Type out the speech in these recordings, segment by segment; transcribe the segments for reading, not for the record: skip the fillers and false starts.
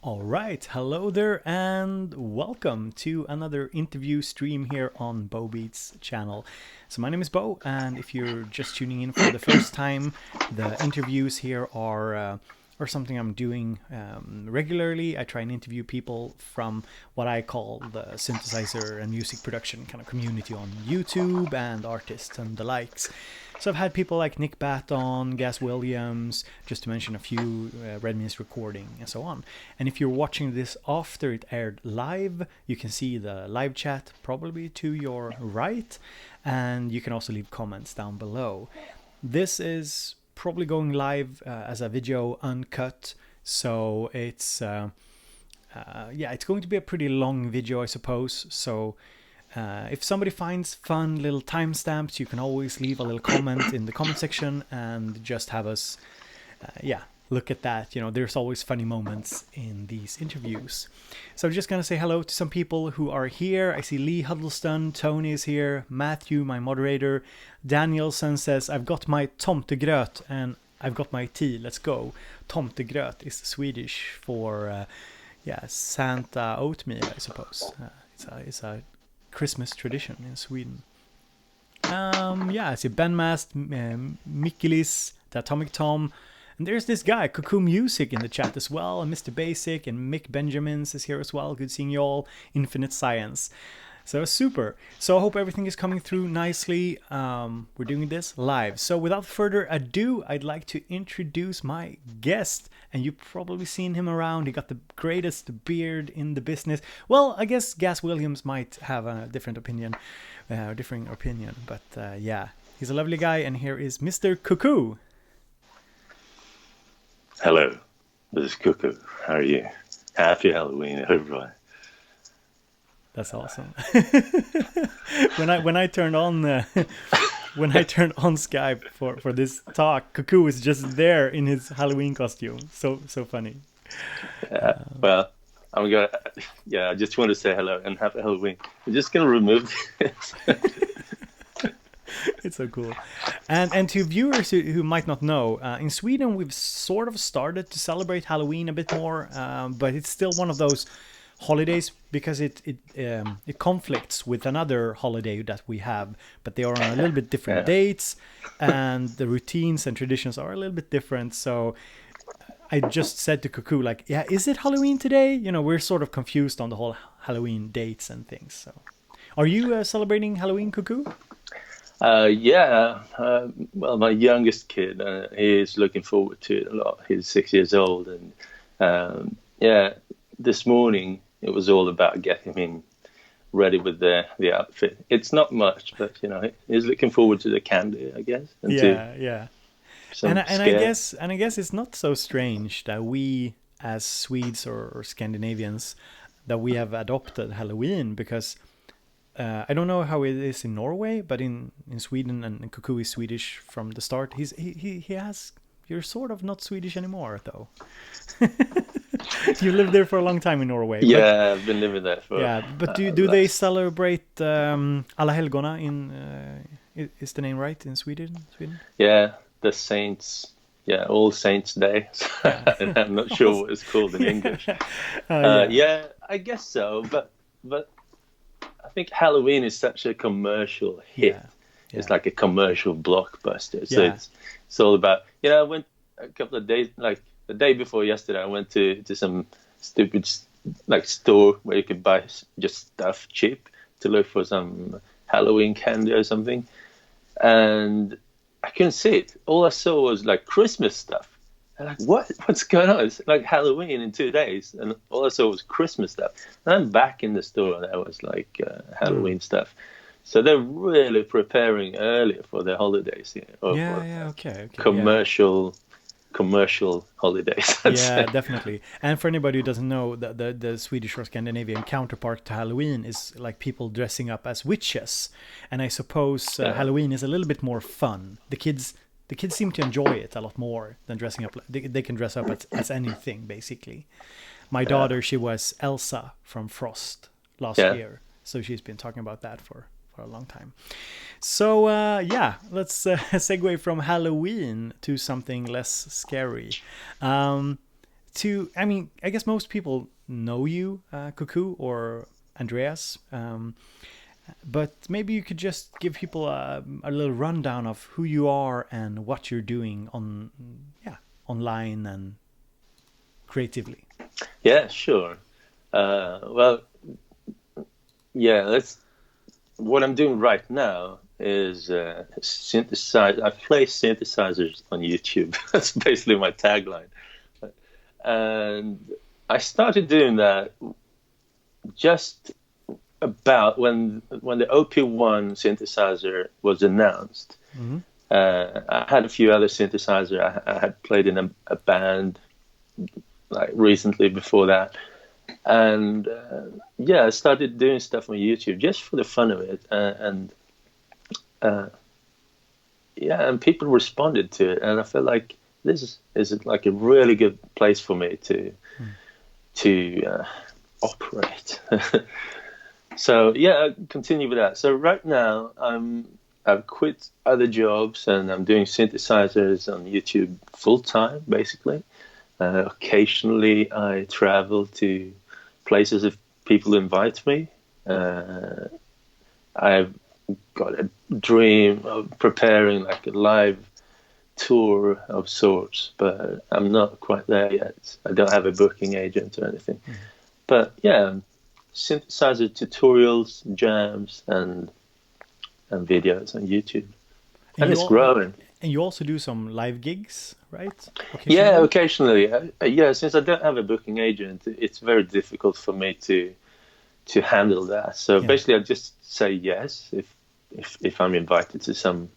All right, hello there and welcome to another interview stream here on BoBeats channel. So my name is Bo, and if you're just tuning in for the first time, the interviews here are something I'm doing regularly. I try and interview people from what I call the synthesizer and music production kind of community on YouTube and artists and the likes. So I've had people like Nick Baton, Gas Williams, just to mention a few, Redmin's Recording, and so on. And if you're watching this after it aired live, you can see the live chat probably to your right, and you can also leave comments down below. This is probably going live as a video uncut, so it's it's going to be a pretty long video, I suppose. So if somebody finds fun little timestamps, you can always leave a little comment in the comment section and just have us, look at that. You know, there's always funny moments in these interviews. So I'm just going to say hello to some people who are here. I see Lee Huddleston, Tony is here, Matthew, my moderator. Danielson says, I've got my tomtegröt and I've got my tea. Let's go. Tomtegröt is Swedish for, Santa oatmeal, I suppose. It's a Christmas tradition in Sweden. I see Ben Mast, Mikkelis, the Atomic Tom, and there's this guy, Cuckoo Music, in the chat as well, and Mr. Basic, and Mick Benjamins is here as well. Good seeing you all. Infinite Science. So super. So I hope everything is coming through nicely. We're doing this live. So without further ado, I'd like to introduce my guest. And you've probably seen him around. He got the greatest beard in the business. Well, I guess Gas Williams might have a different opinion, But he's a lovely guy. And here is Mr. Cuckoo. Hello, this is Kookoo. How are you? Happy Halloween, everyone. That's awesome. when I turned on Skype for this talk, Cuckoo is just there in his Halloween costume. So funny. Well, I just want to say hello and happy Halloween. I'm just gonna remove this. It's so cool. And to viewers who might not know, in Sweden we've sort of started to celebrate Halloween a bit more, but it's still one of those holidays because it conflicts with another holiday that we have, but they are on a little bit different dates, and the routines and traditions are a little bit different. So I just said to Cuckoo, like, is it Halloween today? You know, we're sort of confused on the whole Halloween dates and things. So are you celebrating Halloween, Cuckoo? Well, my youngest kid, he is looking forward to it a lot. He's 6 years old, and this morning it was all about getting him ready with the outfit. It's not much, but you know, he's looking forward to the candy, I guess. And I guess it's not so strange that we, as Swedes or Scandinavians, that we have adopted Halloween, because I don't know how it is in Norway, but in Sweden, and Cuckoo is Swedish from the start. You're sort of not Swedish anymore, though. You lived there for a long time in Norway. Yeah, I've been living there for. Yeah, but do they celebrate Alla helgona is the name right in Sweden? Yeah, the Saints. Yeah, All Saints Day. I'm not sure what it's called in English. I guess so. But I think Halloween is such a commercial hit. Yeah. It's like a commercial blockbuster. So it's all about, I went a couple of days, like the day before yesterday, I went to some stupid store where you could buy just stuff cheap to look for some Halloween candy or something. And I couldn't see it. All I saw was like Christmas stuff. I'm like, what's going on? It's like Halloween in 2 days. And all I saw was Christmas stuff. And I'm back in the store and there was like Halloween stuff. So they're really preparing earlier for their holidays. Commercial holidays. Definitely. And for anybody who doesn't know, the Swedish or Scandinavian counterpart to Halloween is like people dressing up as witches. And I suppose Halloween is a little bit more fun. The kids seem to enjoy it a lot more than dressing up. They can dress up as anything, basically. My daughter, she was Elsa from Frost last year. So she's been talking about that for a long time. So let's segue from Halloween to something less scary. I mean, I guess most people know you, Cuckoo or Andreas, but maybe you could just give people a little rundown of who you are and what you're doing online and creatively. Yeah, sure. Well, yeah, what I'm doing right now is synthesize. I play synthesizers on YouTube. That's basically my tagline. And I started doing that just about when the OP1 synthesizer was announced. Mm-hmm. I had a few other synthesizers. I had played in a band like recently before that, and I started doing stuff on YouTube just for the fun of it, and people responded to it, and I felt like this is like a really good place for me to operate. So I continue with that. So right now I've quit other jobs and I'm doing synthesizers on YouTube full time, basically. Occasionally I travel to places if people invite me. I've got a dream of preparing like a live tour of sorts, but I'm not quite there yet. I don't have a booking agent or anything. Mm-hmm. But synthesizer tutorials, jams, and videos on YouTube, and it's growing. And you also do some live gigs, right? Yeah, occasionally. Since I don't have a booking agent, it's very difficult for me to handle that. So basically, I just say yes if I'm invited to some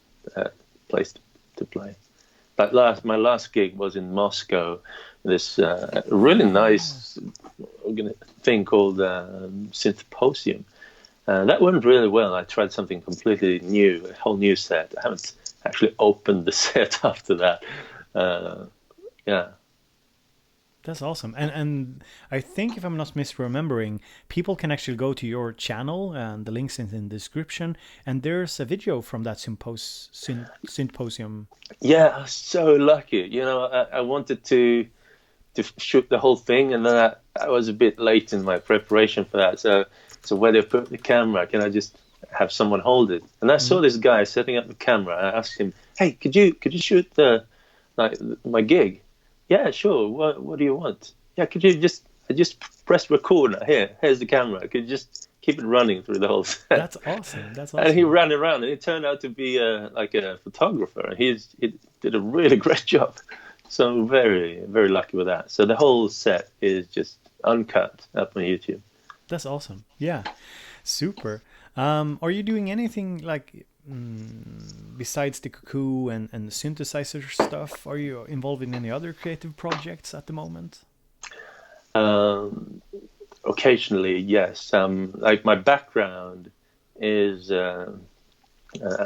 place to play. Like my last gig was in Moscow. This really nice thing called Synth. That went really well. I tried something completely new, a whole new set. I haven't actually opened the set after that. That's awesome. And I think, if I'm not misremembering, people can actually go to your channel, and the link's in the description, and there's a video from that symposium. Yeah, I was so lucky. I wanted to shoot the whole thing, and then I was a bit late in my preparation for that. So where they put the camera, can I just have someone hold it? And I saw this guy setting up the camera. I asked him, "Hey, could you shoot my gig?" "Yeah, sure. What do you want?" "Yeah, could you I just pressed record. Here's the camera. Could you just keep it running through the whole set?" That's awesome. And he ran around, and it turned out to be like a photographer. He did a really great job. So I'm very, very lucky with that. So the whole set is just uncut up on YouTube. That's awesome. Yeah, super. Are you doing anything like besides the Cuckoo and the synthesizer stuff? Are you involved in any other creative projects at the moment? Occasionally, yes. Like my background is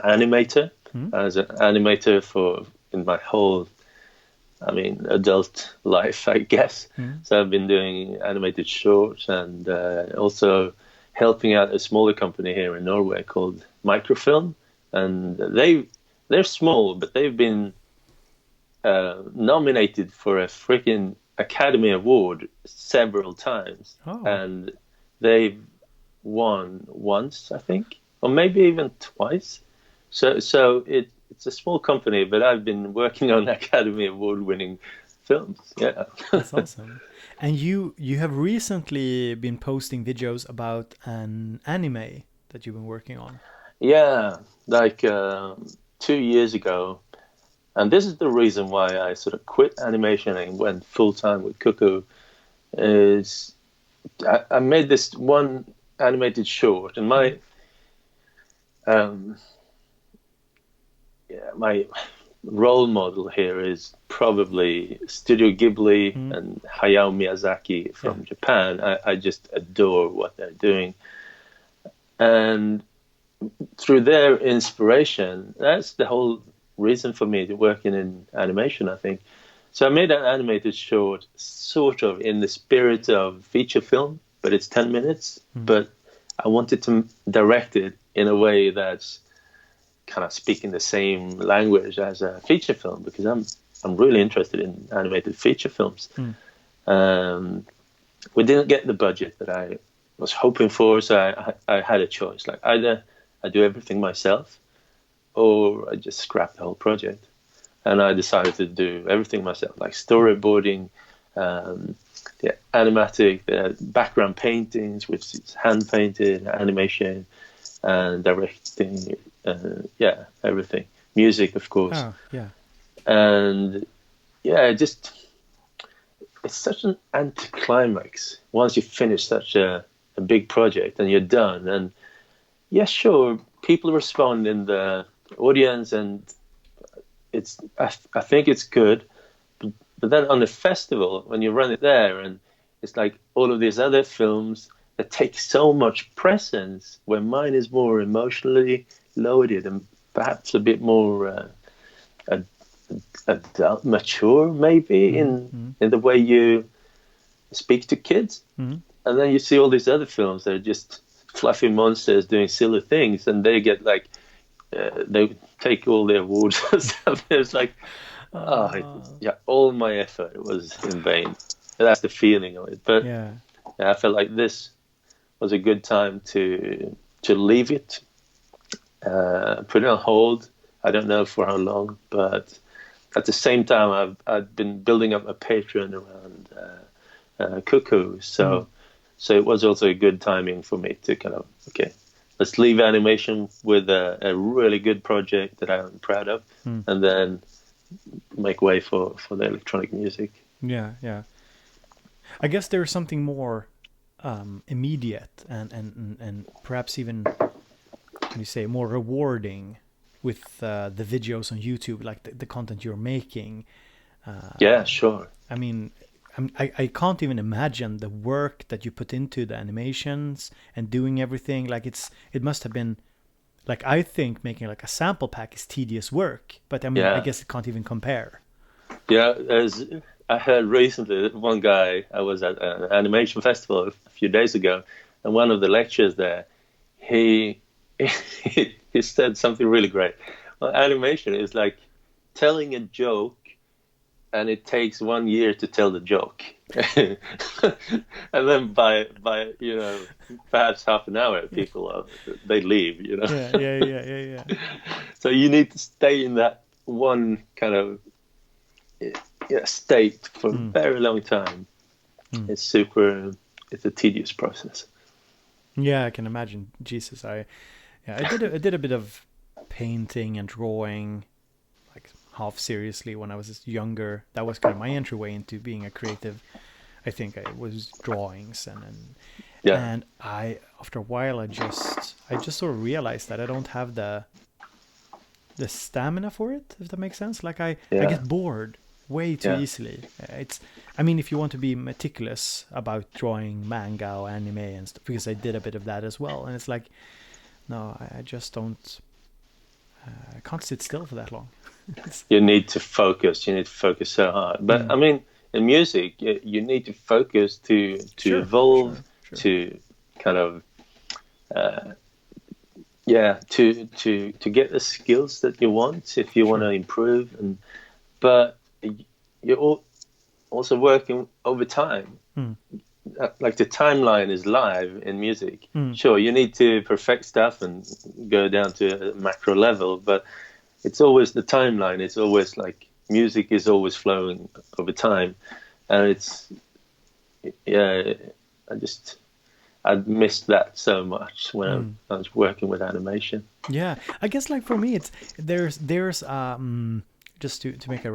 animator. As an animator in my whole adult life, I guess. So I've been doing animated shorts and also helping out a smaller company here in Norway called Microfilm. And they're small, but they've been nominated for a freaking Academy Award several times. Oh. And they've won once, I think, or maybe even twice. So it's a small company, but I've been working on Academy Award-winning films. Yeah, that's awesome. And you have recently been posting videos about an anime that you've been working on. Yeah, like 2 years ago, and this is the reason why I sort of quit animation and went full-time with Kookoo. Is I made this one animated short, and my my role model here is probably Studio Ghibli and Hayao Miyazaki from Japan. I just adore what they're doing. And through their inspiration, that's the whole reason for me to work in animation, I think. So I made an animated short sort of in the spirit of feature film, but it's 10 minutes. But I wanted to direct it in a way that's kind of speaking the same language as a feature film, because I'm really interested in animated feature films. We didn't get the budget that I was hoping for, so I had a choice. Like either I do everything myself, or I just scrap the whole project. And I decided to do everything myself, like storyboarding, the animatic, the background paintings, which is hand painted, animation, and directing. Yeah, everything. Music, of course. Oh, yeah. And yeah, it's such an anticlimax once you finish such a big project and you're done. And yeah, sure, people respond in the audience, and I think it's good. But then on the festival, when you run it there, and it's like all of these other films that take so much presence, where mine is more emotionally loaded and perhaps a bit more ad- adult, mature, maybe in the way you speak to kids. And then you see all these other films that are just fluffy monsters doing silly things, and they get like they take all the awards and stuff. It's like, yeah, all my effort was in vain. That's the feeling of it. But Yeah. I felt like this was a good time to leave it, put it on hold. I don't know for how long, but at the same time, I've been building up a Patreon around Cuckoo, so it was also a good timing for me to kind of let's leave animation with a really good project that I'm proud of, and then make way for the electronic music. Yeah, yeah. I guess there's something more immediate and perhaps even, how do you say, more rewarding with the videos on YouTube, like the content you're making. Yeah, sure. I mean, I can't even imagine the work that you put into the animations and doing everything. Like it must have been, like, I think making like a sample pack is tedious work, but I mean, I guess it can't even compare. Yeah, as I heard recently, one guy, I was at an animation festival a few days ago, and one of the lecturers there, he he said something really great. Well, animation is like telling a joke, and it takes 1 year to tell the joke, and then by perhaps half an hour, people they leave. Yeah. So you need to stay in that one kind of state for a very long time. It's a tedious process. Yeah, I can imagine. Jesus, I did a bit of painting and drawing, like half seriously when I was younger. That was kind of my entryway into being a creative. I think I was drawings and I, after a while, I just sort of realized that I don't have the stamina for it, if that makes sense. Like I get bored way too easily. I mean, if you want to be meticulous about drawing manga or anime and stuff, because I did a bit of that as well, and it's like, no, I just don't. I can't sit still for that long. You need to focus. You need to focus so hard. But I mean, in music, you need to focus to evolve, sure. to kind of to get the skills that you want if you want to improve. But you're also working over time. Like the timeline is live in music. Sure, you need to perfect stuff and go down to a macro level, but it's always the timeline. It's always like music is always flowing over time, and I missed that so much when I was working with animation. Yeah, I guess like for me, it's there's just to make a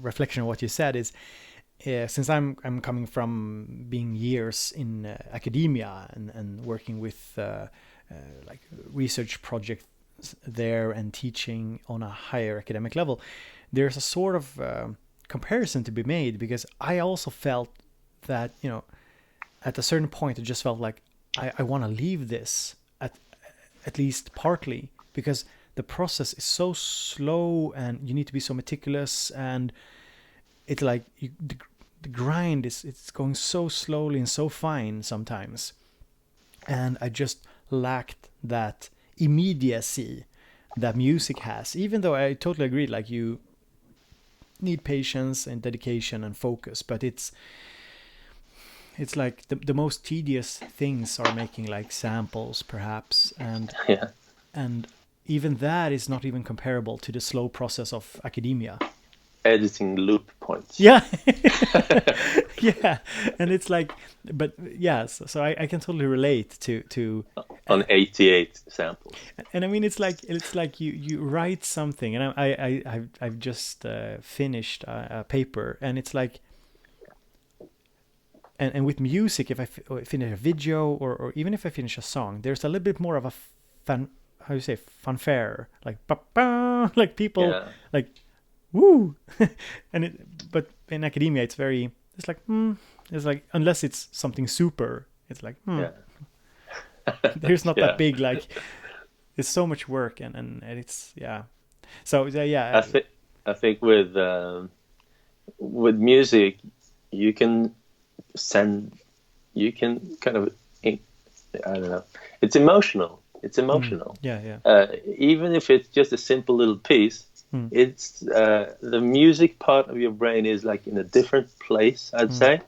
reflection of what you said is, since I'm coming from being years in academia and working with like research projects there and teaching on a higher academic level, there's a sort of comparison to be made, because I also felt that, at a certain point, it just felt like I want to leave this at least partly, because the process is so slow and you need to be so meticulous, and it's like the grind it's going so slowly and so fine sometimes, and I just lacked that immediacy that music has, even though I totally agree, like, you need patience and dedication and focus, but it's like the most tedious things are making like samples perhaps, Yeah. and even that is not even comparable to the slow process of academia. Editing loop points. Yeah. Yeah, and it's like, but yes, so I can totally relate to On 88 samples. and I mean it's like you write something, and I've just finished a paper, and it's like, and with music, if I finish a video, or even if I finish a song, there's a little bit more of a fan, how you say, fanfare, like ba-ba, like people Yeah. like woo. And but in academia it's very, it's like it's like, unless it's something super, it's like Yeah. there's not that Yeah. big, like it's so much work, and it's, yeah, so I yeah. think I think with music, you can send, you can kind of, I don't know, it's emotional. It's emotional. Yeah, yeah. Even if it's just a simple little piece, it's the music part of your brain is like in a different place, I'd say,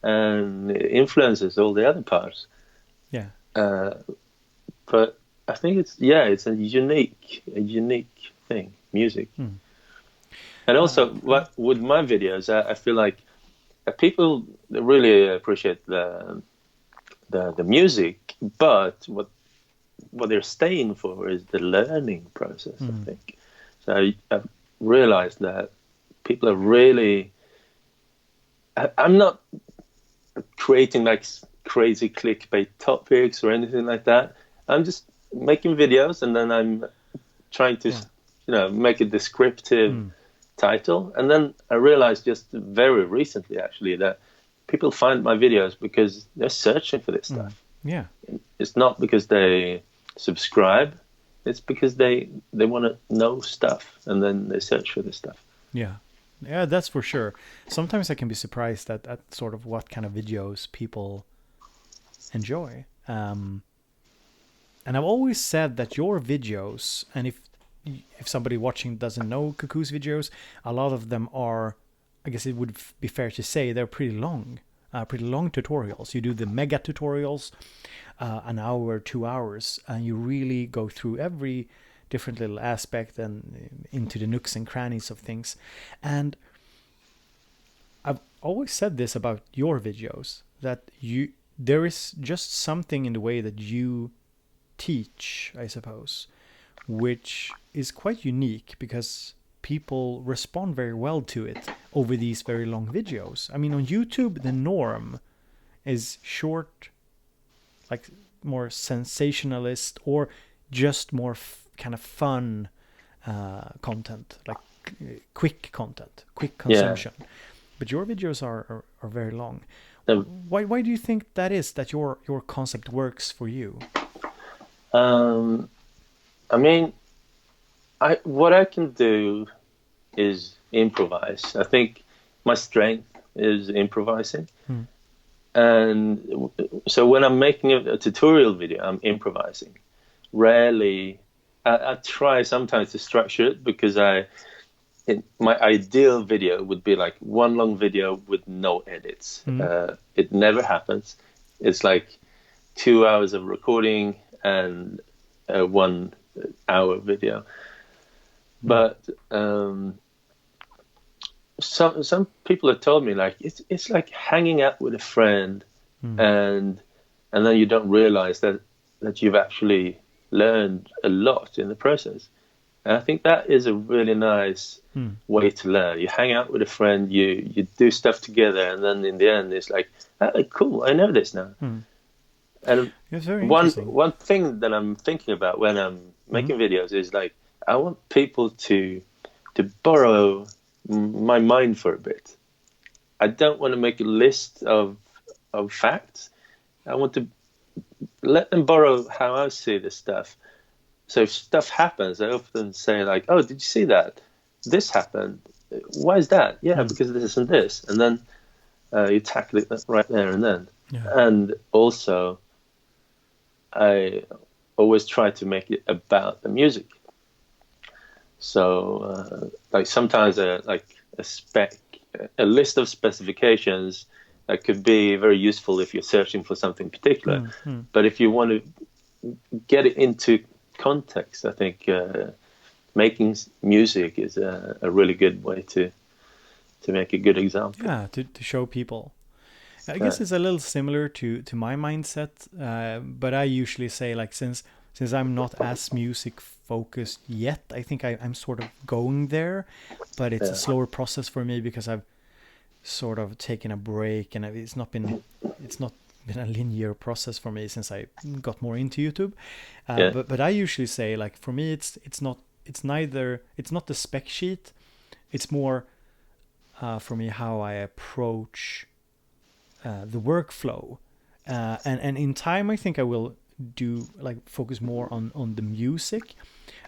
and it influences all the other parts. Yeah. But I think it's a unique thing, music. And also, what with my videos, I feel like people really appreciate the music, but what they're staying for is the learning process, I think. So I've realized that people are really. I'm not creating like crazy clickbait topics or anything like that. I'm just making videos, and then I'm trying to, make a descriptive title. And then I realized just very recently, actually, that people find my videos because they're searching for this stuff. Yeah. It's not because they subscribe. It's because they want to know stuff, and then they search for this stuff. Yeah. Yeah, that's for sure. Sometimes I can be surprised at sort of what kind of videos people enjoy. And I've always said that your videos, and if somebody watching doesn't know Cuckoo's videos, a lot of them are, I guess it would be fair to say, they're pretty long tutorials. You do the mega tutorials, an hour, 2 hours, and you really go through every different little aspect and into the nooks and crannies of things. And I've always said this about your videos, that there is just something in the way that you teach, I suppose, which is quite unique, because people respond very well to it over these very long videos. I mean, on YouTube, the norm is short, like more sensationalist, or just more kind of fun content, like quick content, quick consumption. Yeah. But your videos are very long. Why do you think that is, that your concept works for you? I mean, what I can do is improvise. I think my strength is improvising. And so when I'm making a tutorial video, I'm improvising. Rarely, I try sometimes to structure it, because my ideal video would be like one long video with no edits. It never happens. It's like 2 hours of recording and a 1 hour video. But some people have told me, like, it's like hanging out with a friend, and then you don't realize that you've actually learned a lot in the process. And I think that is a really nice way to learn. You hang out with a friend, you do stuff together, and then in the end it's like, oh, cool, I know this now. And one thing that I'm thinking about when I'm making videos is, like, I want people to borrow my mind for a bit. I don't want to make a list of facts. I want to let them borrow how I see this stuff. So if stuff happens, I often say, like, oh, did you see that? This happened. Why is that? Yeah, because this and this. And then you tackle it right there and then. Yeah. And also, I always try to make it about the music. So, like, sometimes a list of specifications that could be very useful if you're searching for something particular. But if you want to get it into context, I think making music is a really good way to make a good example. Yeah, to show people. I guess it's a little similar to my mindset, but I usually say, like, since I'm not as music focused yet, I think I'm sort of going there, but it's a slower process for me because I've sort of taken a break, and it's not been a linear process for me since I got more into YouTube. But I usually say, like, for me it's not the spec sheet, it's more for me how I approach the workflow, and in time I think I will do, like, focus more on the music,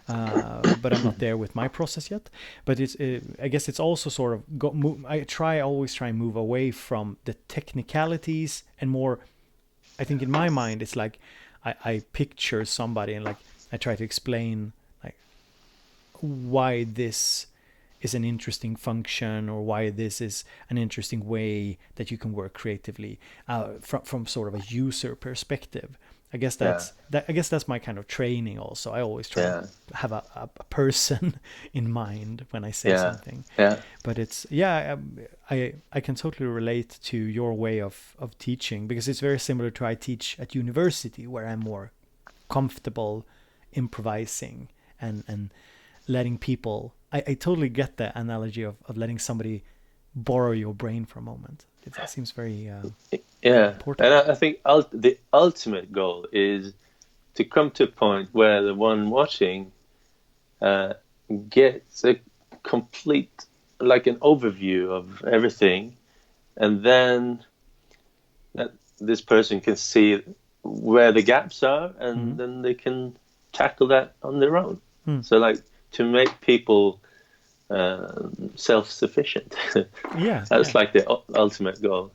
but I'm not there with my process yet. But it's I guess it's also sort of I always try and move away from the technicalities and more, I think in my mind it's like I picture somebody and, like, I try to explain, like, why this is an interesting function, or why this is an interesting way that you can work creatively from sort of a user perspective. I guess that's my kind of training also. I always try to have a person in mind when I say something. But it's I can totally relate to your way of teaching, because it's very similar to I teach at university, where I'm more comfortable improvising and letting people. I totally get the analogy of letting somebody borrow your brain for a moment. It seems very important. And I think the ultimate goal is to come to a point where the one watching gets a complete, like, an overview of everything, and then that this person can see where the gaps are, and then they can tackle that on their own. So, like, to make people self-sufficient. That's like the ultimate goal.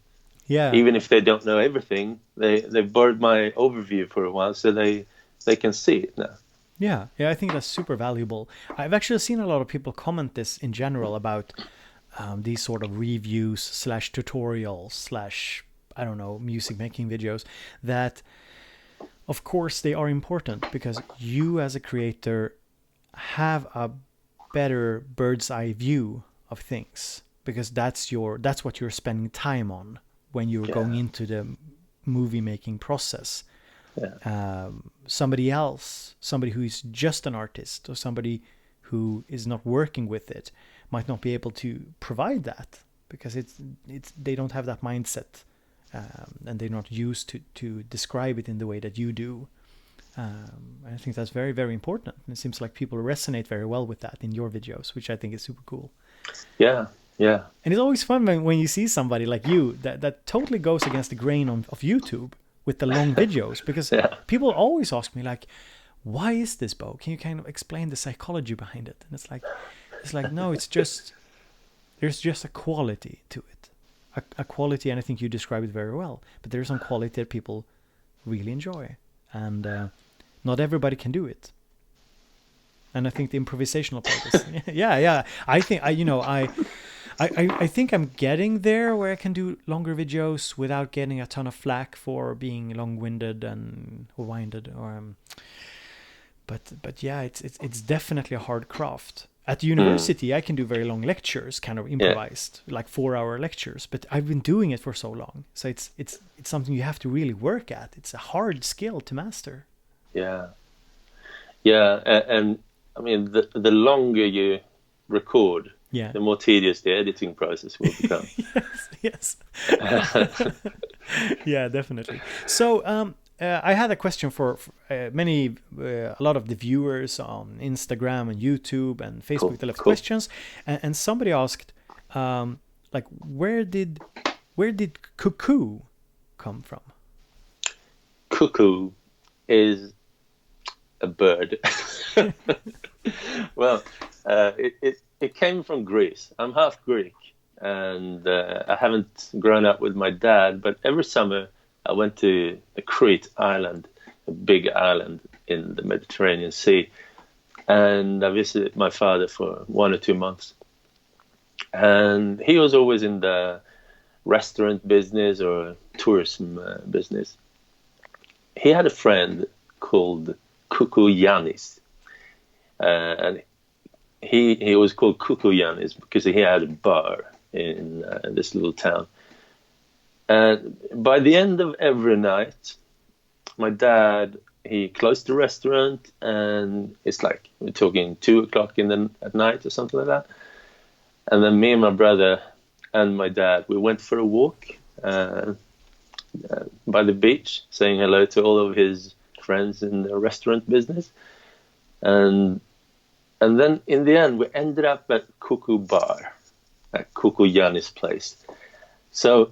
Even if they don't know everything, they've borrowed my overview for a while, so they can see it now. Yeah, I think that's super valuable. I've actually seen a lot of people comment this in general about these sort of reviews / tutorials / I don't know, music making videos, that of course they are important because you as a creator have a better bird's eye view of things, because that's what you're spending time on when you're going into the movie making process. Somebody who is just an artist, or somebody who is not working with it, might not be able to provide that, because they don't have that mindset, and they're not used to describe it in the way that you do. I think that's very, very important. And it seems like people resonate very well with that in your videos, which I think is super cool. Yeah. And it's always fun when you see somebody like you that totally goes against the grain of YouTube with the long videos, because people always ask me, like, why is this, Bo? Can you kind of explain the psychology behind it? And it's like no, it's just, there's just a quality to it. A quality, and I think you describe it very well, but there's some quality that people really enjoy, and not everybody can do it. And I think the improvisational part is I think I think I'm getting there, where I can do longer videos without getting a ton of flack for being long-winded or winded, but yeah, it's definitely a hard craft. At the university, I can do very long lectures, kind of improvised, like 4-hour lectures. But I've been doing it for so long, so it's something you have to really work at. It's a hard skill to master. And I mean, the longer you record, the more tedious the editing process will become. Yes. Yeah, definitely. So I had a question for a lot of the viewers on Instagram and YouTube and Facebook. They left questions, and somebody asked, like, where did Cuckoo come from? Cuckoo is a bird. Well, it came from Greece. I'm half Greek, and I haven't grown up with my dad, but every summer I went to a Crete island, a big island in the Mediterranean Sea, and I visited my father for 1 or 2 months. And he was always in the restaurant business or tourism business. He had a friend called Cuckoo and he was called Cuckoo because he had a bar in this little town. And by the end of every night, my dad, he closed the restaurant, and it's like we're talking 2:00 at night or something like that. And then me and my brother and my dad, we went for a walk by the beach, saying hello to all of his friends in the restaurant business. And then in the end, we ended up at Kookoo Bar, at Cuckoo place. So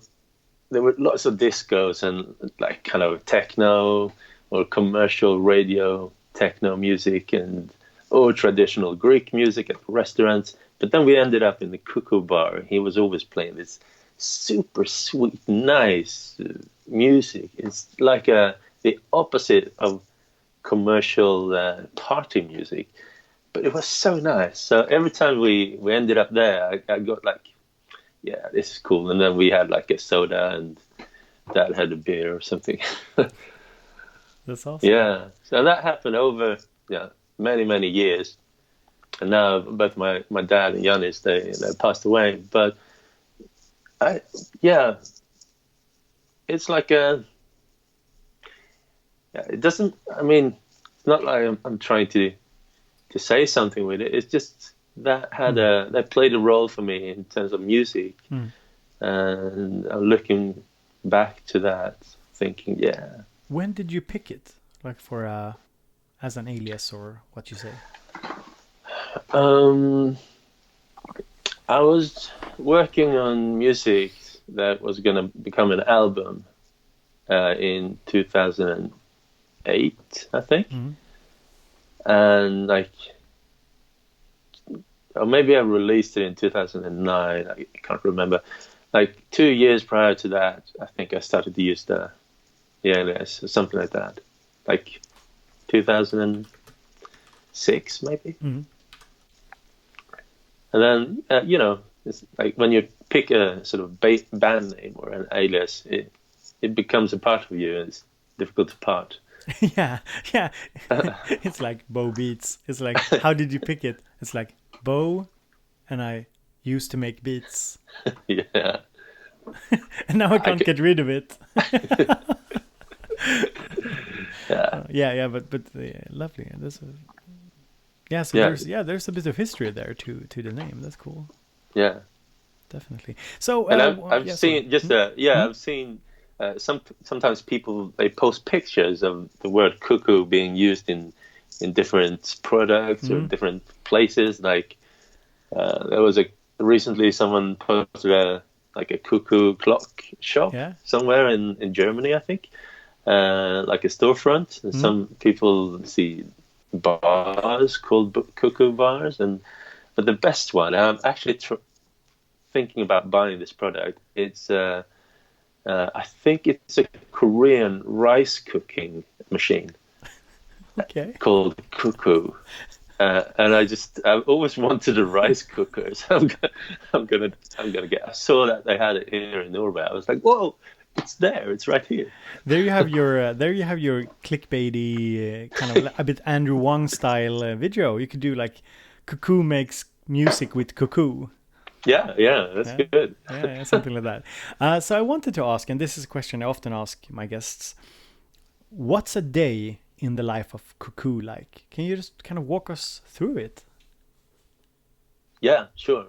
there were lots of discos and like kind of techno or commercial radio techno music or traditional Greek music at restaurants. But then we ended up in the Cuckoo Bar. He was always playing this super sweet, nice music. It's like the opposite of commercial party music. But it was so nice. So every time we ended up there, I got like, yeah, this is cool. And then we had like a soda, and Dad had a beer or something. That's awesome. Yeah. So that happened over many, many years. And now both my dad and Yannis, they passed away. But it's like it doesn't. I mean, it's not like I'm trying to say something with it. It's just that played a role for me in terms of music, and I'm looking back to that, thinking, yeah. When did you pick it, like for as an alias or what you say? I was working on music that was going to become an album in 2008, I think. And or maybe I released it in 2009. I can't remember. Like 2 years prior to that, I think I started to use the alias or something like that. Like 2006, maybe. And then, it's like when you pick a sort of band name or an alias, it becomes a part of you. It's difficult to part. yeah. It's like BoBeats. It's like, how did you pick it? It's like Bo, and I used to make beats. Yeah. And now I can't get rid of it. Yeah. But lovely. There's a bit of history there to the name. That's cool. Yeah, definitely. So and I've seen I've seen sometimes people, they post pictures of the word cuckoo being used in different products or different places. Like there was recently someone posted a cuckoo clock shop somewhere in Germany, I think, like a storefront. And some people see bars called cuckoo bars, but the best one, I'm actually thinking about buying this product. It's I think it's a Korean rice cooking machine. Okay. Called Cuckoo. And I've always wanted a rice cooker, so I'm gonna get. I saw that they had it here in Norway. I was like, whoa, it's there, it's right here. There you have your clickbaity kind of a bit Andrew Wang style video. You could do like Cuckoo makes music with Cuckoo. Yeah, that's good. Yeah, something like that. So I wanted to ask, and this is a question I often ask my guests: what's a day in the life of Cuckoo like? Can you just kind of walk us through it? Yeah, sure.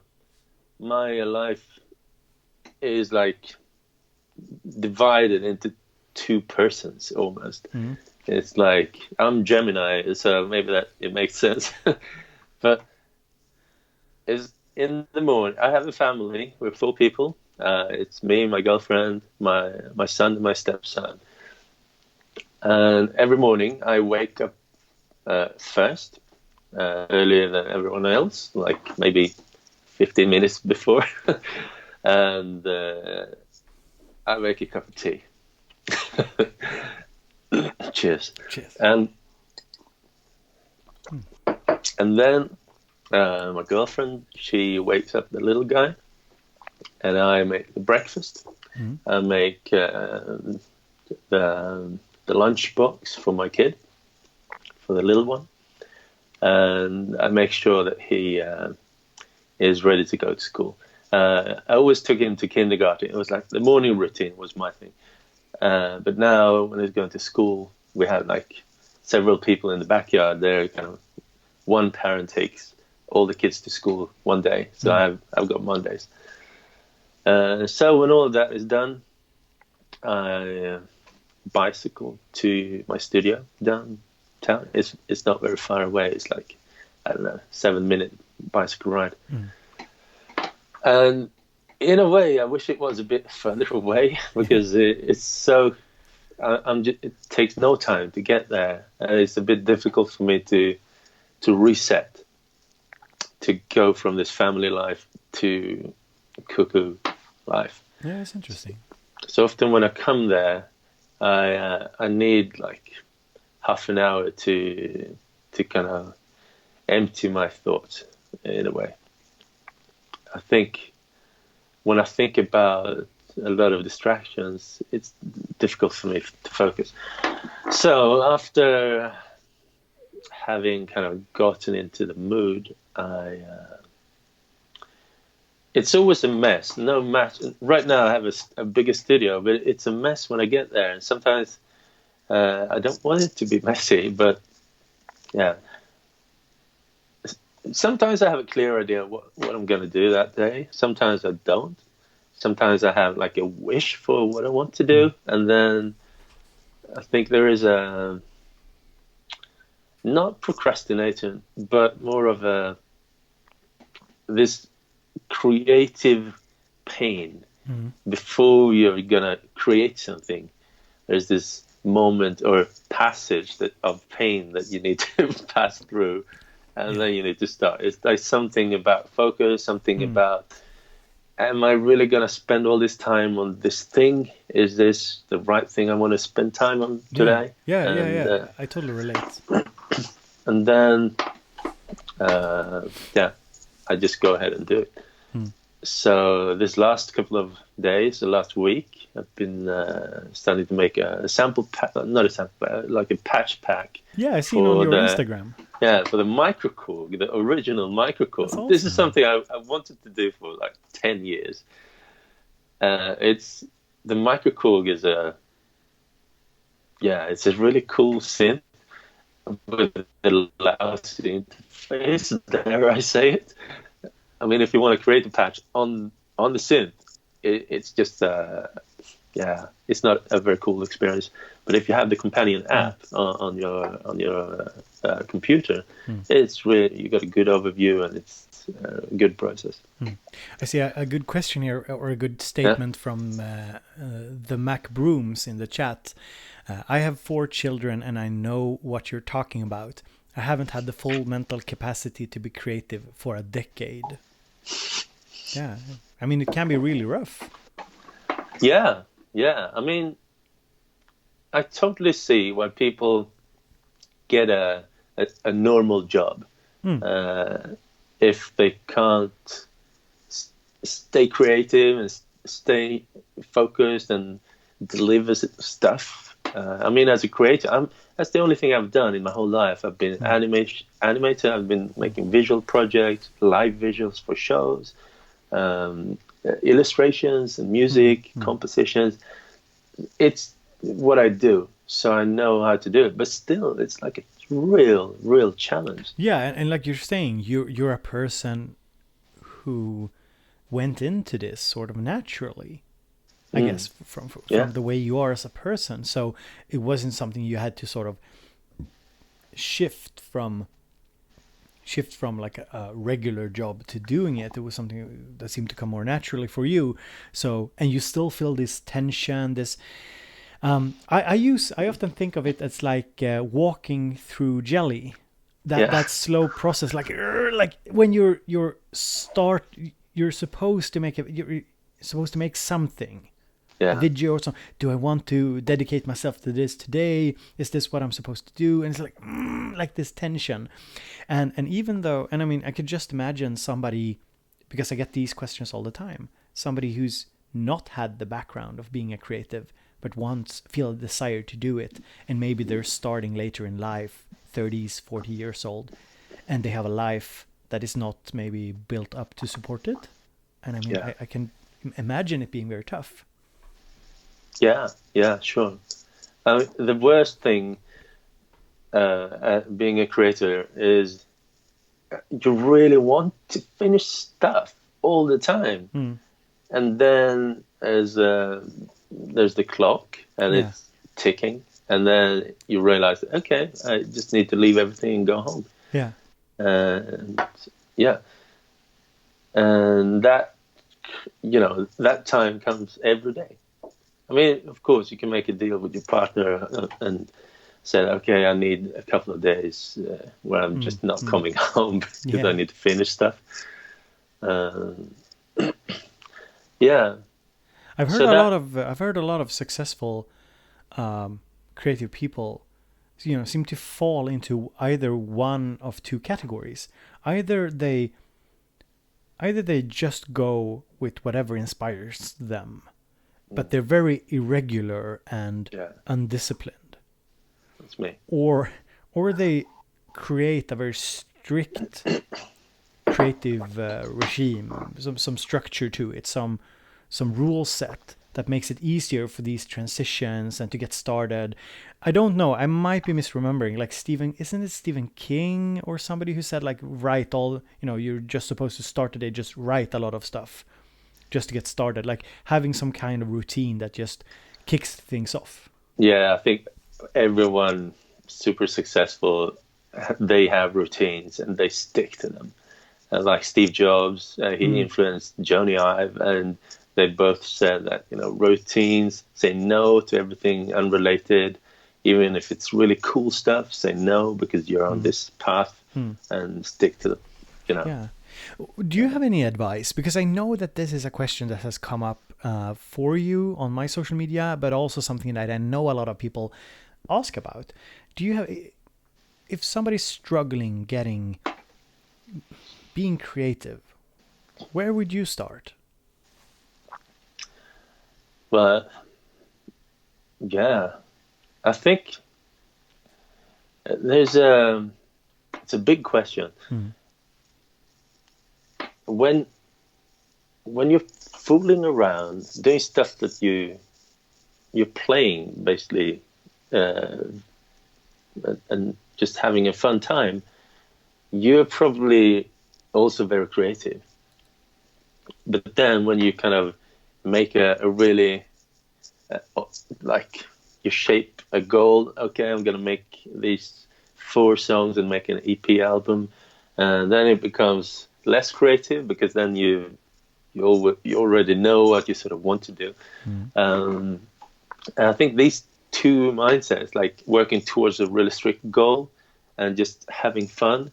My life is like divided into two persons almost. It's like I'm Gemini, so maybe it makes sense. But it's in the morning. I have a family. We're 4 people. It's me, my girlfriend, my son, and my stepson. And every morning I wake up first, earlier than everyone else, like maybe 15 minutes before, and I make a cup of tea. Cheers. And then my girlfriend, she wakes up the little guy, and I make the breakfast. I make the lunch box for my kid, for the little one, and I make sure that he is ready to go to school. I always took him to kindergarten. It was like the morning routine was my thing. But now when he's going to school, we have like several people in the backyard. They're kind of, one parent takes all the kids to school one day. So I've got Mondays. So when all of that is done, I bicycle to my studio downtown. It's not very far away. It's like, I don't know, 7-minute bicycle ride. And in a way, I wish it was a bit further away because it's so. It takes no time to get there. It's a bit difficult for me to reset, to go from this family life to Cuckoo life. Yeah, it's interesting. So often when I come there, I need like half an hour to kind of empty my thoughts in a way. I think when I think about a lot of distractions, it's difficult for me to focus. So after having kind of gotten into the mood, it's always a mess. No match. Right now I have a bigger studio, but it's a mess when I get there. And sometimes I don't want it to be messy, but yeah. Sometimes I have a clear idea what I'm going to do that day. Sometimes I don't. Sometimes I have like a wish for what I want to do. And then I think there is a, not procrastination, but more of this creative pain before you're going to create something. There's this moment or passage of pain that you need to pass through. And then you need to start. It's like something about focus, something about, am I really going to spend all this time on this thing? Is this the right thing I want to spend time on today? Yeah. I totally relate. And then, I just go ahead and do it. So this last couple of days, the last week, I've been starting to make a sample pack, not a sample pack, like a patch pack. Yeah, I've seen on your Instagram. Yeah, for the microcool, the original microcool. Awesome. This is something I wanted to do for like 10 years. It's the microcool is it's a really cool synth with a lousy interface. Dare I say it? I mean, if you want to create a patch on the synth, it's just it's not a very cool experience. But if you have the companion app on your computer, it's really, you got a good overview and it's a good process. I see a good question here, or a good statement from the Mac Brooms in the chat. I have 4 children and I know what you're talking about. I haven't had the full mental capacity to be creative for a decade. Yeah, I mean, it can be really rough. Yeah. I mean, I totally see why people get a normal job if they can't stay creative and stay focused and deliver stuff. I mean, as a creator, that's the only thing I've done in my whole life. I've been an animator. I've been making visual projects, live visuals for shows, illustrations and music, compositions. It's what I do, so I know how to do it. But still, it's like a real challenge. Yeah, and like you're saying, you're a person who went into this sort of naturally. I guess from the way you are as a person. So it wasn't something you had to sort of shift from like a regular job to doing it. It was something that seemed to come more naturally for you. So, and you still feel this tension, this I often think of it as like walking through jelly. That slow process, like when you're supposed to make something. A video or something. Do I want to dedicate myself to this today? Is this what I'm supposed to do? And it's like this tension. And even though, and I mean, I could just imagine somebody, because I get these questions all the time. somebody who's not had the background of being a creative, but feel a desire to do it, and maybe they're starting later in life, 30s, 40 years old, and they have a life that is not maybe built up to support it. And I mean, I can imagine it being very tough. Yeah, sure. The worst thing being a creator is you really want to finish stuff all the time. And then there's the clock, and it's ticking, and then you realize, okay, I just need to leave everything and go home. And that, that time comes every day. I mean, of course, you can make a deal with your partner and say, okay, I need a couple of days where I'm just not coming home because I need to finish stuff. I've heard a lot of successful creative people, seem to fall into either one of two categories. Either they just go with whatever inspires them, but they're very irregular and undisciplined. That's me. Or they create a very strict creative regime, some structure to it, some rule set that makes it easier for these transitions and to get started. I don't know. I might be misremembering. Like isn't it Stephen King or somebody who said like write all, you're just supposed to start today, just write a lot of stuff just to get started, like having some kind of routine that just kicks things off. Yeah, I think everyone super successful, they have routines and they stick to them. Like Steve Jobs, he influenced Jony Ive, and they both said that, routines, say no to everything unrelated, even if it's really cool stuff, say no because you're on this path and stick to them, Yeah. Do you have any advice? Because I know that this is a question that has come up for you on my social media, but also something that I know a lot of people ask about. Do you have, if somebody's struggling being creative, where would you start? Well, yeah, I think it's a big question. When you're fooling around, doing stuff that you're playing basically, and just having a fun time, you're probably also very creative. But then when you kind of make a really like you shape a goal, okay, I'm gonna make these 4 songs and make an EP album, and then it becomes less creative because then you already know what you sort of want to do. And I think these two mindsets, like working towards a really strict goal and just having fun,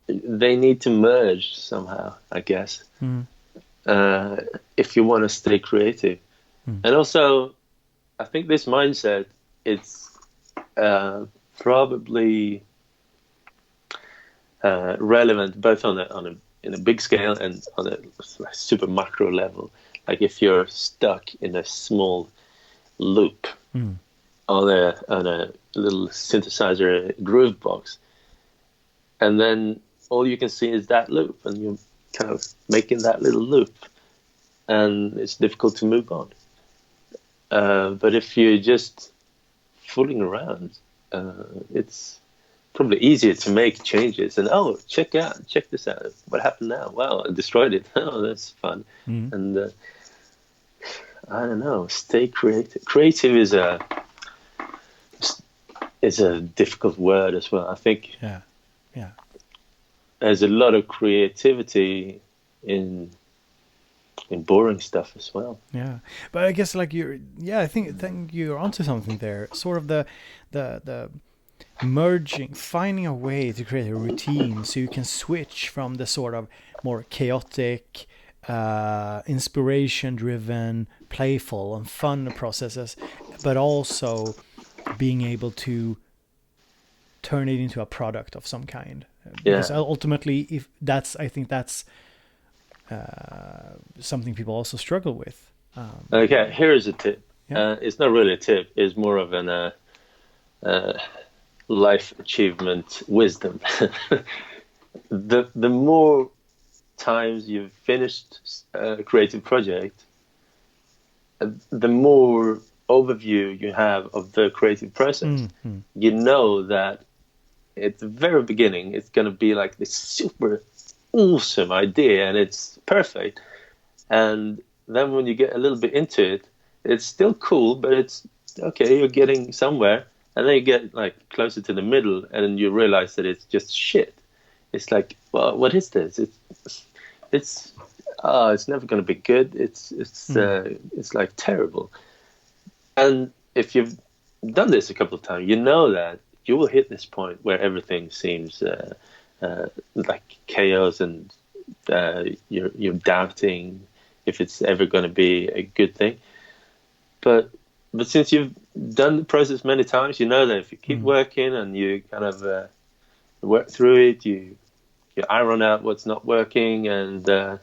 they need to merge somehow, I guess, if you want to stay creative. And also, I think this mindset, it's probably relevant both in a big scale and on a super macro level. Like if you're stuck in a small loop on a little synthesizer groove box, and then all you can see is that loop, and you're kind of making that little loop, and it's difficult to move on. But if you're just fooling around, it's probably easier to make changes and check this out, what happened now, wow, I destroyed it, oh, that's fun. And I don't know, stay creative is a difficult word as well. I think there's a lot of creativity in boring stuff as well. Yeah, but I guess like I think you're onto something there. Sort of the merging, finding a way to create a routine so you can switch from the sort of more chaotic, inspiration-driven, playful and fun processes, but also being able to turn it into a product of some kind. Because ultimately, I think that's something people also struggle with. Okay, here is a tip. Yeah. It's not really a tip. It's more of an life achievement wisdom. The more times you've finished a creative project, the more overview you have of the creative process. You know that at the very beginning it's going to be like this super awesome idea and it's perfect, and then when you get a little bit into it, it's still cool, but it's okay, you're getting somewhere, and then you get like closer to the middle and you realize that it's just shit. It's like, well, what is this? It's never going to be good. It's like terrible. And if you've done this a couple of times, you know that you will hit this point where everything seems like chaos, and you're doubting if it's ever going to be a good thing. But since you've done the process many times, you know that if you keep working and you kind of work through it, you iron out what's not working and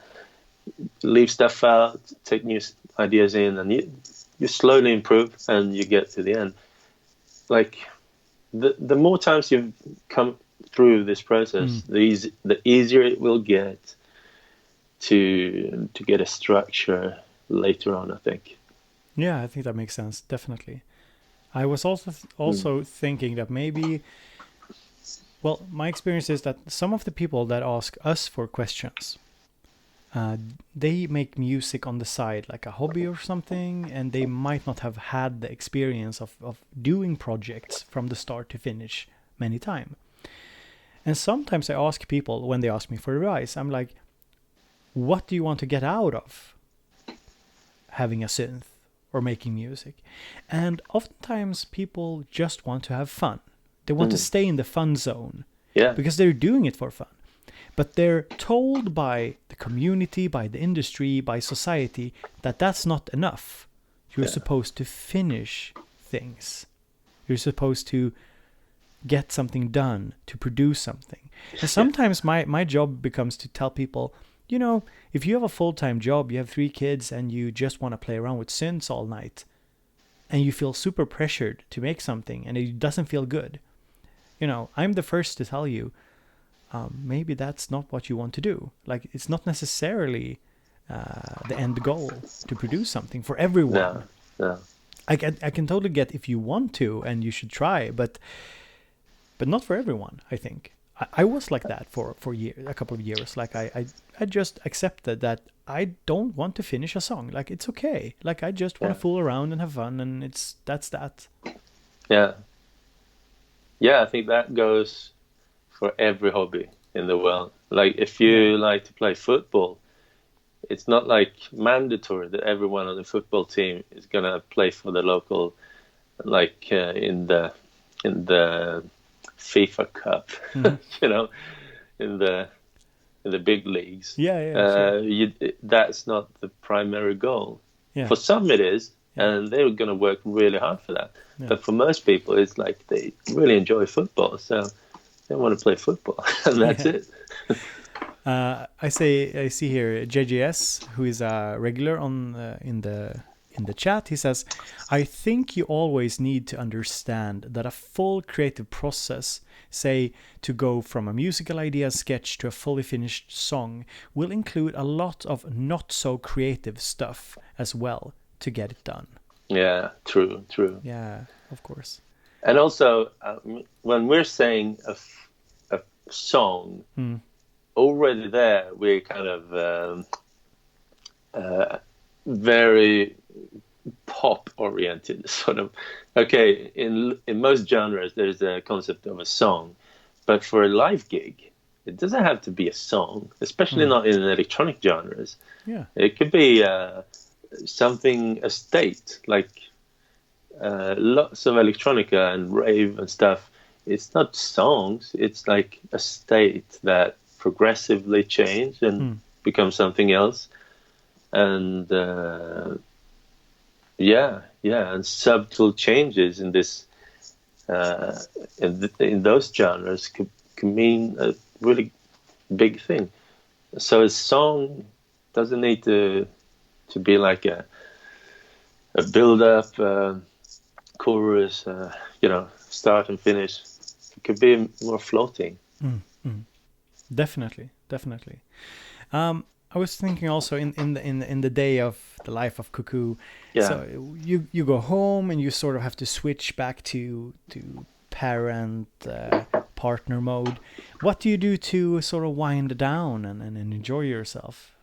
leave stuff out, take new ideas in, and you slowly improve and you get to the end. Like the more times you've come through this process, the easier it will get to get a structure later on, I think. Yeah, I think that makes sense. Definitely. I was also thinking that maybe, well, my experience is that some of the people that ask us for questions, they make music on the side, like a hobby or something, and they might not have had the experience of doing projects from the start to finish many times. And sometimes I ask people, when they ask me for advice, I'm like, what do you want to get out of having a synth or making music? And oftentimes people just want to have fun. They want to stay in the fun zone, because they're doing it for fun. But they're told by the community, by the industry, by society that that's not enough. You're supposed to finish things. You're supposed to get something done, to produce something. And sometimes my job becomes to tell people, you know, if you have a full-time job, you have 3 kids, and you just want to play around with synths all night, and you feel super pressured to make something, and it doesn't feel good, you know, I'm the first to tell you, maybe that's not what you want to do. Like, it's not necessarily the end goal to produce something for everyone. No. I can totally get if you want to, and you should try, but not for everyone, I think. I was like that for years, a couple of years. Like I just accepted that I don't want to finish a song. Like, it's okay. Like, I just want to fool around and have fun, and that's that. Yeah. Yeah, I think that goes for every hobby in the world. Like, if you like to play football, it's not like mandatory that everyone on the football team is gonna play for the local, like in the FIFA Cup, you know, in the big leagues. Sure. That's not the primary goal. Yeah. For some it is, and they're going to work really hard for that. Yeah. But for most people, it's like they really enjoy football, so they want to play football, and that's it. I see here JJS, who is a regular on in the chat. He says, I think you always need to understand that a full creative process, say to go from a musical idea sketch to a fully finished song, will include a lot of not so creative stuff as well to get it done. Yeah, true. Yeah, of course. And also, when we're saying a song, already there we're kind of very pop oriented, sort of. Okay, in most genres there's a concept of a song, but for a live gig it doesn't have to be a song, especially not in electronic genres. It could be something, a state, like lots of electronica and rave and stuff. It's not songs, it's like a state that progressively change and become something else. And and subtle changes in this in those genres can mean a really big thing. So a song Doesn't need to be like a build up chorus, start and finish. It could be more floating. Definitely. I was thinking also in the day of the life of Cuckoo. Yeah. So you go home and you sort of have to switch back to parent partner mode. What do you do to sort of wind down and enjoy yourself?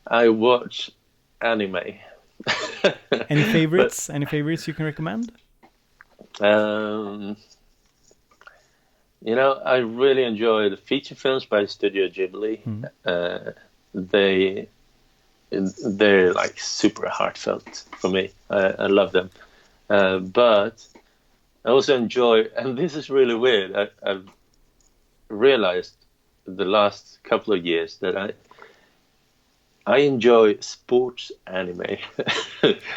I watch anime. Any favorites? Any favorites you can recommend? I really enjoy the feature films by Studio Ghibli. They're like super heartfelt for me. I love them. But I also enjoy, and this is really weird, I've realized the last couple of years that I enjoy sports anime.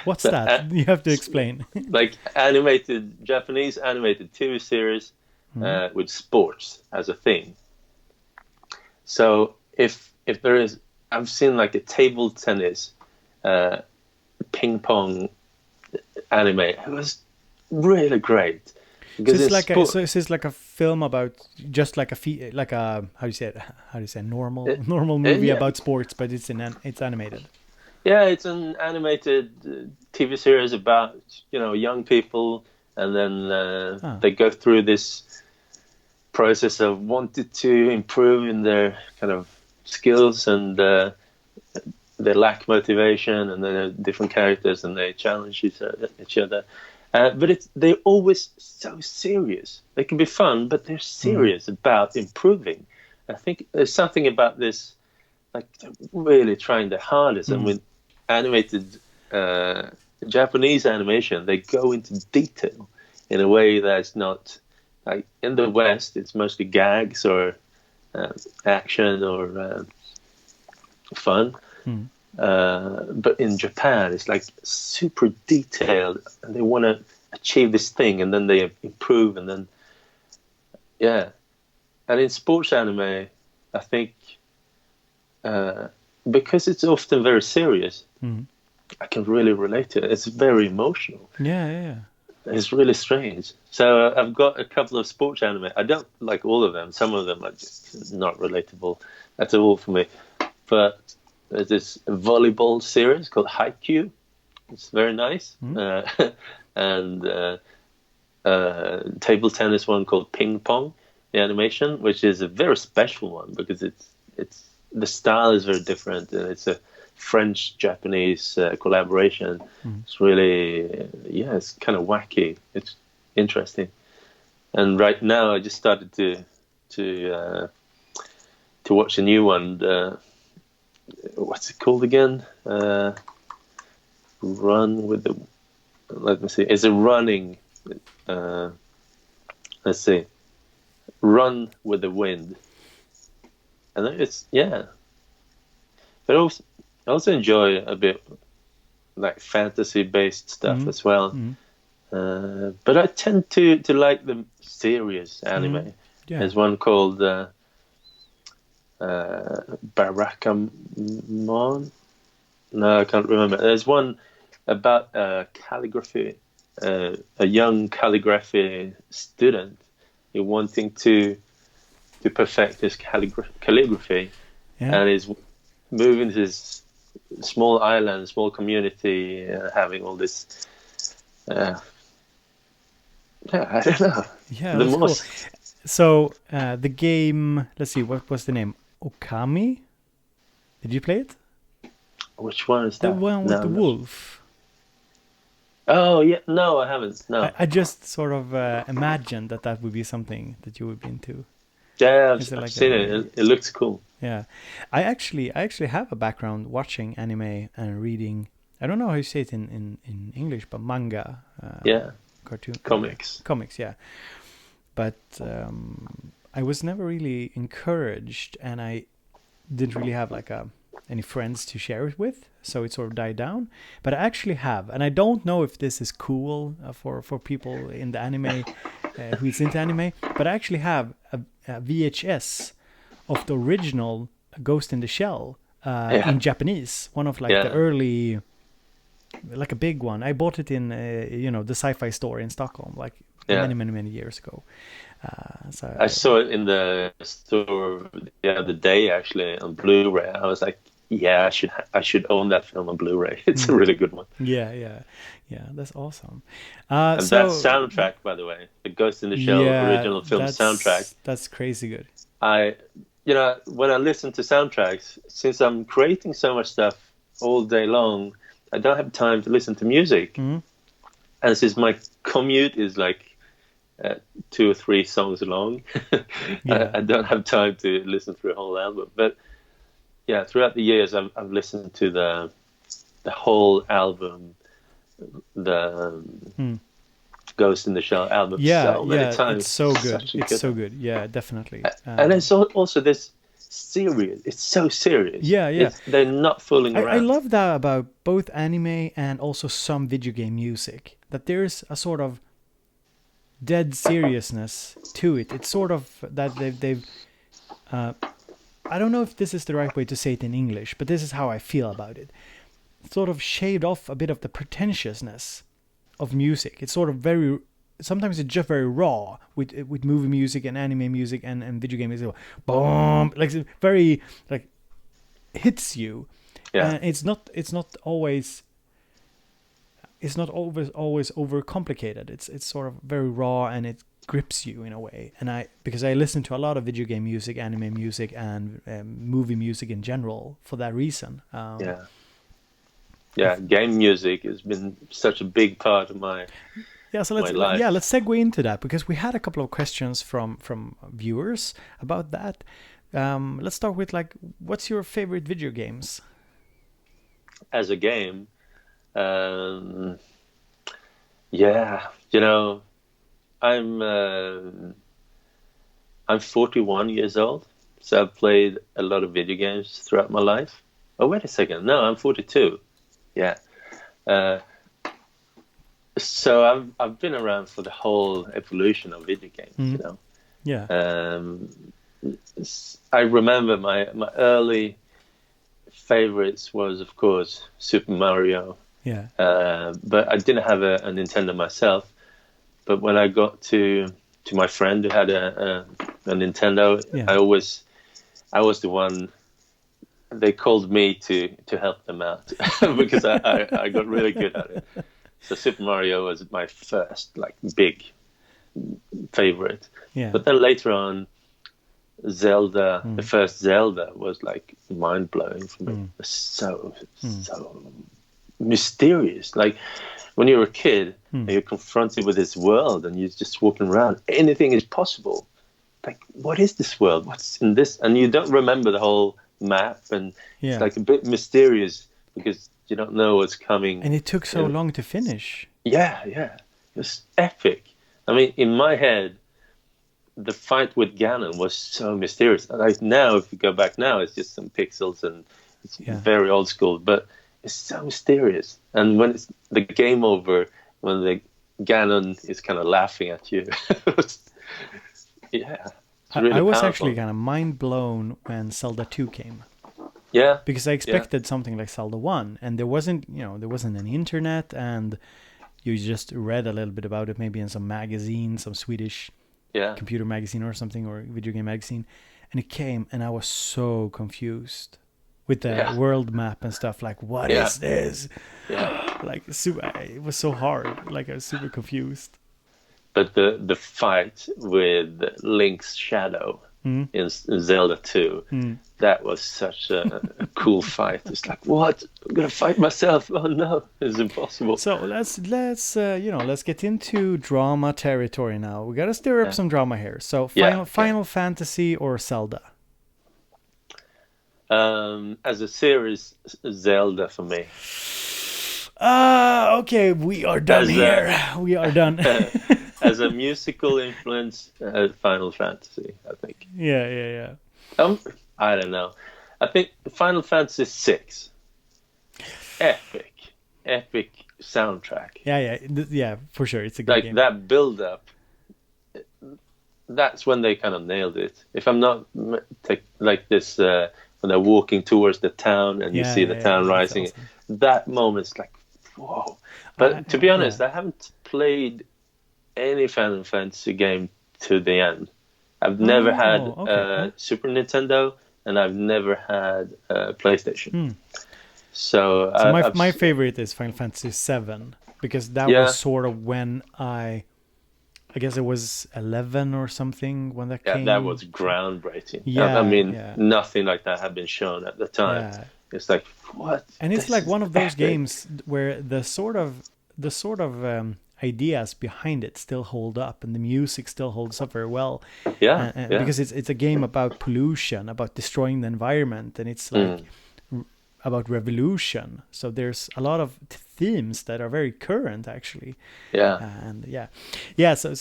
What's that? You have to explain. Like Japanese animated TV series with sports as a thing. So if there is, I've seen like a table tennis, ping pong anime. It was really great. So it's like a film about just like how do you say normal movie about sports, but it's animated. Yeah, it's an animated TV series about young people, and then they go through this process of wanting to improve in their kind of skills, and they lack motivation, and then there are different characters, and they challenge each other. But they're always so serious. They can be fun, but they're serious about improving. I think there's something about this, like really trying their hardest. And with animated Japanese animation, they go into detail in a way that's not like in the West. It's mostly gags or action or fun. But in Japan, it's like super detailed, and they want to achieve this thing, and then they improve, and then And in sports anime, I think because it's often very serious, I can really relate to it. It's very emotional. Yeah. It's really strange. So I've got a couple of sports anime. I don't like all of them. Some of them are just not relatable at all for me. But there's this volleyball series called Haikyuu. It's very nice. And table tennis one called Ping Pong, the animation, which is a very special one because it's the style is very different, and it's a French-Japanese collaboration. It's really, it's kind of wacky. It's interesting. And right now, I just started to watch a new one. What's it called again? Run with the. Let me see. It's a running. Let's see. Run with the Wind. And it's But I also enjoy a bit like fantasy-based stuff as well. But I tend to like the serious anime. There's one called Barakamon. No, I can't remember. There's one about calligraphy, a young calligraphy student wanting to perfect his calligraphy, and is moving to this small island, small community, having all this. I don't know. Yeah, that's cool. So the game. Let's see. What was the name? Okami. Did you play it? Which one is that? The one with the wolf. Oh yeah, no, I haven't. No, I just sort of imagined that would be something that you would be into. Yeah, I've seen it. It looks cool. Yeah, I actually have a background watching anime and reading. I don't know how you say it in English, but manga. Cartoon comics. Yeah, but I was never really encouraged, and I didn't really have like any friends to share it with, so it sort of died down. But I actually have, and I don't know if this is cool for people in the anime who is into anime, but I actually have a VHS of the original Ghost in the Shell in Japanese. One of like the early, like a big one. I bought it in the sci-fi store in Stockholm, like many years ago. So I saw it in the store the other day, actually, on Blu-ray. I was like, yeah, I should own that film on Blu-ray. It's a really good one. Yeah, that's awesome. And that soundtrack, by the way, the Ghost in the Shell original film soundtrack. That's crazy good. When I listen to soundtracks, since I'm creating so much stuff all day long, I don't have time to listen to music. Mm-hmm. And since my commute is like 2 or 3 songs long, I don't have time to listen through a whole album. But yeah, throughout the years, I've listened to the whole album, the Ghost in the Shell album, so many times. It's so good. It's so good. Yeah, definitely. And it's also this serious. It's so serious. Yeah. They're not fooling around. I love that about both anime and also some video game music, that there's a sort of dead seriousness to it. It's sort of that they've I don't know if this is the right way to say it in English, but this is how I feel about it. Sort of shaved off a bit of the pretentiousness of music. It's sort of sometimes it's just very raw with movie music and anime music and video game music. Boom, like it's very like hits you. Yeah. And it's not always overcomplicated. It's sort of very raw, and it grips you in a way. And because I listen to a lot of video game music, anime music, and movie music in general for that reason. Game music has been such a big part of my my life. Let's segue into that, because we had a couple of questions from viewers about that. Let's start with, like, what's your favorite video games? As a game, I'm 41 years old, so I've played a lot of video games throughout my life. Oh, wait a second. No, I'm 42. Yeah. So I've been around for the whole evolution of video games, Yeah. I remember my early favorites was, of course, Super Mario. Yeah. But I didn't have a Nintendo myself. But when I got to my friend who had a Nintendo, I was the one. They called me to help them out because I got really good at it. So Super Mario was my first like big favorite. Yeah. But then later on, Zelda, the first Zelda, was like mind blowing for me. So mysterious. Like when you're a kid and you're confronted with this world and you're just walking around, anything is possible. Like, what is this world? What's in this? And you don't remember the whole map, and it's like a bit mysterious because you don't know what's coming. And it took so long to finish. Yeah. It was epic. I mean, in my head, the fight with Ganon was so mysterious. Like now, if you go back now, it's just some pixels and it's very old school, but it's so mysterious. And when it's the game over, when the Ganon is kind of laughing at you, really I was powerful. actually kind of mind blown when Zelda 2 came. Yeah. Because I expected something like Zelda 1, and there wasn't any internet, and you just read a little bit about it, maybe in some magazine, some Swedish computer magazine or something, or video game magazine. And it came, and I was so confused with the world map and stuff. Like, what is this? Yeah. Like, it was so hard. Like, I was super confused. But the fight with Link's shadow in Zelda 2, that was such a cool fight. It's like, what? I'm gonna fight myself? Oh no, it's impossible. So let's get into drama territory now. We gotta stir up some drama here. So Final Fantasy or Zelda? As a series, Zelda for me. Okay, we are done here. We are done. As a musical influence, Final Fantasy, I think. Yeah. I don't know. I think Final Fantasy 6. Epic soundtrack. Yeah, for sure. It's a good game. Like that build up. That's when they kind of nailed it. If I'm not like this when they're walking towards the town and you Yeah, see the town that's rising. awesome. That moment's like, whoa. But to be honest, I haven't played any Final Fantasy game to the end. I've never had Super Nintendo, and I've never had PlayStation. So my favorite is Final Fantasy VII, because that was sort of when I guess it was 11 or something when that came. Yeah, that was groundbreaking. Yeah, I mean, nothing like that had been shown at the time. Yeah. It's like, what? And it's like one of those games where the sort of ideas behind it still hold up, and the music still holds up very well. Yeah, because it's a game about pollution, about destroying the environment, and it's like about revolution. So there's a lot of themes that are very current, actually. Yeah. And so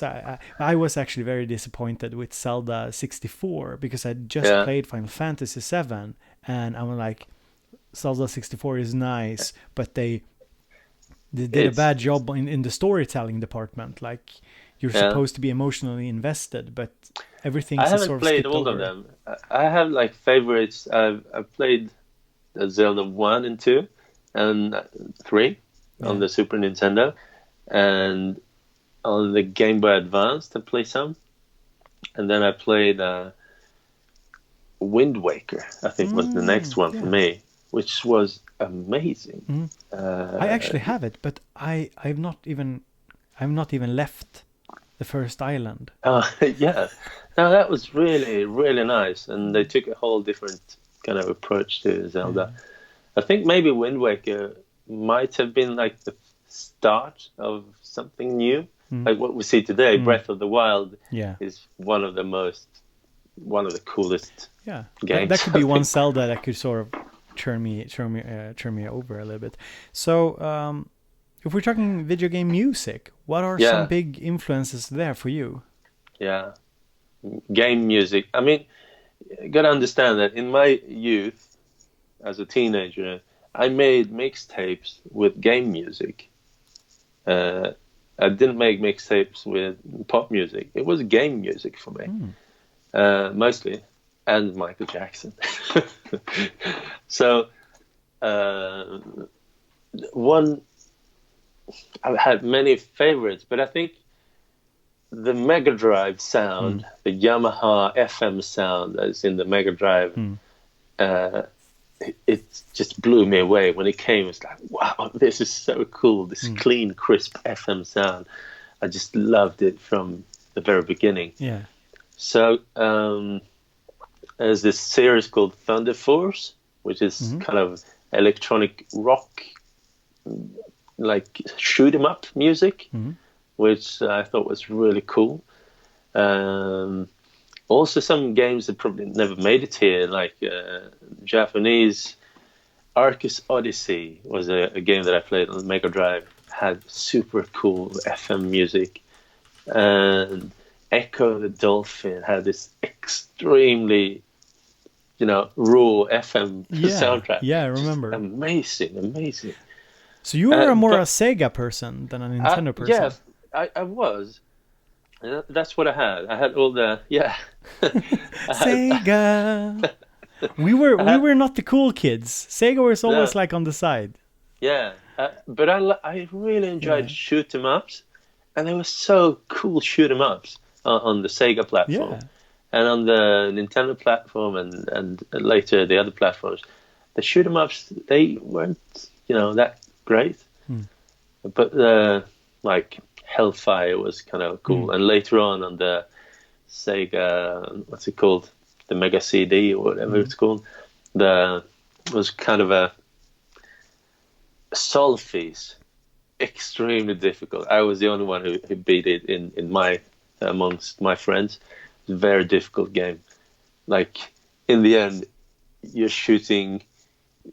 I was actually very disappointed with Zelda 64, because I just played Final Fantasy 7, and I'm like, Zelda 64 is nice, but they did a bad job in the storytelling department. Like, you're supposed to be emotionally invested, but everything. I haven't played all of them. I have like favorites. I've played Zelda 1 and 2 and 3 on the Super Nintendo, and on the Game Boy Advance I played some, and then I played Wind Waker, I think was the next one for me, which was amazing. I actually have it, but I've not even left the first island. Yeah, no, that was really, really nice, and they took a whole different kind of approach to Zelda. I think maybe Wind Waker might have been like the start of something new, like what we see today. Breath of the Wild is one of the coolest games. That could be one Zelda that could sort of turn me over a little bit. So if we're talking video game music, what are some big influences there for you? Yeah, game music. I mean, you gotta understand that in my youth, as a teenager, I made mixtapes with game music. I didn't make mixtapes with pop music. It was game music for me, mostly, and Michael Jackson. So, I've had many favorites, but I think the Mega Drive sound, the Yamaha FM sound that's in the Mega Drive, it just blew me away when it came. It's like, wow, this is so cool, this clean, crisp FM sound. I just loved it from the very beginning. Yeah. So there's this series called Thunder Force, which is kind of electronic rock, like shoot 'em up music, which I thought was really cool. Also some games that probably never made it here, like Japanese Arcus Odyssey was a game that I played on the Mega Drive, had super cool FM music. And Echo the Dolphin had this extremely, raw FM soundtrack. Yeah, I remember. Amazing. So you were more a Sega person than a Nintendo person. Yes, I was. That's what I had. I had all the Sega. We were not the cool kids. Sega was always like on the side. Yeah, but I really enjoyed shoot 'em ups, and they were so cool shoot 'em ups on the Sega platform, and on the Nintendo platform, and later the other platforms. The shoot 'em ups, they weren't that great, but like Hellfire was kind of cool, and later on the Sega, what's it called, the Mega CD or whatever it's called, was kind of a Solfe's, extremely difficult. I was the only one who beat it in amongst my friends. It's a very difficult game. Like, in the end, you're shooting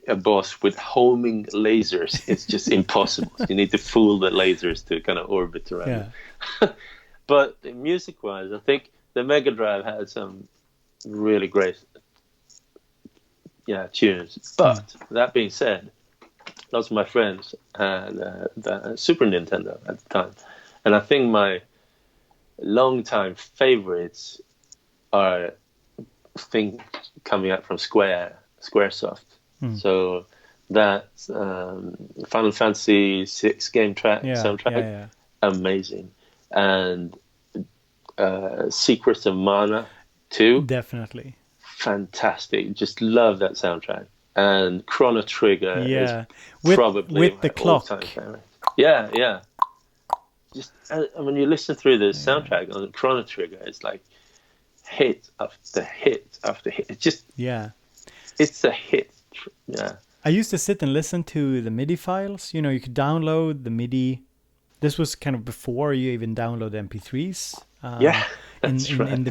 a boss with homing lasers. It's just impossible. You need to fool the lasers to kind of orbit around. But music-wise, I think the Mega Drive had some really great tunes. But that being said, lots of my friends had the Super Nintendo at the time, and I think my long-time favorites are things coming out from Square Squaresoft. So that Final Fantasy VI game soundtrack, amazing. And Secrets of Mana 2, definitely fantastic. Just love that soundtrack. And Chrono Trigger is probably with the my clock. all-time favorite. Yeah. Just when you listen through the soundtrack on Chrono Trigger, it's like hit after hit after hit. It's just it's a hit. Yeah. I used to sit and listen to the MIDI files. You know, you could download the MIDI. This was kind of before you even download MP3s. In the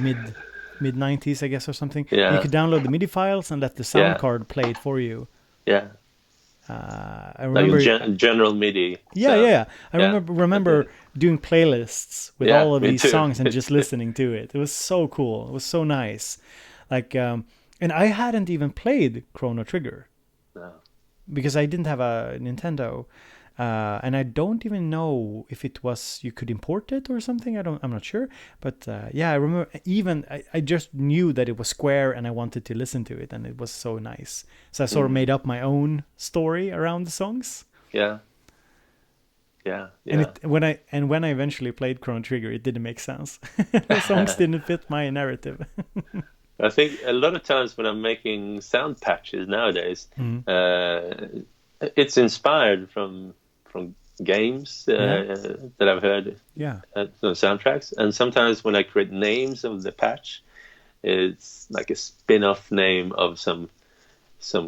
mid 90s, I guess, or something. Yeah. You could download the MIDI files and let the sound card play it for you. Yeah. I remember like general MIDI. I remember doing playlists with all of these songs and just listening to it. It was so cool. It was so nice. Like, and I hadn't even played Chrono Trigger because I didn't have a Nintendo, and I don't even know if it was you could import it or something. I'm not sure. But I remember I just knew that it was Square and I wanted to listen to it, and it was so nice. So I sort of made up my own story around the songs. Yeah. And when I eventually played Chrono Trigger, it didn't make sense. The songs didn't fit my narrative. I think a lot of times when I'm making sound patches nowadays, it's inspired from games that I've heard on soundtracks. And sometimes when I create names of the patch, it's like a spin-off name of some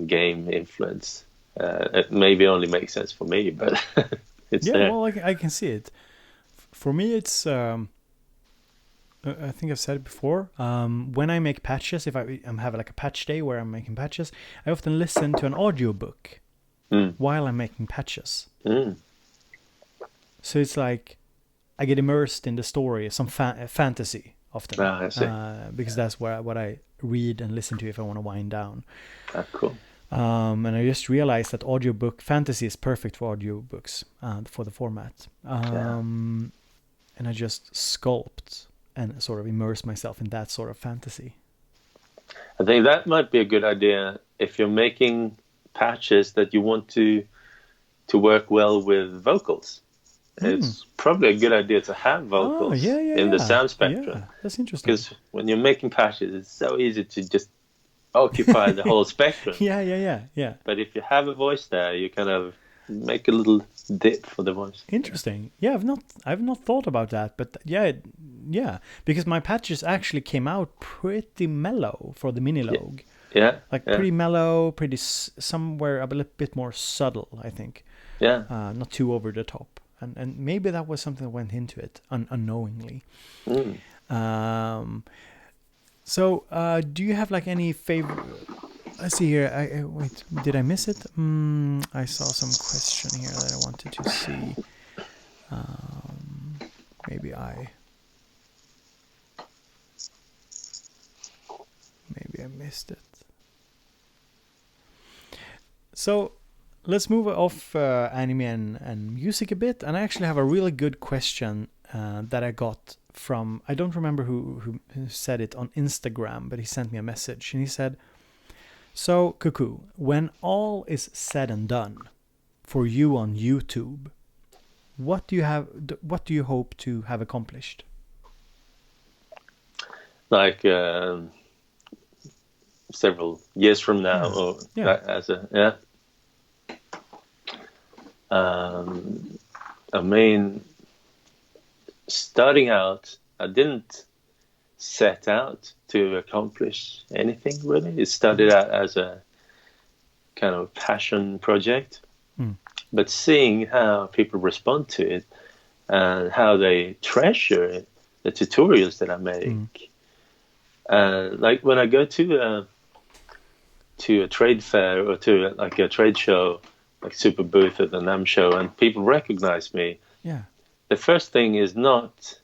game influence. It maybe only makes sense for me, but it's there. Well, I can see it. For me, it's I think I've said it before. When I make patches, if I have like a patch day where I'm making patches, I often listen to an audiobook while I'm making patches. So it's like I get immersed in the story, some fantasy often, I see. because that's what I read and listen to if I want to wind down. Cool. And I just realized that audiobook fantasy is perfect for audiobooks for the format. And I just sculpt and sort of immerse myself in that sort of fantasy. I think that might be a good idea if you're making patches that you want to work well with vocals. It's probably a good idea to have vocals in the sound spectrum. Yeah, that's interesting. Because when you're making patches, it's so easy to just occupy the whole spectrum. Yeah. But if you have a voice there, you kind of make a little dip for the voice. Interesting. Yeah, I've not thought about that, but yeah, because my patches actually came out pretty mellow for the Minilogue. Pretty mellow, pretty somewhere a little bit more subtle, I think. Not too over the top. And maybe that was something that went into it unknowingly. So do you have like any favorite? Let's see here. Wait, did I miss it? I saw some question here that I wanted to see. Maybe I missed it. So let's move off anime and music a bit. And I actually have a really good question that I got from, I don't remember who said it on Instagram, but he sent me a message and he said, so Cuckoo, when all is said and done for you on YouTube, what do you hope to have accomplished? Like several years from now, or I mean, starting out, I didn't set out to accomplish anything really. It started out as a kind of passion project, but seeing how people respond to it and how they treasure the tutorials that I make. Like when I go to a trade fair or to like a trade show, like Super Booth at the NAMM show, and people recognize me. The first thing is not,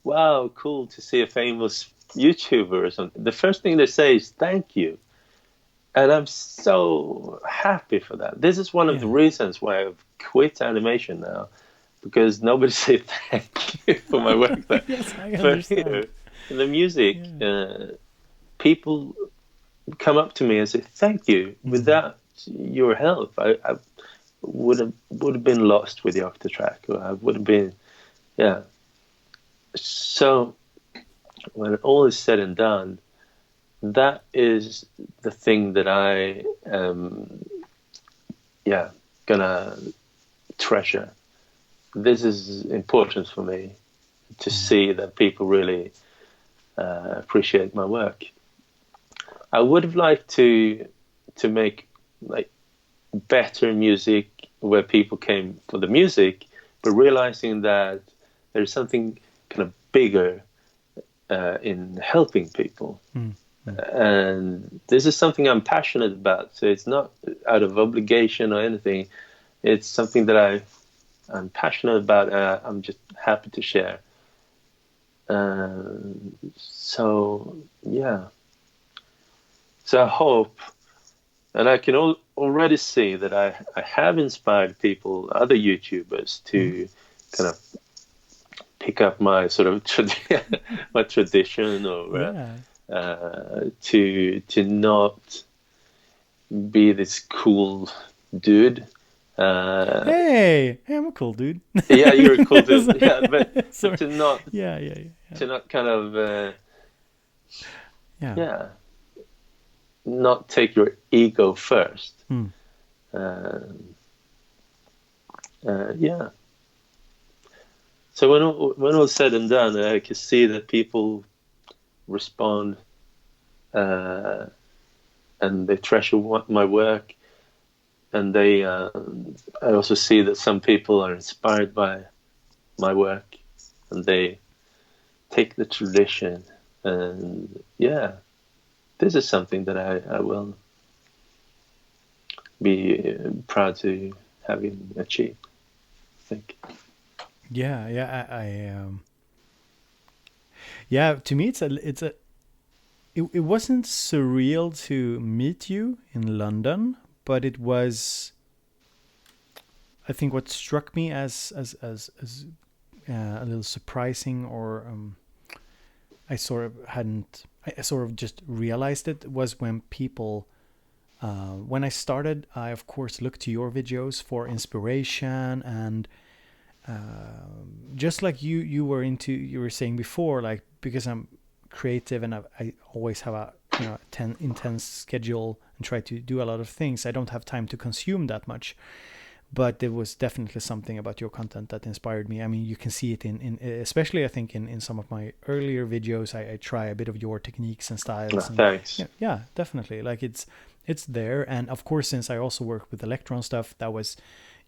wow, cool to see a famous YouTuber or something. The first thing they say is thank you. And I'm so happy for that. This is one of the reasons why I've quit animation now, because nobody said thank you for my work there. Yes, I but understand. here, in the music, people come up to me and say thank you. Without your help, I would have been lost with the octatrack, or I would have been, yeah. So when all is said and done, that is the thing that I gonna treasure. This is important for me, to see that people really appreciate my work. I would have liked to make like better music where people came for the music, but realizing that there's something kind of bigger in helping people. And this is something I'm passionate about. So it's not out of obligation or anything. It's something that I'm passionate about. I'm just happy to share. So yeah. So I hope, and I can already see that I have inspired people, other YouTubers, to kind of pick up my sort of my tradition, or to not be this cool dude. Hey, I'm a cool dude. Yeah, you're a cool dude. Yeah, but to not, yeah. to not kind of, not take your ego first. Yeah. So when all said and done, I can see that people respond, and they treasure my work, and I also see that some people are inspired by my work, and they take the tradition, and this is something that I will be proud to having achieved, I think. To me it wasn't surreal to meet you in London, but it was, I think, what struck me as a little surprising, or I sort of just realized it, was when people, when I started, I of course looked to your videos for inspiration, and just like you were saying before, like, because I'm creative and I always have a intense schedule and try to do a lot of things, I don't have time to consume that much. But there was definitely something about your content that inspired me. I mean, you can see it in especially, I think, in some of my earlier videos, I try a bit of your techniques and styles. Thanks. Yeah, definitely. Like, it's there. And of course, since I also work with electron stuff, that was,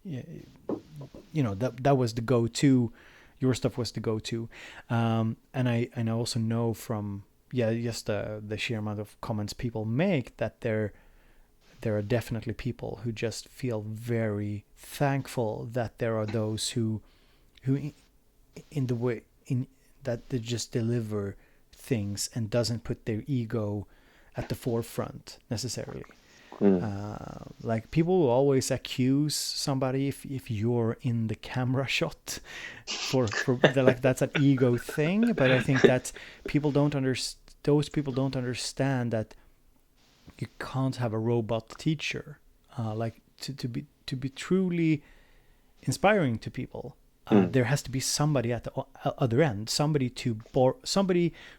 that was the go-to. Your stuff was the go-to. And I also know from, just the sheer amount of comments people make, that there are definitely people who just feel very thankful that there are those who in the way in that they just deliver things and doesn't put their ego at the forefront necessarily. Like, people will always accuse somebody if you're in the camera shot for like, that's an ego thing. But I think that those people don't understand that you can't have a robot teacher. Like, to be truly inspiring to people, there has to be somebody at the other end, somebody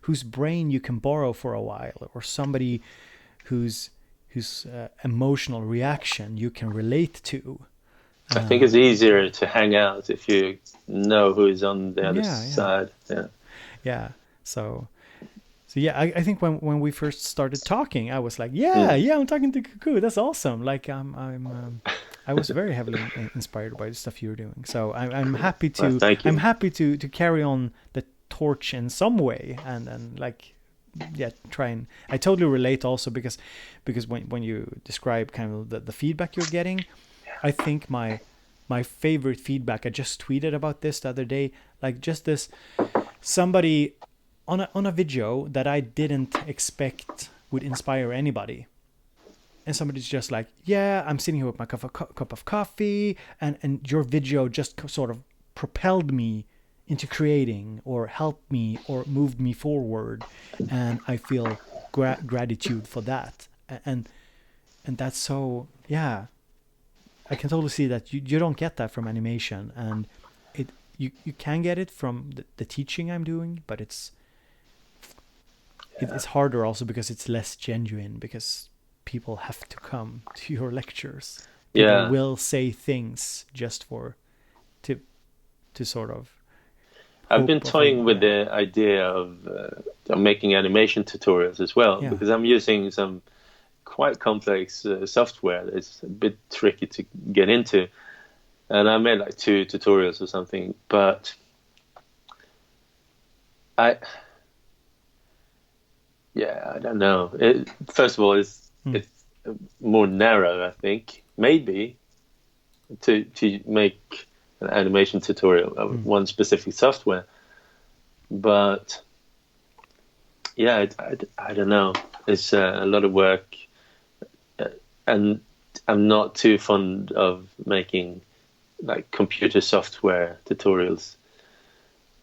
whose brain you can borrow for a while, or somebody whose emotional reaction you can relate to. I think it's easier to hang out if you know who is on the other side. So I think when we first started talking, I was like, I'm talking to Cuckoo. That's awesome. Like, I was very heavily inspired by the stuff you're doing. So I'm happy to I'm happy to carry on the torch in some way, and like, try and, I totally relate also, because when you describe kind of the feedback you're getting, I think my favorite feedback, I just tweeted about this the other day, like, just this, somebody on a video that I didn't expect would inspire anybody, and somebody's just like, I'm sitting here with my cup of coffee, and your video just sort of propelled me into creating, or helped me, or moved me forward, and I feel gratitude for that. and that's so, yeah, I can totally see that you don't get that from animation, and you can get it from the teaching I'm doing, but it's harder also because it's less genuine, because people have to come to your lectures. People will say things just to sort of. I've been toying with the idea of making animation tutorials as well, because I'm using some quite complex software that's a bit tricky to get into, and I made like 2 tutorials or something, but I don't know. First of all, it's more narrow, I think, maybe, to make an animation tutorial of one specific software. But yeah, I don't know. It's a lot of work, and I'm not too fond of making like computer software tutorials.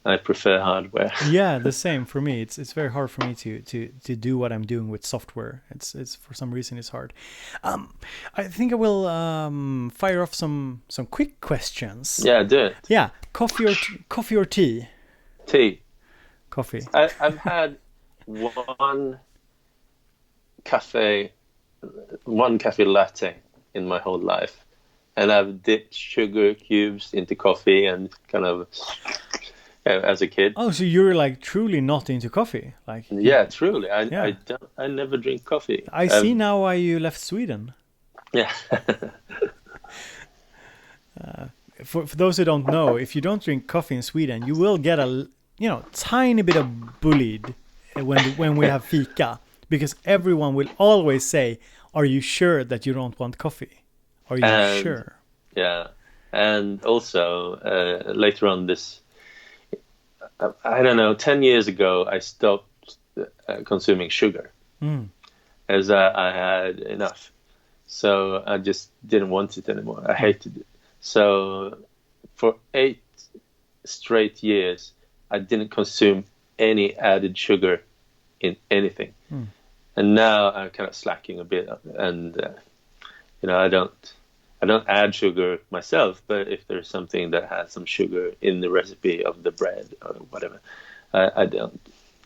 I prefer hardware. Yeah, the same for me. It's very hard for me to do what I'm doing with software. It's for some reason it's hard. I think I will fire off some quick questions. Yeah, do it. Yeah, coffee or tea? Tea. Coffee. I've had one cafe latte in my whole life, and I've dipped sugar cubes into coffee and kind of as a kid. Oh, so you're like truly not into coffee, like? Yeah, truly. I never drink coffee. I see now why you left Sweden. Yeah. For those who don't know, if you don't drink coffee in Sweden, you will get a tiny bit of bullied when we have fika, because everyone will always say, "Are you sure that you don't want coffee? Are you sure?" Yeah, and also later on this, I don't know, 10 years ago, I stopped consuming sugar as I had enough. So I just didn't want it anymore. I hated it. So for 8 straight years, I didn't consume any added sugar in anything. And now I'm kind of slacking a bit, and I don't add sugar myself, but if there's something that has some sugar in the recipe of the bread or whatever, I don't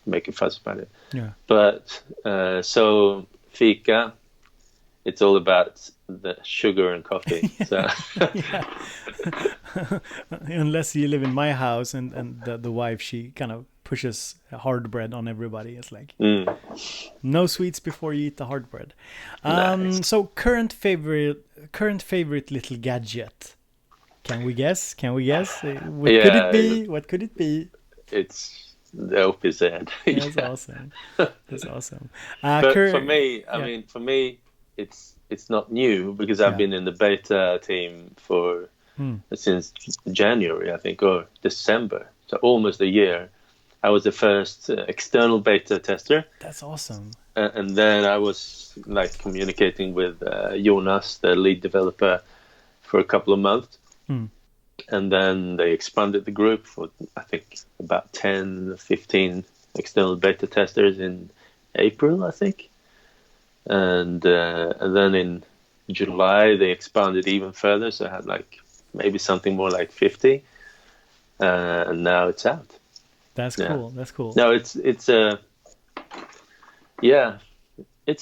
make a fuss about it. Yeah. But so fika, it's all about the sugar and coffee. So unless you live in my house and the wife, she kind of pushes hard bread on everybody. It's like no sweets before you eat the hard bread. Nice. So current favorite little gadget. Can we guess? What could it be? It's the OPZ. That's awesome. That's awesome. But for me, for me, it's not new, because I've been in the beta team since January, I think, or December, so almost a year. I was the first external beta tester. That's awesome. And then I was like communicating with Jonas, the lead developer, for a couple of months. And then they expanded the group for, I think, about 10, 15 external beta testers in April, I think. And then in July, they expanded even further. So I had like maybe something more like 50. And now it's out. That's cool. That's cool. No, it's a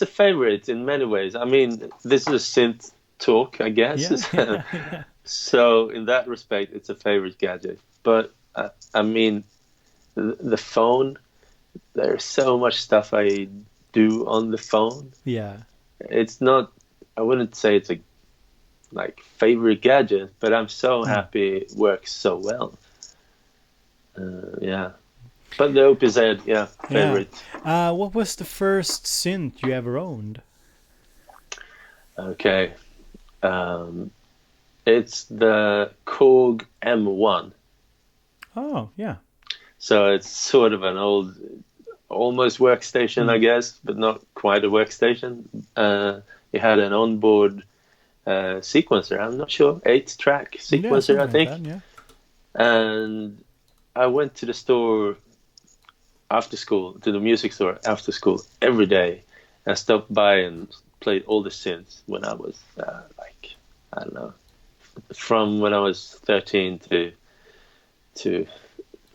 favorite in many ways. I mean, this is a synth talk, I guess. Yeah. So in that respect, it's a favorite gadget. But I mean, the phone, there's so much stuff I do on the phone. Yeah. It's not, I wouldn't say it's a like favorite gadget, but I'm so happy it works so well. But the OPZ, favorite. What was the first synth you ever owned? Okay. It's the Koog M1. Oh, yeah. So it's sort of an old, almost workstation, I guess, but not quite a workstation. It had an onboard sequencer. I'm not sure, 8-track sequencer, I think. Like that, yeah. And I went to the store after school, to the music store after school every day, and stopped by and played all the synths when I was I don't know, from when I was 13 to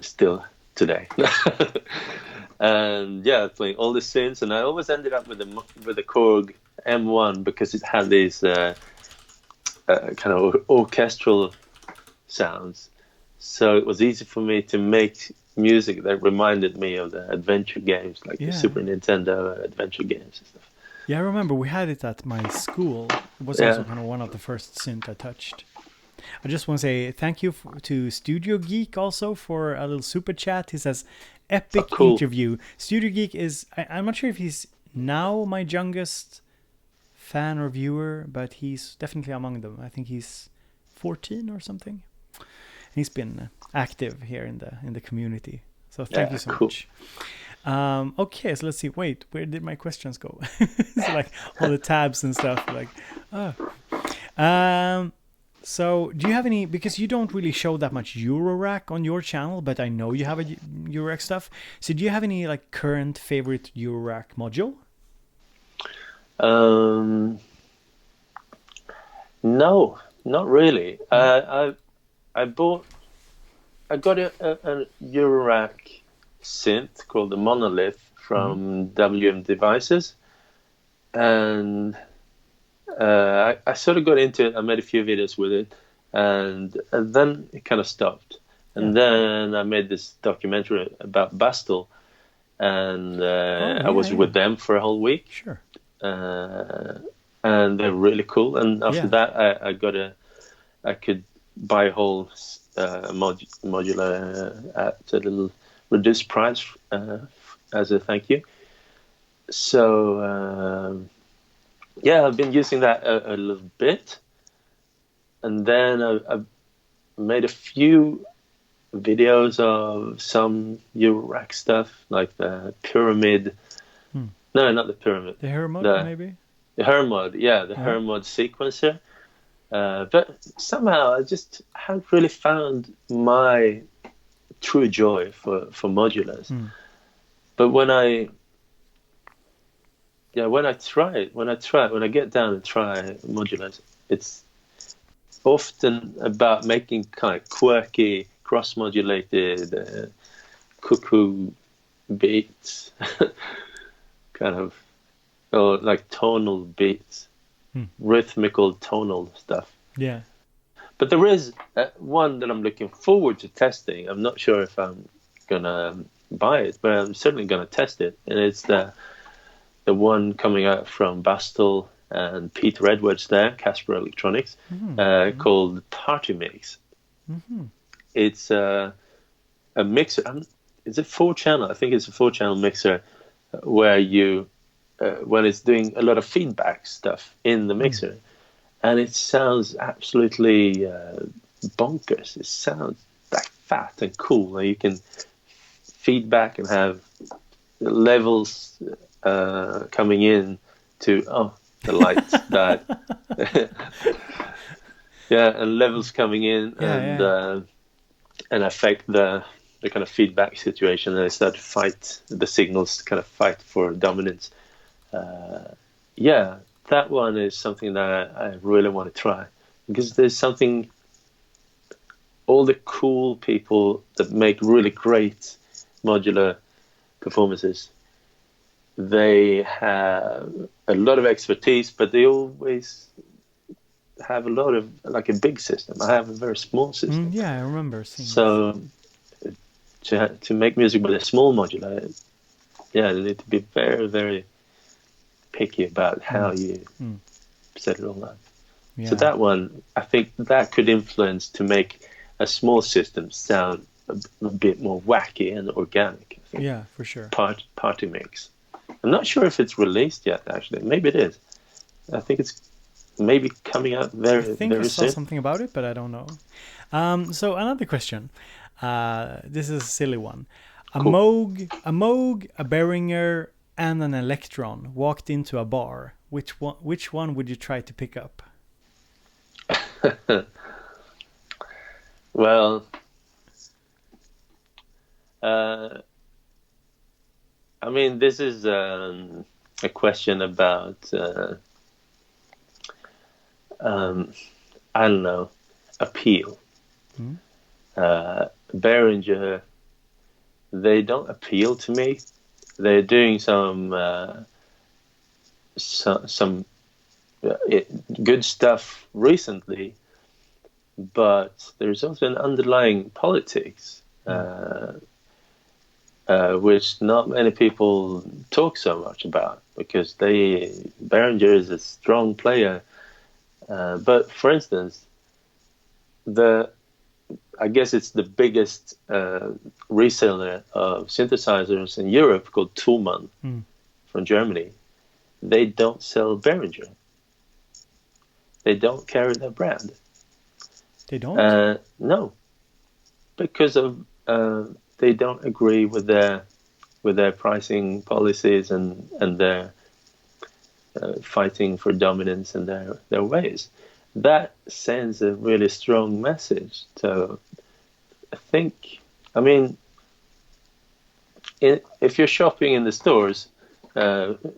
still today. And yeah, playing all the synths, and I always ended up with the Korg M1 because it had these kind of orchestral sounds. So it was easy for me to make music that reminded me of the adventure games, like the Super Nintendo adventure games and stuff. Yeah, I remember we had it at my school. It was also kind of one of the first synth I touched. I just want to say thank you to Studio Geek also for a little super chat. He says, epic interview. Studio Geek is, I'm not sure if he's now my youngest fan or viewer, but he's definitely among them. I think he's 14 or something. He's been active here in the community. So thank you so much. Okay, so let's see. Wait, where did my questions go? It's like all the tabs and stuff. Like, so do you have any? Because you don't really show that much Eurorack on your channel, but I know you have a Eurorack stuff. So do you have any like current favorite Eurorack module? No, not really. I got a Eurorack synth called the Monolith from WM Devices, and I sort of got into it. I made a few videos with it, and then it kind of stopped. And then I made this documentary about Bastel, and I was with them for a whole week. Sure. And they're really cool. And after that, I could buy a whole modular at a little reduced price as a thank you. So I've been using that a little bit, and then I've made a few videos of some Eurorack stuff, like the Pyramid. No, not the Pyramid. The Hermod, maybe? The Hermod, the Hermod sequencer. But somehow I just haven't really found my true joy for modulars. But when I get down and try modulars, it's often about making kind of quirky, cross-modulated cuckoo beats, kind of, or like tonal beats, rhythmical tonal stuff. Yeah. But there is one that I'm looking forward to testing. I'm not sure if I'm gonna buy it, but I'm certainly gonna test it. And it's the one coming out from Bastel and Peter Edwards there, Casper Electronics, called Party Mix. It's a mixer. It's a 4-channel. I think it's a 4-channel mixer where you, when it's doing a lot of feedback stuff in the mixer, and it sounds absolutely bonkers. It sounds like fat and cool. And you can feedback and have levels coming in to the lights died. And levels coming in and affect the kind of feedback situation, and they start to fight the signals, to kind of fight for dominance. That one is something that I really want to try, because there's something, all the cool people that make really great modular performances, they have a lot of expertise, but they always have a lot of, like, a big system. I have a very small system. I remember seeing so to make music with a small modular, you need to be very, very picky about how you set it all up. So that one, I think that could influence to make a small system sound a bit more wacky and organic. I think. Yeah, for sure. Party Mix. I'm not sure if it's released yet, actually. Maybe it is. I think it's maybe coming out very soon. I think I saw something about it, but I don't know. So another question. This is a silly one. A Moog, a Behringer, and an Electron walked into a bar. Which one would you try to pick up? Well, I mean, this is a question about I don't know, appeal. Mm. Behringer, they don't appeal to me. They're doing some good stuff recently, but there's also an underlying politics, which not many people talk so much about, because Behringer is a strong player. But for instance, I guess it's the biggest reseller of synthesizers in Europe, called Thumann from Germany. They don't sell Behringer. They don't carry their brand. They don't? No, because of they don't agree with their pricing policies and their fighting for dominance in their ways. That sends a really strong message. So I mean, if you're shopping in the stores,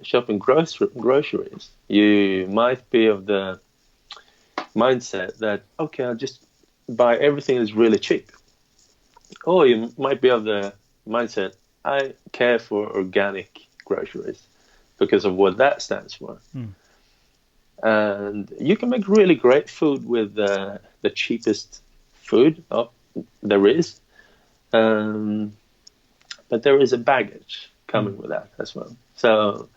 shopping groceries, you might be of the mindset that, okay, I'll just buy everything that's really cheap. Or you might be of the mindset, I care for organic groceries because of what that stands for. And you can make really great food with the cheapest food there is. But there is a baggage coming with that as well. So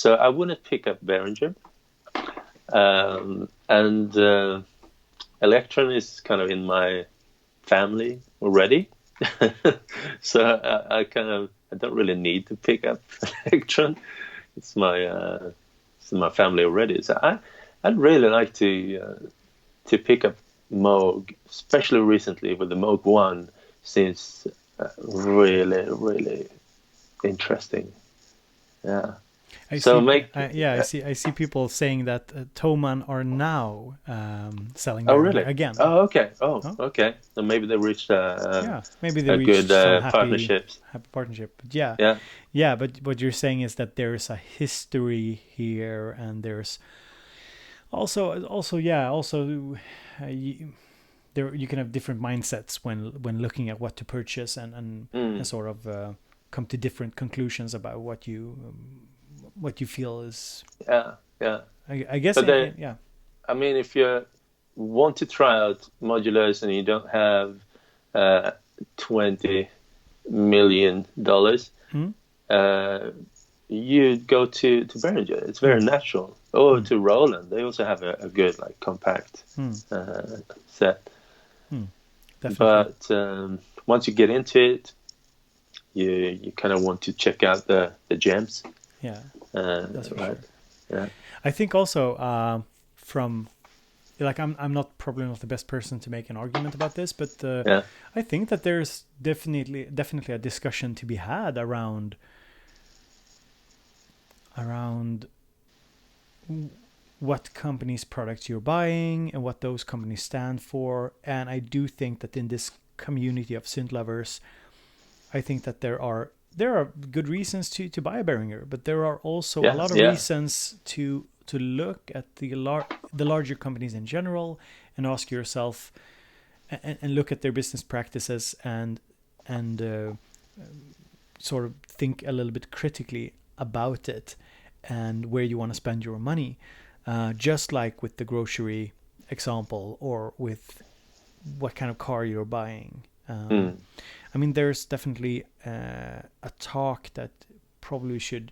I wouldn't pick up Behringer. And Electron is kind of in my family already. So I don't really need to pick up Electron. It's my family already. So I'd really like to pick up Moog, especially recently with the Moog 1, since really, really interesting. Yeah. I see people saying that Thomann are now selling Oh, really? again. Oh, okay. Oh, okay. So maybe they reached maybe they reached good some happy partnership. But yeah. But what you're saying is that there's a history here, and there's also there you can have different mindsets when looking at what to purchase and sort of come to different conclusions about what you feel is. Yeah. I guess. Yeah. I mean, if you want to try out modulars and you don't have $20 million, you go to Behringer. It's very natural. Or to Roland. They also have a good compact set. Definitely. But once you get into it, you kind of want to check out the gems. Yeah, that's for sure. Yeah. I think also from I'm not probably not the best person to make an argument about this, but I think that there's definitely a discussion to be had around what companies' products you're buying and what those companies stand for. And I do think that in this community of synth lovers, I think that there are good reasons to buy a Behringer, but there are also a lot of reasons to look at the larger companies in general and ask yourself and look at their business practices and sort of think a little bit critically about it and where you want to spend your money. Just like with the grocery example, or with what kind of car you're buying. I mean, there's definitely a talk that probably should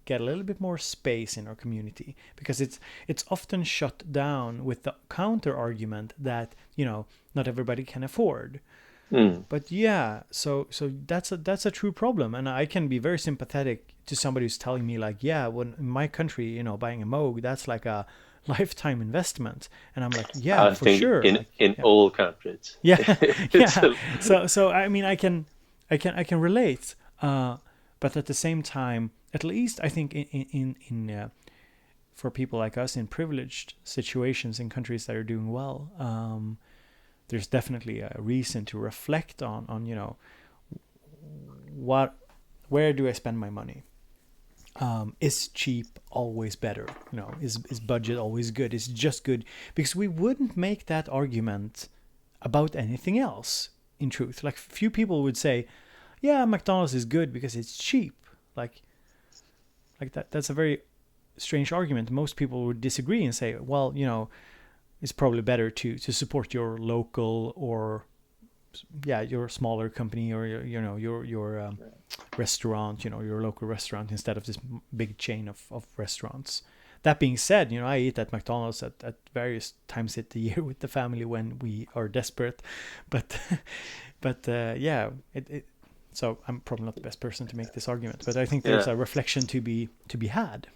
get a little bit more space in our community, because it's often shut down with the counter argument that not everybody can afford. But yeah, so that's a true problem, and I can be very sympathetic to somebody who's telling me when in my country, buying a Moog, that's like a lifetime investment, and I'm like, I for think sure, in all countries. Yeah. So I mean, I can relate, but at the same time, at least I think in for people like us in privileged situations in countries that are doing well, there's definitely a reason to reflect on where do I spend my money. is cheap always better? Is budget always good? Is just good? Because we wouldn't make that argument about anything else. In truth, like few people would say, "Yeah, McDonald's is good because it's cheap." Like that. That's a very strange argument. Most people would disagree and say, "Well, it's probably better to support your local or your smaller company or your restaurant, your local restaurant instead of this big chain of restaurants." That being said, I eat at McDonald's at various times in the year with the family when we are desperate, but so I'm probably not the best person to make this argument, but I think there's a reflection to be had.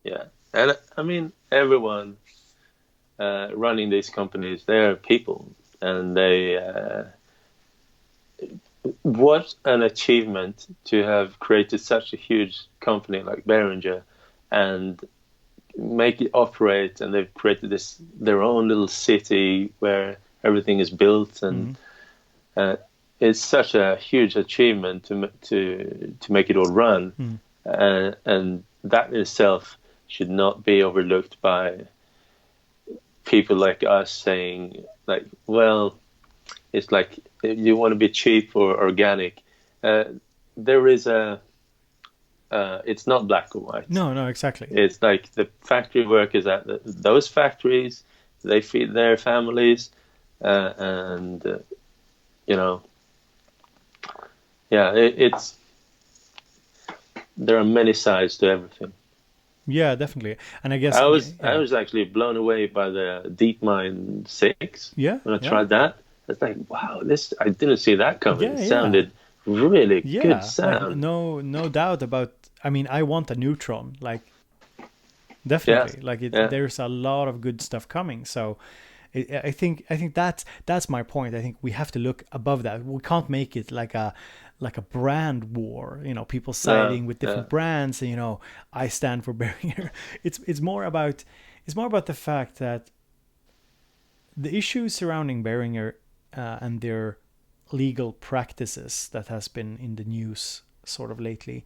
Yeah, and I mean everyone running these companies, they're people, and they what an achievement to have created such a huge company like Behringer and make it operate, and they've created their own little city where everything is built, and it's such a huge achievement to make it all run, and that in itself should not be overlooked by people like us saying, like, well, it's like you want to be cheap or organic. There is it's not black or white. No, exactly. It's like the factory workers at those factories, they feed their families, and it's there are many sides to everything. Yeah, definitely. And I guess I was actually blown away by the DeepMind 6. Yeah. When I tried that, it's like, wow, I didn't see that coming. Yeah, it sounded really good sound. Like, no doubt about. I mean, I want a Neutron, like definitely. There's a lot of good stuff coming. So I think that's my point. I think we have to look above that. We can't make it like a brand war, people siding with different brands, and I stand for Behringer. It's more about the fact that the issues surrounding Behringer and their legal practices that has been in the news sort of lately,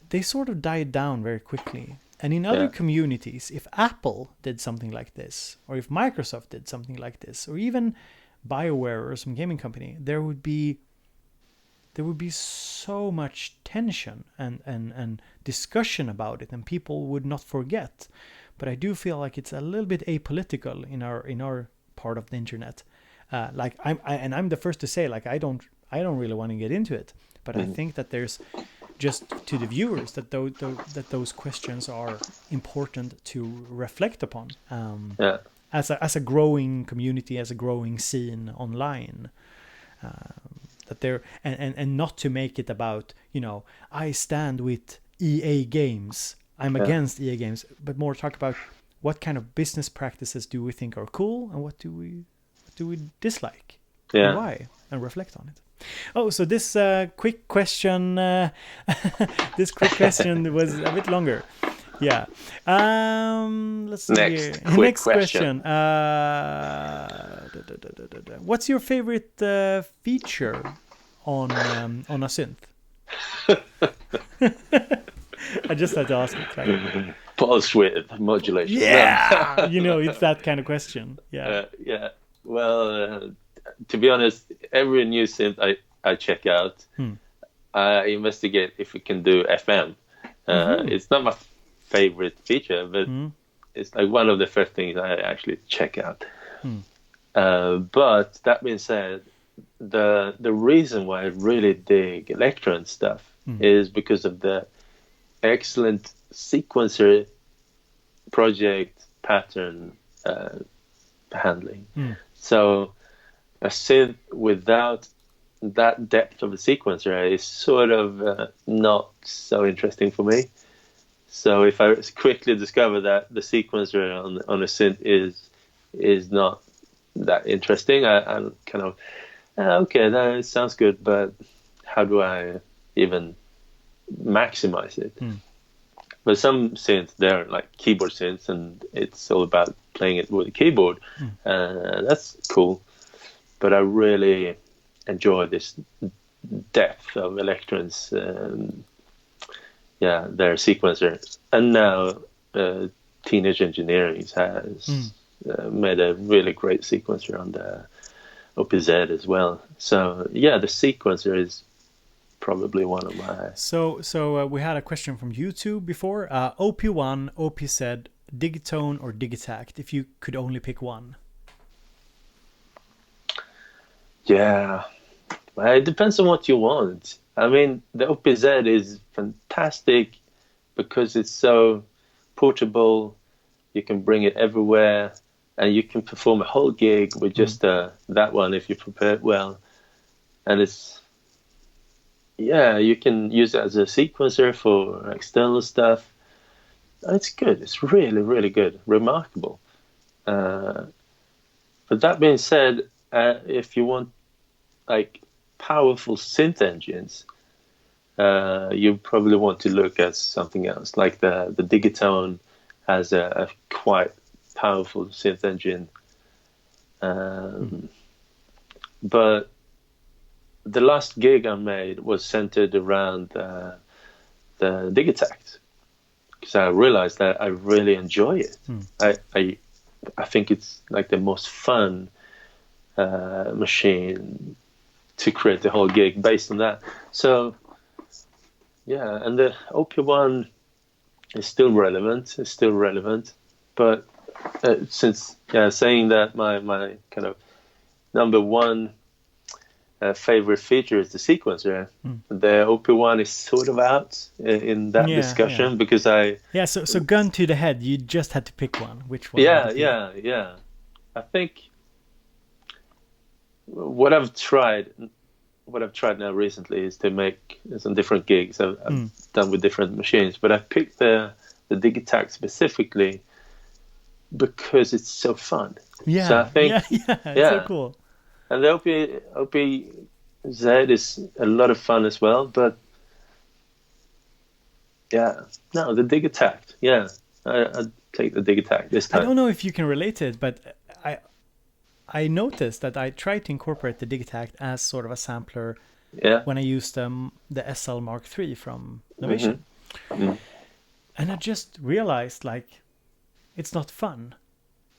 they sort of died down very quickly. And in other communities, if Apple did something like this, or if Microsoft did something like this, or even BioWare or some gaming company, there would be so much tension and discussion about it, and people would not forget. But I do feel like it's a little bit apolitical in our part of the internet. I'm the first to say, like, I don't really want to get into it, but I think that there's just to the viewers that those questions are important to reflect upon. As a growing community, as a growing scene online. That there and not to make it about, I stand with EA Games, I'm against EA Games, but more talk about what kind of business practices do we think are cool and what do we dislike, and why, and reflect on it. Oh, so this quick question this quick question was a bit longer. Yeah. Let's see here. Next question. What's your favorite feature on a synth? I just had to ask it. Like, pulse width modulation. Yeah, it's that kind of question. Yeah. Well, to be honest, every new synth I check out, I investigate if it can do FM. It's not my favorite feature, but it's like one of the first things I actually check out. But that being said, the reason why I really dig Electron stuff is because of the excellent sequencer project pattern handling. So a synth without that depth of a sequencer is sort of not so interesting for me. So if I quickly discover that the sequencer on a synth is not that interesting, I'm kind of, okay, that sounds good, but how do I even maximize it? But some synths, they're like keyboard synths, and it's all about playing it with a keyboard. That's cool. But I really enjoy this depth of Electrons their sequencer. And now Teenage Engineering has made a really great sequencer on the OPZ as well. So yeah, the sequencer is probably one of my... So we had a question from YouTube before. OP1, OPZ, Digitone or Digitact, if you could only pick one. Yeah, it depends on what you want. I mean, the OPZ is fantastic because it's so portable. You can bring it everywhere, and you can perform a whole gig with just that one if you prepare it well. And it's, you can use it as a sequencer for external stuff. It's good. It's really, really good. Remarkable. But that being said, if you want like powerful synth engines, you probably want to look at something else. Like the Digitone has a quite powerful synth engine. But the last gig I made was centered around the Digitact, because I realized that I really enjoy it. I think it's like the most fun machine to create the whole gig based on that. So yeah, and the OP1 is still relevant. It's still relevant, but since saying that my kind of number one favorite feature is the sequencer, the OP1 is sort of out in that discussion because So gun to the head, you just had to pick one. Which one? Yeah. I think what I've tried now recently is to make some different gigs I've done with different machines, but I picked the Digitact specifically because it's so fun. Yeah, so I think, it's so cool. And the OPZ is a lot of fun as well, but the Digitact, I'd take the Digitact this time. I don't know if you can relate it, but I noticed that I tried to incorporate the Digitact as sort of a sampler when I used the SL Mark III from Novation. And I just realized, like, it's not fun.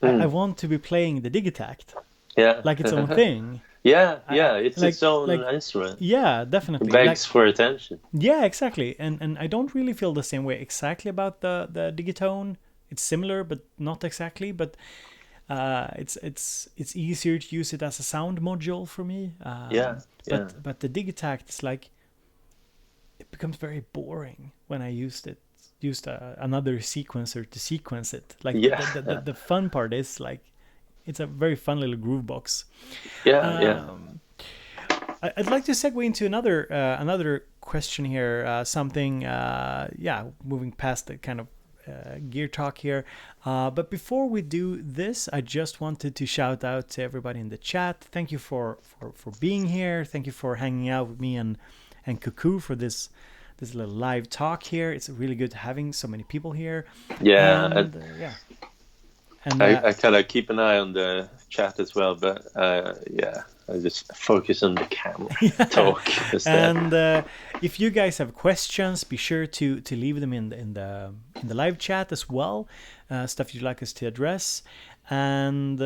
I want to be playing the Digitact like its own thing. It's like, its own instrument. Yeah, definitely. It begs for attention. Yeah, exactly. And I don't really feel the same way exactly about the Digitone. It's similar, but not exactly. But it's easier to use it as a sound module for me. But the Digitact is like, it becomes very boring when I used another sequencer to sequence it. Like the fun part is like, it's a very fun little groove box. I'd like to segue into another question here. Moving past the kind of gear talk here. But before we do this, I just wanted to shout out to everybody in the chat. Thank you for being here. Thank you for hanging out with me and Cuckoo for this little live talk here. It's really good having so many people here. And I kind of keep an eye on the chat as well, but I just focus on the camera talk instead. And if you guys have questions, be sure to leave them in the live chat as well. Stuff you'd like us to address, and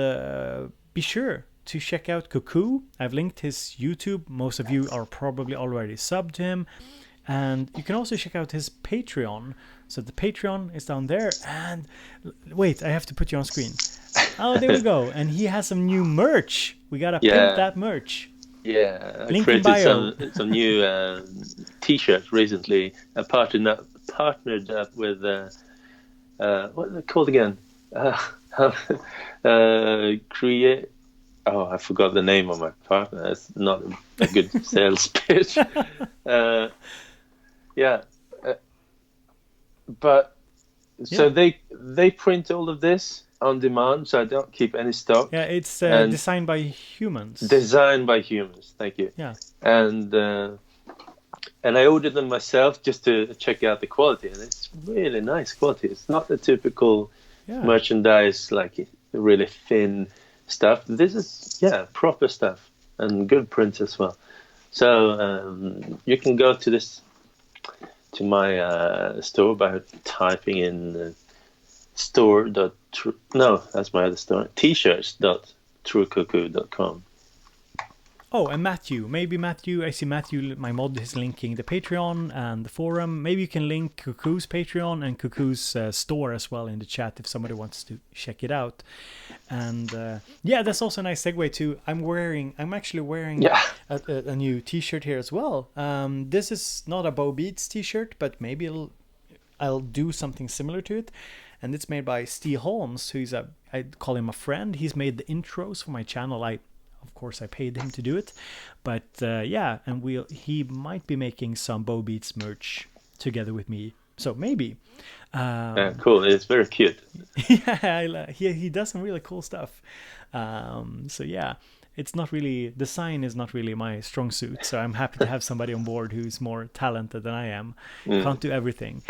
be sure to check out Cuckoo. I've linked his YouTube. Most of you are probably already subbed to him, and you can also check out his Patreon. So the Patreon is down there. And wait, I have to put you on screen. Oh, there we go. And he has some new merch. We gotta pimp that merch. Yeah, Link I in bio. created some new T-shirts recently. I partnered up with what are they called again? Create. Oh, I forgot the name of my partner. That's not a good sales pitch. So they print all of this on demand, so I don't keep any stock. Yeah, it's designed by humans. Designed by humans, thank you. Yeah. And I ordered them myself just to check out the quality, and it's really nice quality. It's not the typical merchandise, like really thin stuff. This is proper stuff and good print as well. So you can go to to my store by typing in store dot no, that's my other store, t-shirts.truecuckoo.com. Oh, and Matthew, I see Matthew, my mod, is linking the Patreon and the forum. Maybe you can link Kookoo's Patreon and Kookoo's store as well in the chat if somebody wants to check it out. And yeah, that's also a nice segue to, I'm actually wearing a new t-shirt here as well. This is not a BoBeats t-shirt, but maybe I'll do something similar to it. And it's made by Steve Holmes, who's I call him a friend. He's made the intros for my channel. Of course, I paid him to do it, but yeah, and he might be making some BoBeats merch together with me. So maybe. Cool. It's very cute. Yeah, he does some really cool stuff. So yeah, design is not really my strong suit. So I'm happy to have somebody on board who's more talented than I am. Can't do everything.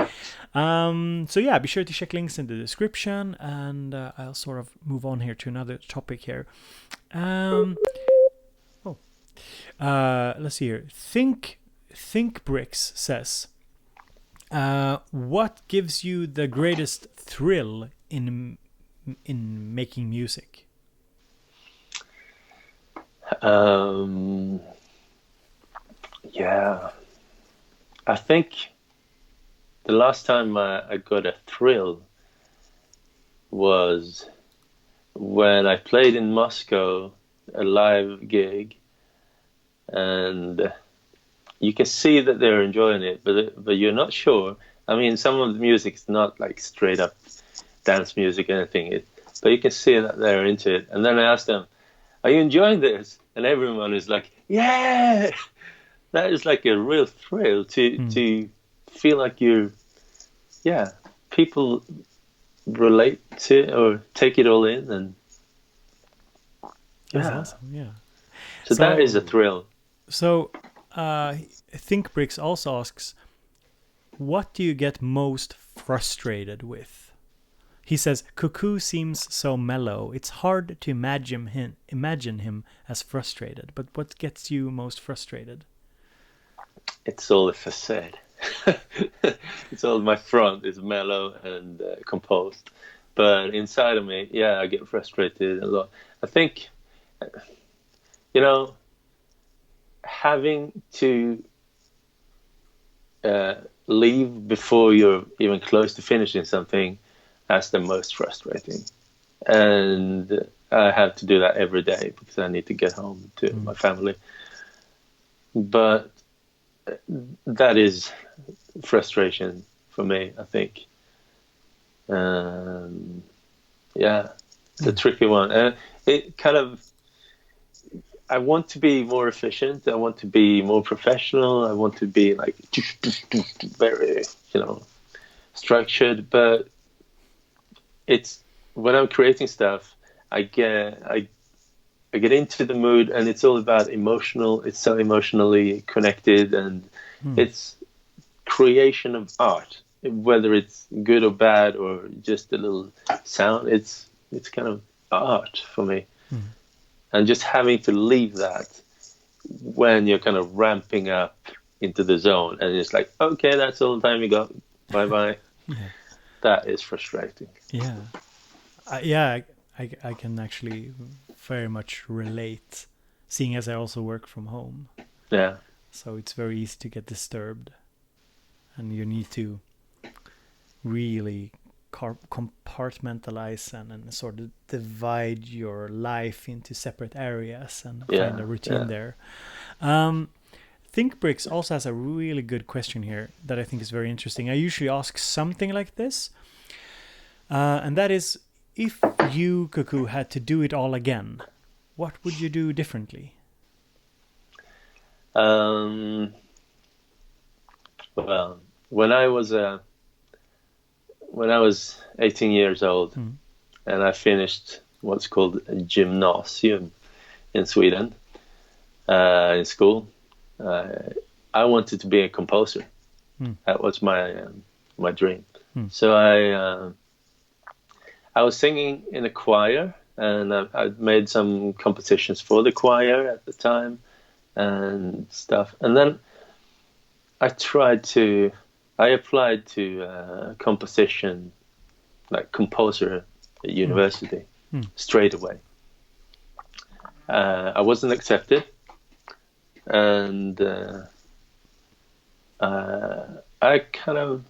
So yeah, be sure to check links in the description, and I'll sort of move on here to another topic here. Let's see here. Think Bricks says, what gives you the greatest thrill in making music? Yeah, I think the last time I got a thrill was when I played in Moscow, a live gig, and you can see that they're enjoying it, but you're not sure. I mean, some of the music is not like straight up dance music or anything, but you can see that they're into it. And then I asked them, "Are you enjoying this?" And everyone is like, "Yeah!" That is like a real thrill to feel like people relate to it or take it all in, and that's awesome. Yeah. So that is a thrill. So, Think Bricks also asks, what do you get most frustrated with? He says, Kookoo seems so mellow. It's hard to imagine him as frustrated. But what gets you most frustrated? It's all a facade. It's all my front is mellow and composed. But inside of me, yeah, I get frustrated a lot. I think, having to leave before you're even close to finishing something, that's the most frustrating. And I have to do that every day because I need to get home to my family. But that is frustration for me, I think. It's a tricky one. And it kind of, I want to be more efficient. I want to be more professional. I want to be like very, structured. But it's when I'm creating stuff, I get into the mood, and it's all about emotional. It's so emotionally connected, and it's creation of art, whether it's good or bad or just a little sound. It's kind of art for me. And just having to leave that when you're kind of ramping up into the zone, and it's like, okay, that's all the time you got. Bye bye. That is frustrating. Yeah. I can actually very much relate, seeing as I also work from home. Yeah. So it's very easy to get disturbed, and you need to really compartmentalize and sort of divide your life into separate areas and find a routine there. Think Bricks also has a really good question here that I think is very interesting. I usually ask something like this, and that is, if you, Kookoo, had to do it all again, what would you do differently? Well, when I was 18 years old, and I finished what's called a gymnasium in Sweden, in school, I wanted to be a composer. That was my dream. So I was singing in a choir, and I made some compositions for the choir at the time and stuff. And then I tried to I applied to composition, like composer at university, straight away. I wasn't accepted, and I kind of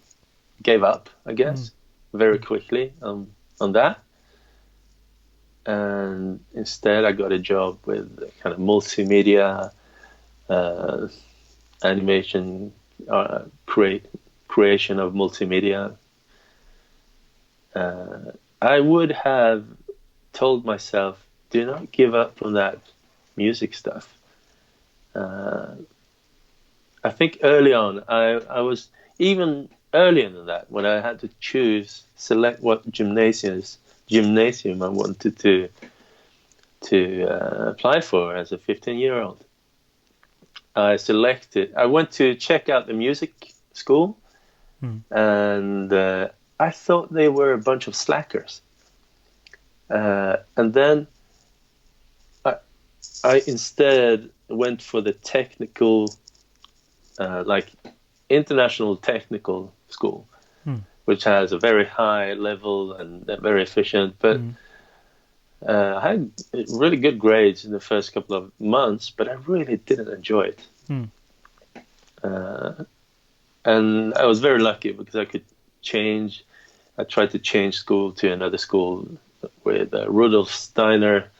gave up, I guess, very quickly on that. And instead, I got a job with kind of multimedia, animation, creation of multimedia. I would have told myself, do not give up on that music stuff. I think early on, I was even earlier than that, when I had to select what gymnasium I wanted to apply for as a 15-year-old. I went to check out the music school, and I thought they were a bunch of slackers. And then I instead went for the technical, like international technical school, which has a very high level and very efficient. But I had really good grades in the first couple of months, but I really didn't enjoy it. And I was very lucky because I could change. I tried to change school to another school with Rudolf Steiner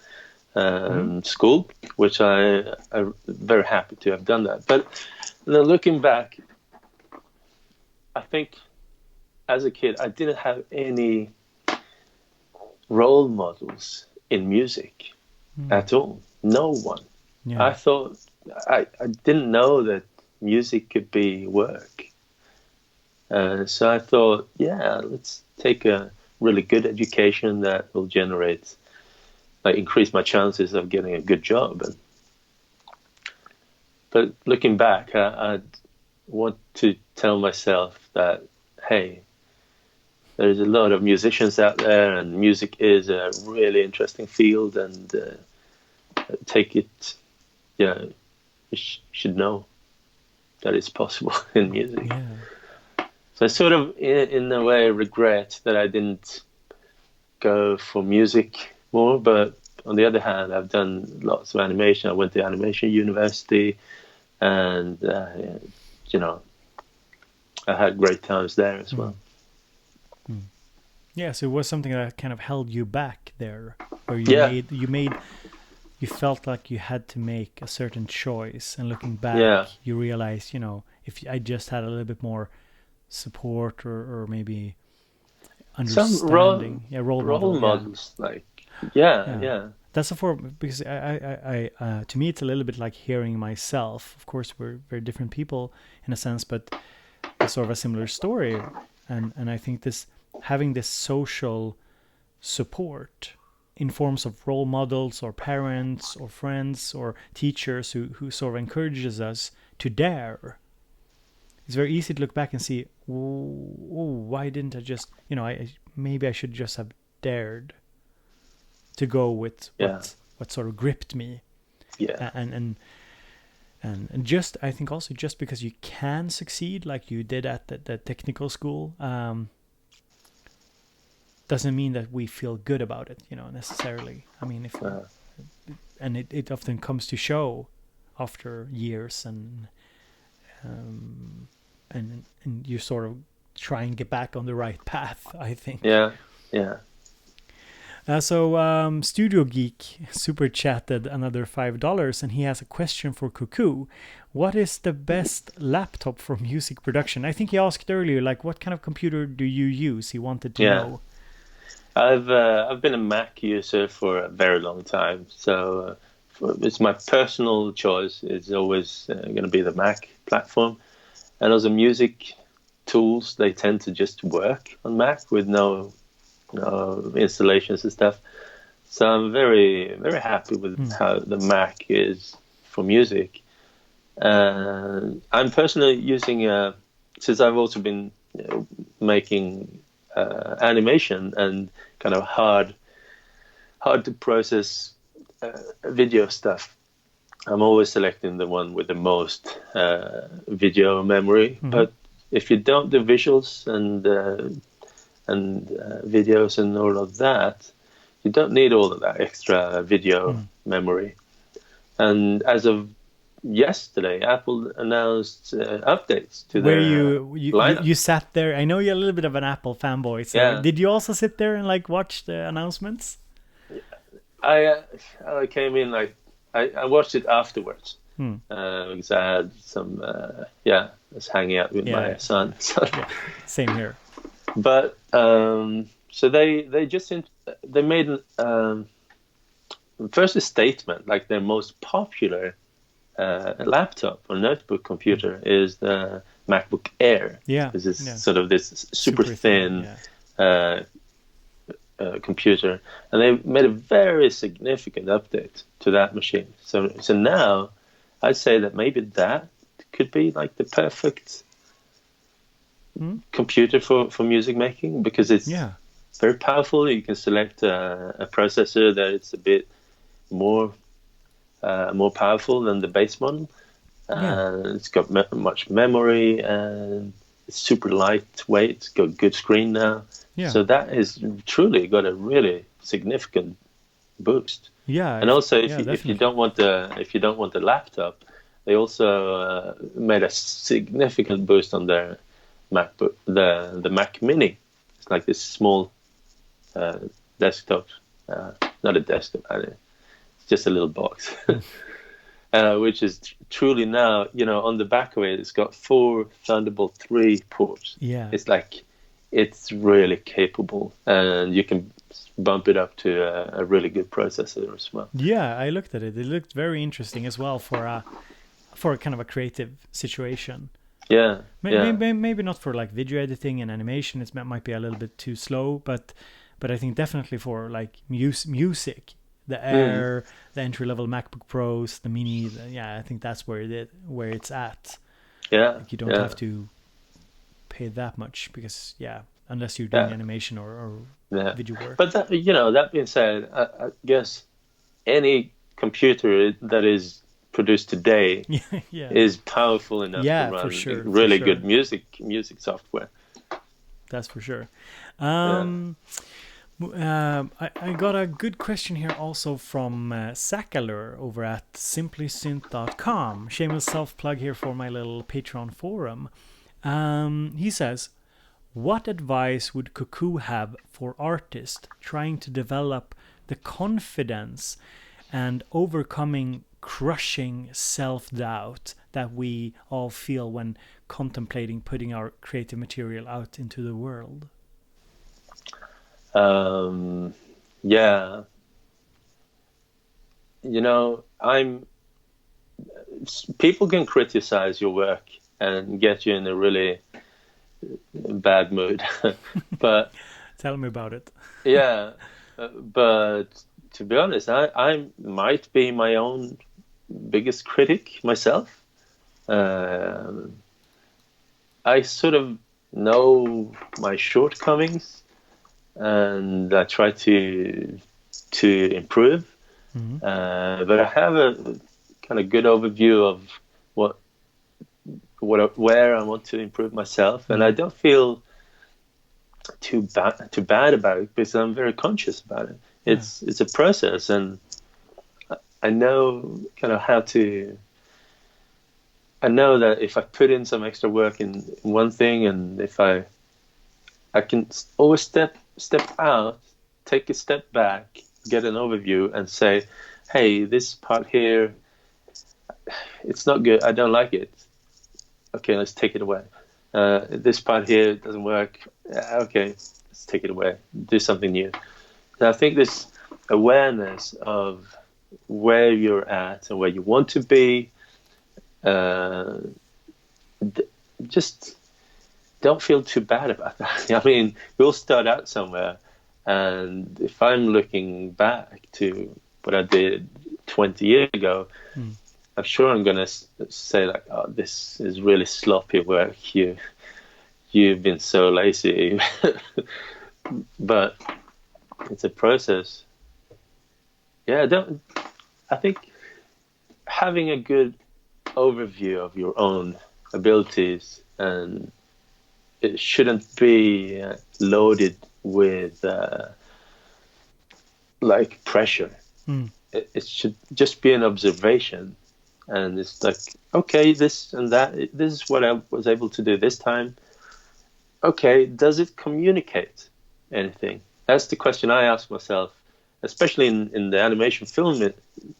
school, which I'm very happy to have done that. But looking back, I think as a kid, I didn't have any role models in music at all. No one. Yeah. I thought I didn't know that music could be work. So I thought, let's take a really good education that will increase my chances of getting a good job. But looking back, I want to tell myself that, hey, there's a lot of musicians out there, and music is a really interesting field, and take it, you should know that it's possible in music. Yeah. So I sort of, in a way, regret that I didn't go for music more, but on the other hand, I've done lots of animation. I went to animation university, and, I had great times there as well. Yeah, so it was something that kind of held you back there, where you felt like you had to make a certain choice, and looking back, you realized, if I just had a little bit more support or maybe understanding, some role models, That's because I to me it's a little bit like hearing myself. Of course, we're very different people in a sense, but it's sort of a similar story, and I think having this social support in forms of role models or parents or friends or teachers who sort of encourages us to dare. It's very easy to look back and see, why didn't I just, maybe I should just have dared to go with what sort of gripped me. Yeah. And just, I think also just because you can succeed like you did at the technical school, doesn't mean that we feel good about it, necessarily. I mean, and it often comes to show after years, and you sort of try and get back on the right path, I think. Yeah. So Studio Geek super chatted another $5, and he has a question for Cuckoo. What is the best laptop for music production? I think he asked earlier, like, what kind of computer do you use? He wanted to know. I've been a Mac user for a very long time, so it's my personal choice. It's always going to be the Mac platform, and as a music tools, they tend to just work on Mac with no installations and stuff. So I'm very, very happy with how the Mac is for music. I'm personally using, since I've also been making animation and kind of hard to process video stuff, I'm always selecting the one with the most video memory. But if you don't do visuals and videos and all of that, you don't need all of that extra video memory. And as of yesterday, Apple announced updates to Where their lineup. you sat there. I know you're a little bit of an Apple fanboy. So Yeah. did you also sit there and like watch the announcements? I came in like I watched it afterwards because I had some I was hanging out with my son. So. Yeah, same here. But so they made first a statement, like their most popular laptop or notebook computer is the MacBook Air. Yeah, this is sort of this super thin computer, and they made a very significant update to that machine. So now I'd say that maybe that could be like the perfect computer for music making, because it's very powerful. You can select a processor that it's a bit more powerful than the base model. It's got much memory, and it's super lightweight. It's got good screen now. So that has truly got a really significant boost. And also, if you don't want the laptop, they also made a significant boost on their MacBook, the Mac Mini. It's like this small desktop, not a desktop, it's just a little box, which is truly now, on the back of it, it's got 4 Thunderbolt 3 ports. It's really capable, and you can bump it up to a really good processor as well. Yeah, I looked at it. It looked very interesting as well for a kind of a creative situation. Maybe not for like video editing and animation. It might be a little bit too slow, but I think definitely for like music, the Air, the entry level MacBook Pros, the Mini. I think that's where it's at. Like you don't have to pay that much, because unless you're doing animation or video work. But that being said, I guess any computer that is produced today is powerful enough to run really good music software. That's for sure. I got a good question here also from Sakalur over at simplysynth.com. Shameless self-plug here for my little Patreon forum. He says, what advice would Kookoo have for artists trying to develop the confidence and overcoming crushing self-doubt that we all feel when contemplating putting our creative material out into the world? People can criticize your work and get you in a really bad mood, but tell me about it. But to be honest, I might be my own biggest critic myself. I sort of know my shortcomings, and I try to improve. But I have a kind of good overview of where I want to improve myself, and I don't feel too bad about it, because I'm very conscious about it. It's a process, and I know kind of how to. I know that if I put in some extra work in one thing, and if I can always step out, take a step back, get an overview, and say, hey, this part here, it's not good, I don't like it. Okay, let's take it away. This part here doesn't work. Okay, let's take it away. Do something new. And I think this awareness of where you're at and where you want to be, just don't feel too bad about that. I mean, we'll start out somewhere, and if I'm looking back to what I did 20 years ago, I'm sure I'm going to say like, oh, this is really sloppy work. You've been so lazy. But it's a process. I think having a good overview of your own abilities and it shouldn't be loaded with like pressure. It should just be an observation, and it's like, okay, this and that, this is what I was able to do this time. Okay, does it communicate anything? That's the question I ask myself, especially in the animation film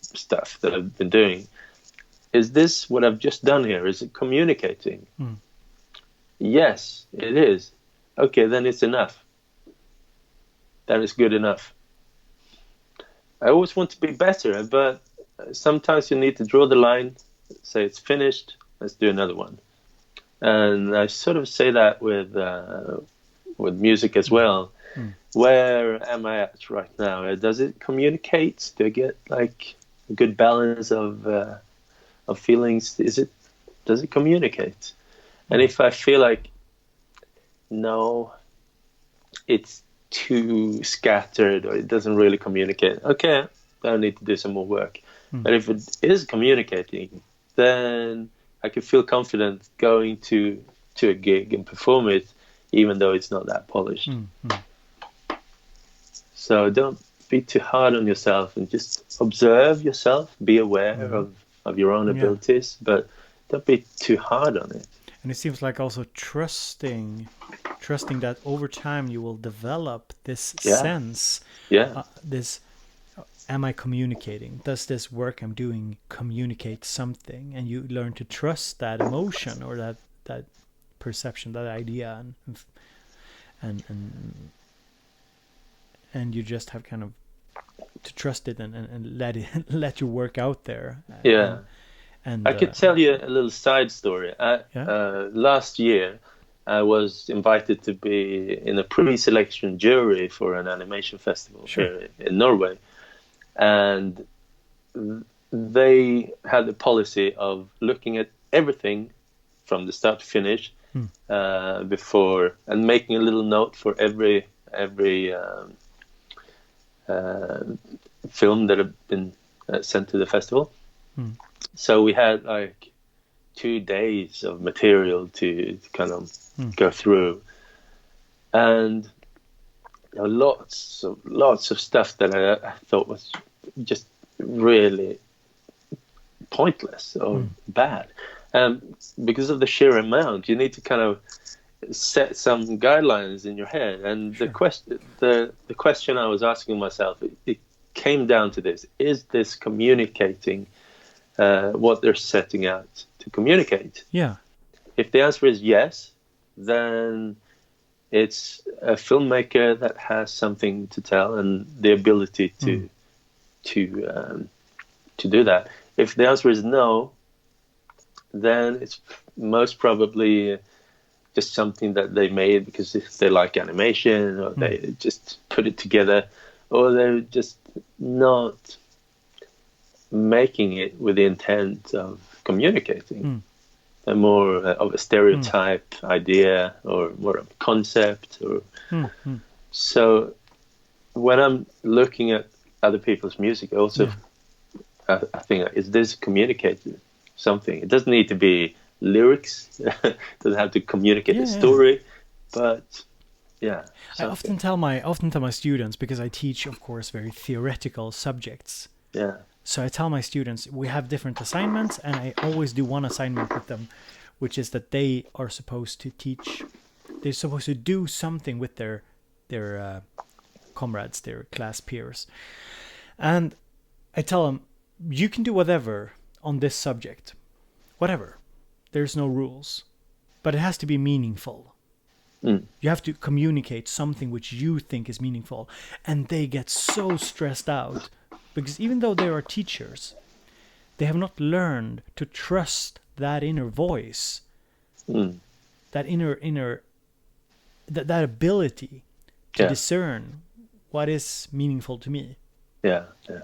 stuff that I've been doing. Is this what I've just done here? Is it communicating? Yes, it is. Okay, then it's enough. That is good enough. I always want to be better, but sometimes you need to draw the line, say it's finished, let's do another one. And I sort of say that with music as well. Where am I at right now? Does it communicate? Do I get like a good balance of feelings? Does it communicate? And if I feel like no, it's too scattered or it doesn't really communicate, okay, I need to do some more work. But if it is communicating, then I can feel confident going to a gig and perform it, even though it's not that polished. So don't be too hard on yourself and just observe yourself, be aware of your own abilities, but don't be too hard on it. And it seems like also trusting that over time you will develop this sense. This, am I communicating? Does this work I'm doing communicate something? And you learn to trust that emotion or that perception, that idea, and you just have kind of to trust it and let your work out there. And I could tell you a little side story. Last year, I was invited to be in a pre-selection jury for an animation festival here in Norway. And they had the policy of looking at everything from the start to finish before, and making a little note for every film that had been sent to the festival. So we had like 2 days of material to kind of go through, and lots of stuff that I thought was just really pointless or bad. Because of the sheer amount, you need to kind of set some guidelines in your head. And the question I was asking myself, it came down to this: is this communicating what they're setting out to communicate? If the answer is yes, then it's a filmmaker that has something to tell and the ability to do that. If the answer is no, then it's most probably just something that they made because they like animation, or they just put it together, or they're just not making it with the intent of communicating. A more of a stereotype idea, or more of a concept, or so when I'm looking at other people's music, also I think, is this communicating something? It doesn't need to be lyrics. It doesn't have to communicate a story, but something. I often tell my students, because I teach, of course, very theoretical subjects. So I tell my students, we have different assignments, and I always do one assignment with them, which is that they are supposed to teach. They're supposed to do something with their comrades, their class peers, and I tell them, you can do whatever on this subject, whatever. There's no rules, but it has to be meaningful. You have to communicate something which you think is meaningful, and they get so stressed out. Because even though they are teachers, they have not learned to trust that inner voice, that that ability to discern what is meaningful to me.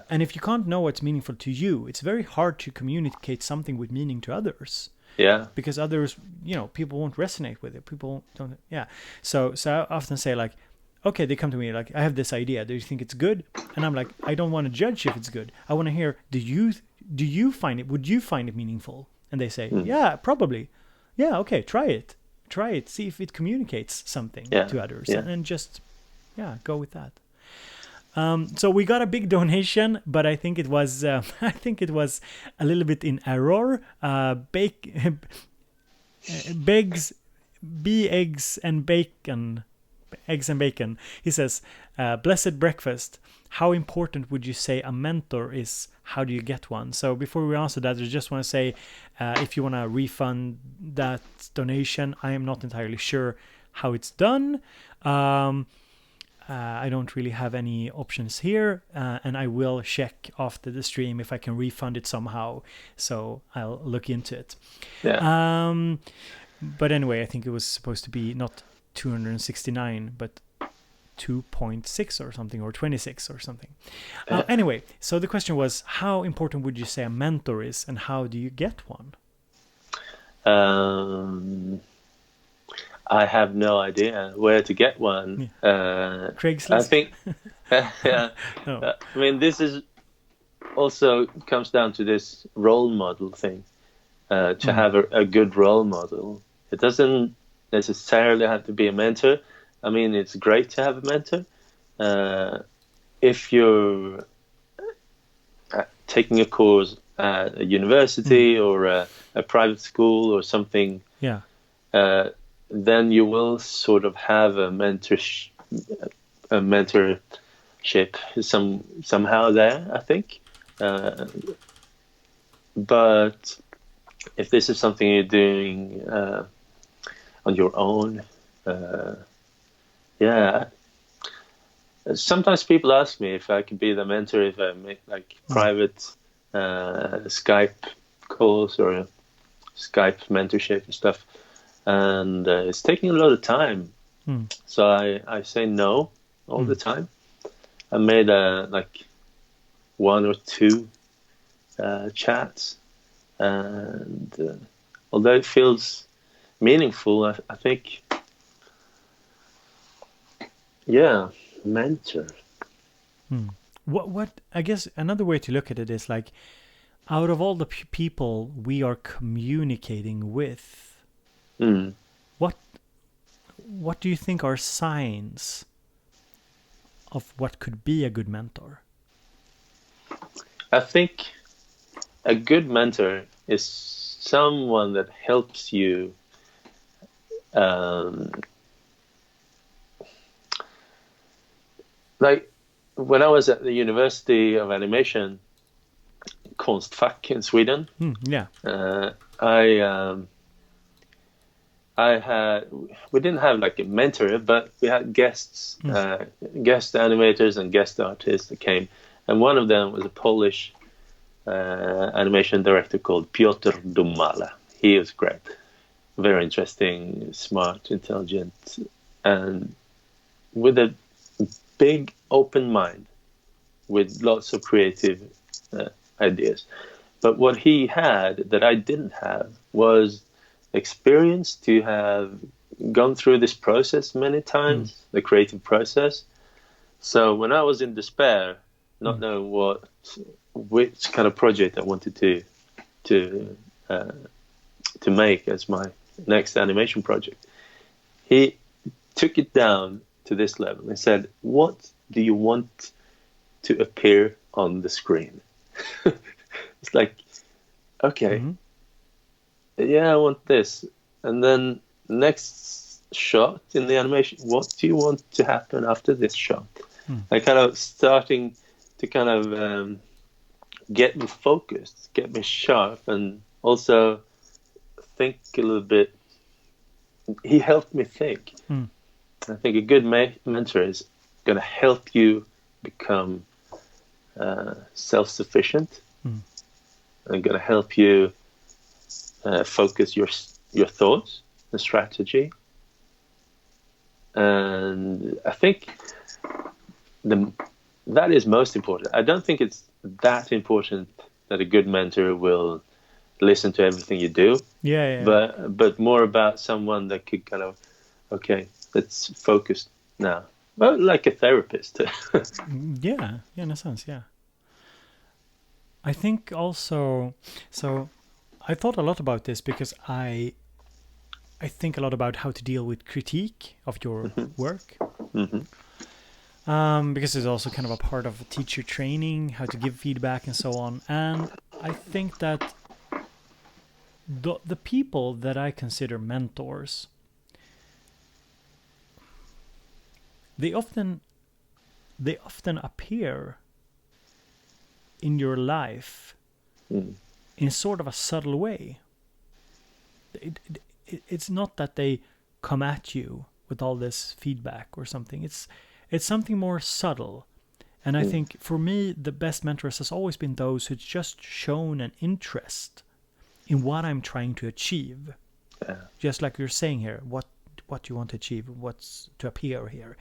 And if you can't know what's meaningful to you, it's very hard to communicate something with meaning to others. Because others, people won't resonate with it. People don't. So I often say, like, okay, they come to me like, I have this idea. Do you think it's good? And I'm like, I don't want to judge if it's good. I want to hear, do you find it? Would you find it meaningful? And they say, yeah, probably. Yeah, okay, try it. try it, see if it communicates something to others, and just go with that. So we got a big donation, but I think it was I think it was a little bit in error. Eggs and bacon. He says, blessed breakfast. How important would you say a mentor is? How do you get one? So before we answer that, I just want to say, if you want to refund that donation, I am not entirely sure how it's done. I don't really have any options here, and I will check after the stream if I can refund it somehow. So I'll look into it. Yeah. But anyway, I think it was supposed to be not 269, but 2.6 or something, or 26 or something. Anyway, so the question was, how important would you say a mentor is, and how do you get one? I have no idea where to get one. Craigslist? I think, No. I mean, this is also comes down to this role model thing. To have a good role model. It doesn't necessarily have to be a mentor. I mean, it's great to have a mentor. If you're taking a course at a university or a private school or something, then you will sort of have a mentorship somehow there, I think. But if this is something you're doing on your own, sometimes people ask me if I could be the mentor if I make like private Skype calls or Skype mentorship and stuff, and it's taking a lot of time. So I say no all the time. I made like 1 or 2 chats, and although it feels meaningful, I think, mentor. What I guess another way to look at it is like, out of all the people we are communicating with, what do you think are signs of what could be a good mentor? I think a good mentor is someone that helps you like when I was at the University of Animation, Konstfack in Sweden, we didn't have like a mentor, but we had guests, guest animators and guest artists that came, and one of them was a Polish animation director called Piotr Dumala. He was great, very interesting, smart, intelligent, and with a big open mind, with lots of creative ideas. But what he had that I didn't have was experience to have gone through this process many times, the creative process. So when I was in despair, not knowing which kind of project I wanted to make as my next animation project, he took it down to this level and said, what do you want to appear on the screen? It's like, okay, I want this. And then next shot in the animation, what do you want to happen after this shot? And kind of starting to kind of get me focused, get me sharp, and also think a little bit. He helped me think. I think a good mentor is going to help you become self-sufficient, and going to help you focus your thoughts and strategy. And I think that is most important. I don't think it's that important that a good mentor will listen to everything you do. But more about someone that could kind of, okay, let's focus now. Well, like a therapist. In a sense, I think also, so I thought a lot about this because I I think a lot about how to deal with critique of your work. Because it's also kind of a part of teacher training, how to give feedback and so on. And I think that the people that I consider mentors, they often appear in your life in sort of a subtle way. It's not that they come at you with all this feedback or something. It's something more subtle. And I think for me, the best mentors has always been those who've just shown an interest in what I'm trying to achieve. Yeah. Just like you're saying here, what you want to achieve, what's to appear here.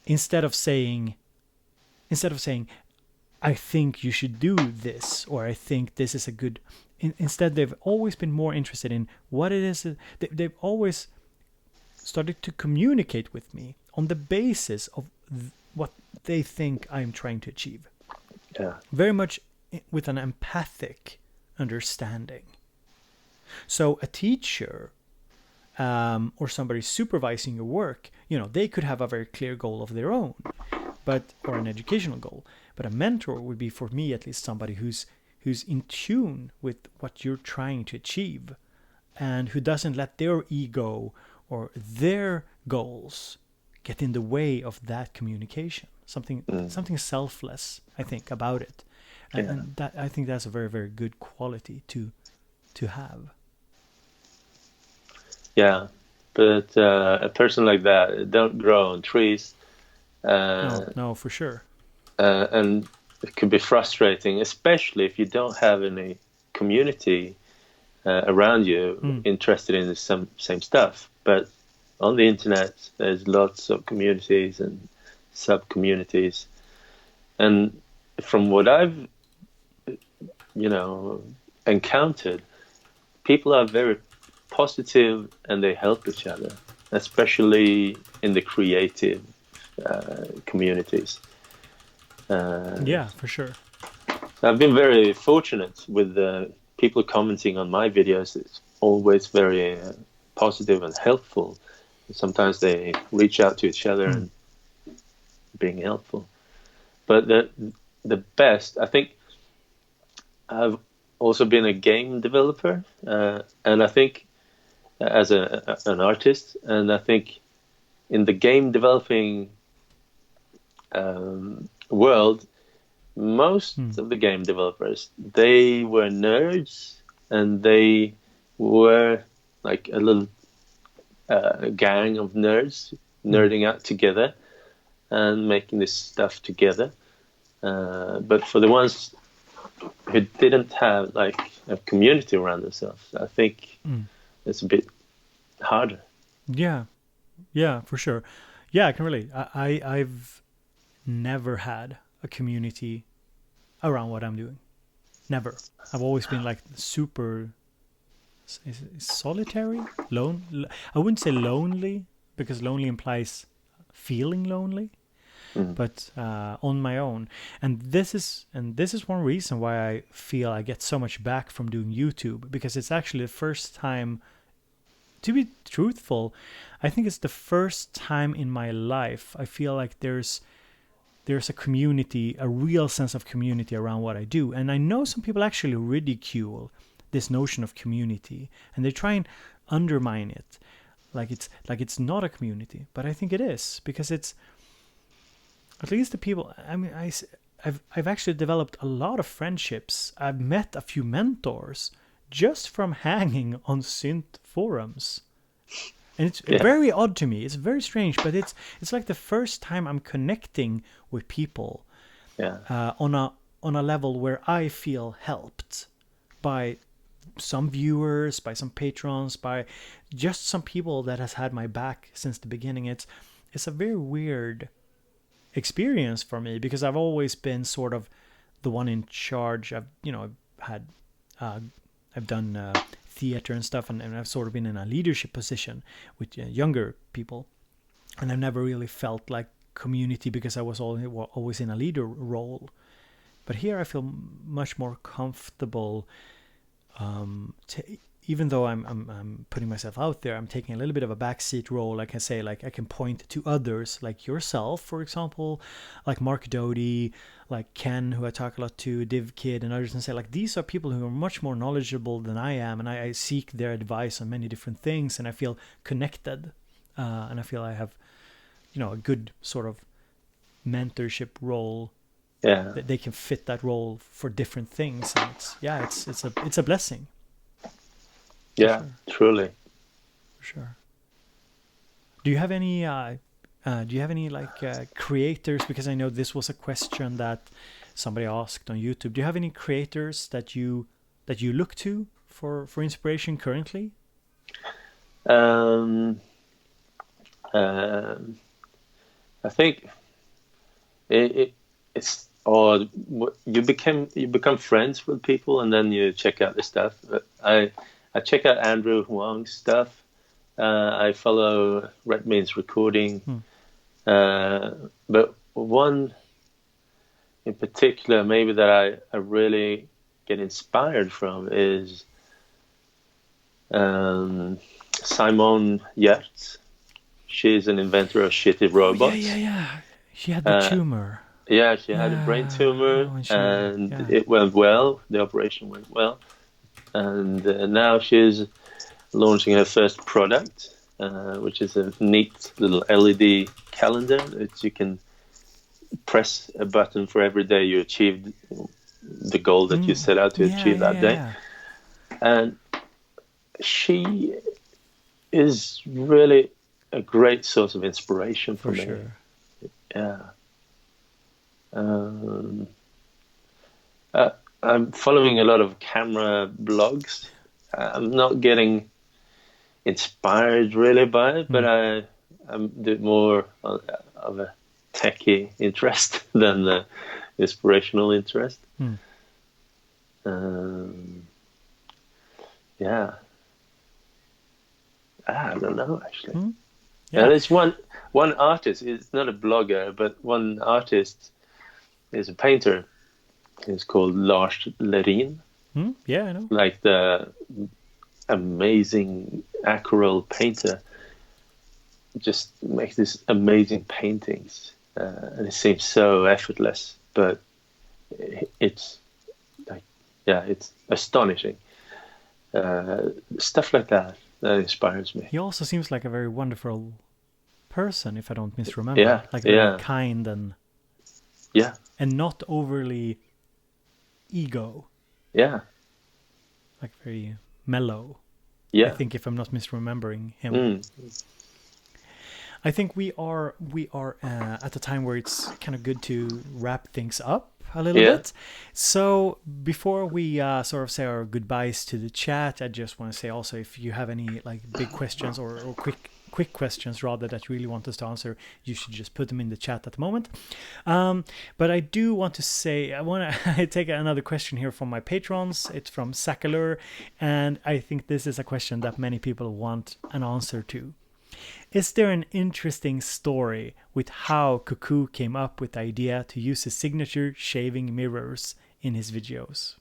Instead of saying, I think you should do this, or I think this is a good... Instead, they've always been more interested in what it is. They've always started to communicate with me on the basis of what they think I'm trying to achieve. Yeah. Very much with an empathic understanding. So a teacher or somebody supervising your work, they could have a very clear goal of their own, or an educational goal. But a mentor would be, for me at least, somebody who's in tune with what you're trying to achieve, and who doesn't let their ego or their goals get in the way of that communication. Something selfless, I think, about it. And that, I think that's a very, very good quality to have. Yeah, but a person like that don't grow on trees. No, for sure. And it could be frustrating, especially if you don't have any community around you interested in the same stuff. But on the internet, there's lots of communities and sub-communities. And from what I've, encountered, people are very positive and they help each other, especially in the creative communities. Yeah, for sure. I've been very fortunate with people commenting on my videos. It's always very positive and helpful. Sometimes they reach out to each other and being helpful. But the best, I think, I've also been a game developer, and I think as an artist, and I think in the game developing world, most of the game developers, they were nerds, and they were like a little gang of nerds nerding out together and making this stuff together. But for the ones who didn't have like a community around themselves, I think it's a bit harder. Yeah, for sure. Yeah, I can relate. I've never had a community around what I'm doing. Never. I've always been like super solitary, I wouldn't say lonely, because lonely implies feeling lonely, but on my own. And this is one reason why I feel I get so much back from doing YouTube, because it's actually the first time, to be truthful, I think it's the first time in my life I feel like there's a community, a real sense of community around what I do. And I know some people actually ridicule this notion of community, and they try and undermine it, like it's not a community. But I think it is, because it's, at least the people, I mean, I've actually developed a lot of friendships. I've met a few mentors just from hanging on Synth forums. And it's very odd to me. It's very strange, but it's like the first time I'm connecting with people on a level where I feel helped by some viewers, by some patrons, by just some people that has had my back since the beginning. It's a very weird experience for me, because I've always been sort of the one in charge. I've done theater and stuff, and I've sort of been in a leadership position with younger people, and I've never really felt like community, because I was always in a leader role. But here I feel much more comfortable even though I'm putting myself out there, I'm taking a little bit of a backseat role. I can say, like, I can point to others like yourself, for example, like Mark Doty, like Ken, who I talk a lot to, Div Kid, and others, and say, like, these are people who are much more knowledgeable than I am, and I seek their advice on many different things, and I feel connected, and I feel I have, a good sort of mentorship role. Yeah. That they can fit that role for different things, and it's a blessing. Yeah, sure. Truly. For sure. Do you have any creators? Because I know this was a question that somebody asked on YouTube. Do you have any creators that you look to for inspiration currently? I think it's odd. You become friends with people, and then you check out the stuff. I check out Andrew Huang's stuff. I follow Red Means Recording. But one in particular, maybe that I really get inspired from is Simone Yertz. She's an inventor of shitty robots. Yeah. She had the tumor. Yeah, she had a brain tumor, and it went well. The operation went well. And now she's launching her first product, which is a neat little LED calendar that you can press a button for every day you achieved the goal that you set out to achieve that day. And she is really a great source of inspiration for me. Sure. Yeah. I'm following a lot of camera blogs. I'm not getting inspired really by it, but I'm more of a techie interest than the inspirational interest. Yeah. I don't know, actually. Yeah, there's one artist. It's not a blogger, but one artist is a painter. It's called Lars Lerin. Yeah, I know. Like the amazing aquarelle painter. Just makes these amazing paintings, and it seems so effortless, but it's like, it's astonishing. Stuff like that inspires me. He also seems like a very wonderful person, if I don't misremember. Very kind and not overly ego. Yeah. Like very mellow. Yeah. I think, if I'm not misremembering him. I think we are at a time where it's kind of good to wrap things up a little bit. So before we sort of say our goodbyes to the chat, I just want to say also, if you have any like big questions or quick questions rather that you really want us to answer, you should just put them in the chat at the moment. But I do want to say, I want to take another question here from my patrons. It's from Sakalur, and I think this is a question that many people want an answer to. Is there an interesting story with how Kookoo came up with the idea to use his signature shaving mirrors in his videos?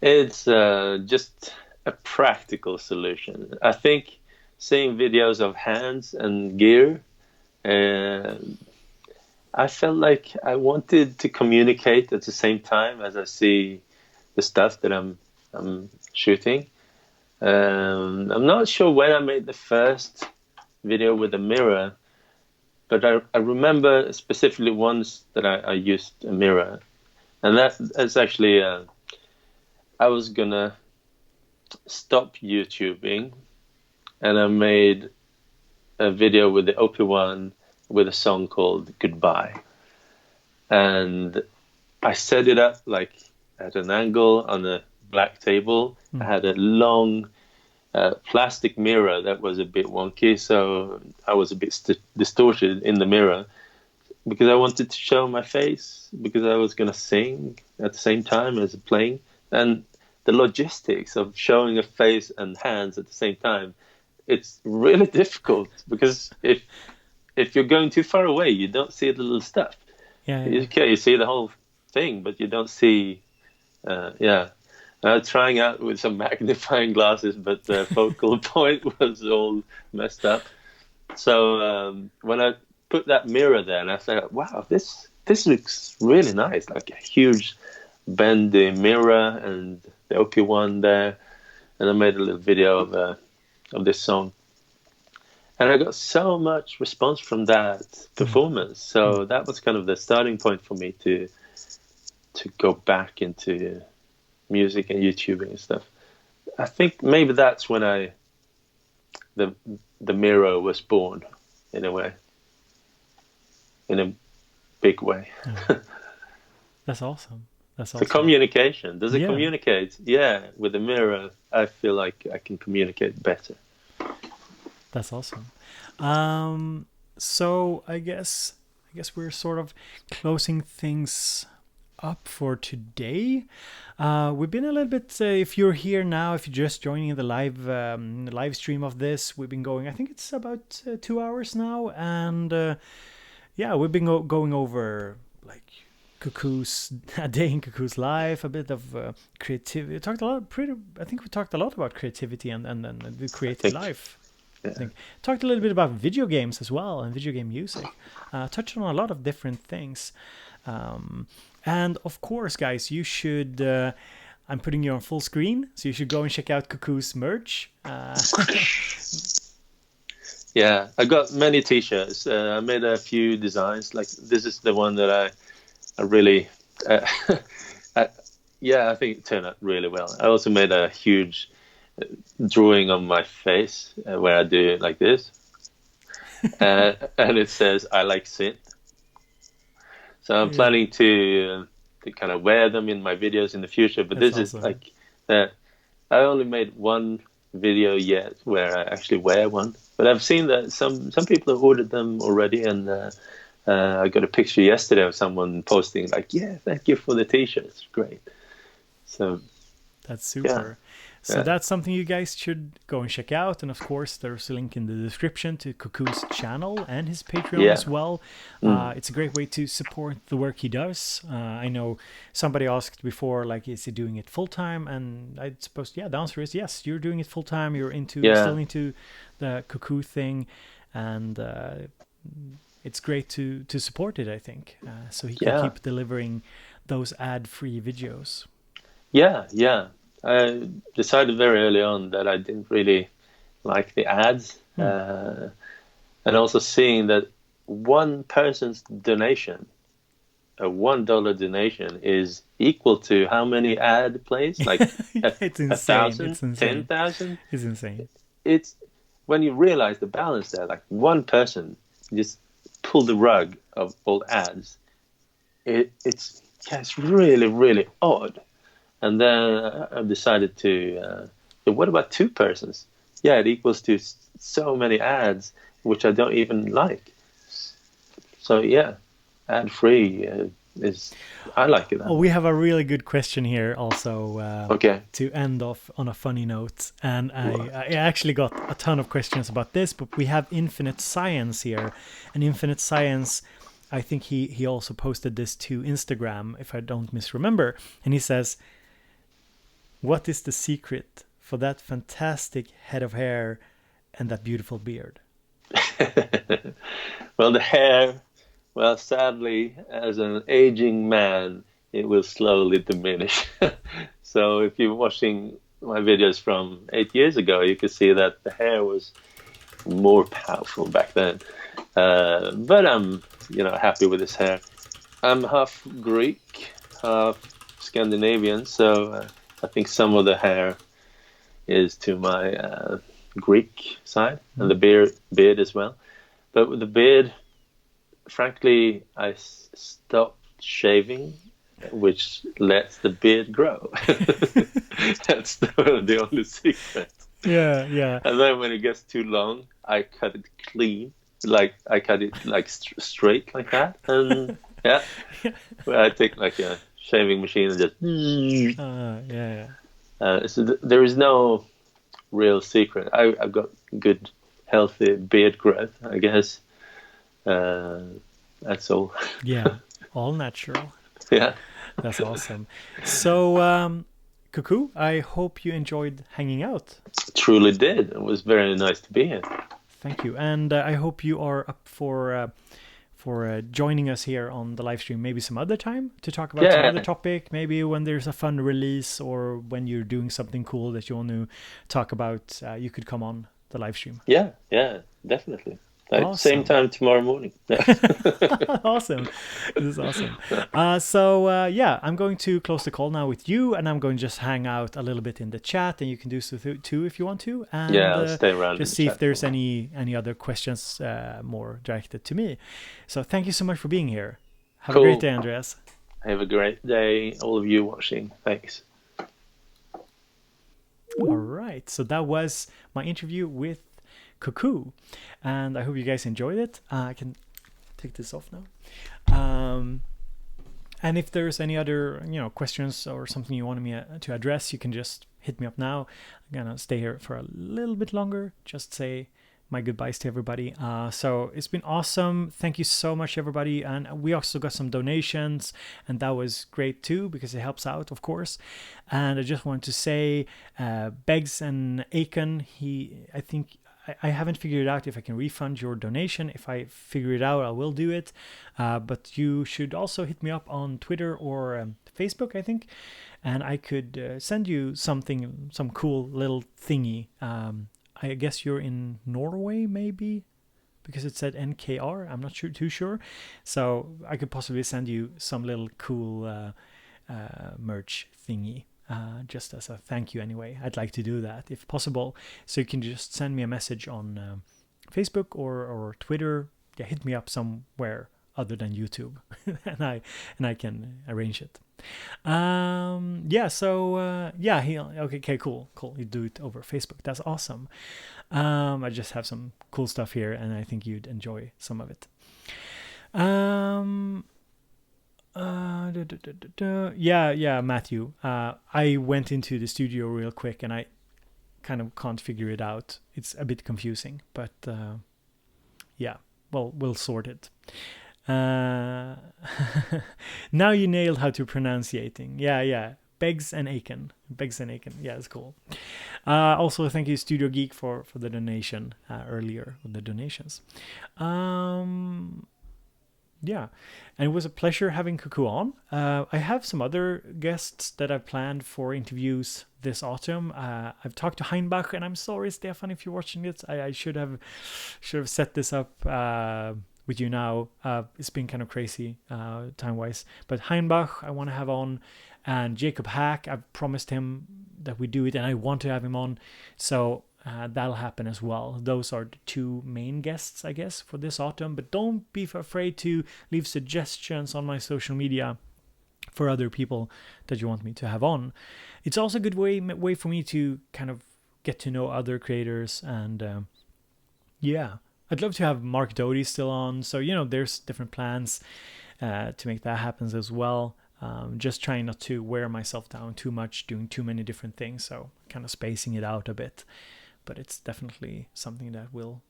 It's just a practical solution. I think seeing videos of hands and gear, I felt like I wanted to communicate at the same time as I see the stuff that I'm shooting. I'm not sure when I made the first video with a mirror, but I remember specifically once that I used a mirror, and that's actually I was gonna stop YouTubing, and I made a video with the OP1 with a song called Goodbye, and I set it up like at an angle on a black table. I had a long plastic mirror that was a bit wonky, so I was a bit distorted in the mirror because I wanted to show my face, because I was going to sing at the same time as playing. And the logistics of showing a face and hands at the same time, it's really difficult, because if you're going too far away, you don't see the little stuff. You see the whole thing, but you don't see Trying out with some magnifying glasses, but the focal point was all messed up. So when I put that mirror there, and I thought, wow, this looks really nice, like a huge bendy mirror and the OP1 there. And I made a little video of this song. And I got so much response from that performance. So that was kind of the starting point for me to go back into music and YouTubing and stuff. I think maybe that's when the mirror was born, in a way, in a big way. That's awesome. That's awesome. The communication. Does it communicate? Yeah, with the mirror, I feel like I can communicate better. That's awesome. So I guess we're sort of closing things up for today. We've been a little bit. If you're here now, if you're just joining the live stream of this, we've been going. I think it's about 2 hours now, and we've been going over like Cuckoo's a day in Cuckoo's life, a bit of creativity. We talked a lot. I think we talked a lot about creativity and the creative life. Yeah. I think talked a little bit about video games as well and video game music. Touched on a lot of different things. And of course, guys, you should. I'm putting you on full screen, so you should go and check out Cuckoo's merch. Yeah, I got many T-shirts. I made a few designs. Like this is the one that I really, I think it turned out really well. I also made a huge drawing on my face where I do it like this, and it says "I like synth." So I'm planning to kind of wear them in my videos in the future. But That's this awesome. is like, I only made one video yet where I actually wear one. But I've seen that some people have ordered them already, and I got a picture yesterday of someone posting like, "Yeah, thank you for the T-shirts, great." So that's super. So that's something you guys should go and check out. And of course, there's a link in the description to Cuckoo's channel and his Patreon as well. It's a great way to support the work he does. I know somebody asked before, like, is he doing it full time? And I suppose, the answer is yes. You're doing it full time. You're still into the Cuckoo thing, and it's great to support it, I think, so he can keep delivering those ad-free videos. Yeah. I decided very early on that I didn't really like the ads, and also seeing that one person's donation, a $1 donation, is equal to how many ad plays? Like it's insane. 1,000, it's insane. 10,000. It's insane. It's when you realize the balance there. Like one person just pulled the rug of all ads. It's really, really odd. And then I've decided to, what about two persons? Yeah, it equals to so many ads, which I don't even like. So yeah, ad-free I like it. Oh, we have a really good question here also to end off on a funny note. And I actually got a ton of questions about this, but we have Infinite Science here. And Infinite Science, I think he also posted this to Instagram, if I don't misremember. And he says, what is the secret for that fantastic head of hair and that beautiful beard? Well, the hair, sadly, as an aging man, it will slowly diminish. So if you're watching my videos from 8 years ago, you can see that the hair was more powerful back then. But I'm, happy with this hair. I'm half Greek, half Scandinavian, so I think some of the hair is to my Greek side, and the beard as well. But with the beard, frankly, I stopped shaving, which lets the beard grow. That's the only secret. Yeah. And then when it gets too long, I cut it clean. Like I cut it like straight like that, and I take like a shaving machine and just so there is no real secret. I've got good healthy beard growth, I guess. That's all. Yeah, all natural. Yeah, that's awesome. So Cuckoo, I hope you enjoyed hanging out. Truly did. It was very nice to be here. Thank you, and I hope you are up for joining us here on the live stream maybe some other time to talk about some other topic, maybe when there's a fun release or when you're doing something cool that you want to talk about. You could come on the live stream. Yeah, definitely. Awesome. Same time tomorrow morning. Awesome. This is awesome. So I'm going to close the call now with you, and I'm going to just hang out a little bit in the chat, and you can do so too if you want to. And I'll stay around. Just see if there's any other questions more directed to me. So thank you so much for being here. Have a great day, Andreas. Have a great day, all of you watching. Thanks. All right. So that was my interview with Kookoo, and I hope you guys enjoyed it. I can take this off now. And if there's any other questions or something you want me to address, you can just hit me up now. I'm gonna stay here for a little bit longer, just say my goodbyes to everybody. So it's been awesome. Thank you so much, everybody. And we also got some donations, and that was great too, because it helps out, of course. And I just wanted to say, Beggs and Aiken, I haven't figured out if I can refund your donation. If I figure it out, I will do it. But you should also hit me up on Twitter or Facebook, I think. And I could send you some cool little thingy. I guess you're in Norway, maybe? Because it said NKR. I'm not too sure. So I could possibly send you some little cool merch thingy. Just as a thank you anyway. I'd like to do that if possible. So you can just send me a message on Facebook or Twitter. Yeah, hit me up somewhere other than YouTube, and I can arrange it. Okay, cool. You do it over Facebook. That's awesome. I just have some cool stuff here, and I think you'd enjoy some of it. Matthew. I went into the studio real quick and I kind of can't figure it out. It's a bit confusing, but we'll sort it. Now you nailed how to pronunciating. Yeah. Beggs and Aiken. Yeah, it's cool. Also, thank you, Studio Geek, for the donation earlier with the donations. Yeah, and it was a pleasure having Cuckoo on. I have some other guests that I've planned for interviews this autumn. I've talked to Heinbach, and I'm sorry, Stefan, if you're watching it. I should have set this up with you now. It's been kind of crazy time-wise. But Heinbach, I want to have on, and Jacob Hack, I've promised him that we do it, and I want to have him on. So that'll happen as well. Those are the two main guests, I guess, for this autumn. But don't be afraid to leave suggestions on my social media for other people that you want me to have on. It's also a good way for me to kind of get to know other creators. And I'd love to have Mark Doty still on. So, there's different plans to make that happen as well. Just trying not to wear myself down too much, doing too many different things. So kind of spacing it out a bit. But it's definitely something that will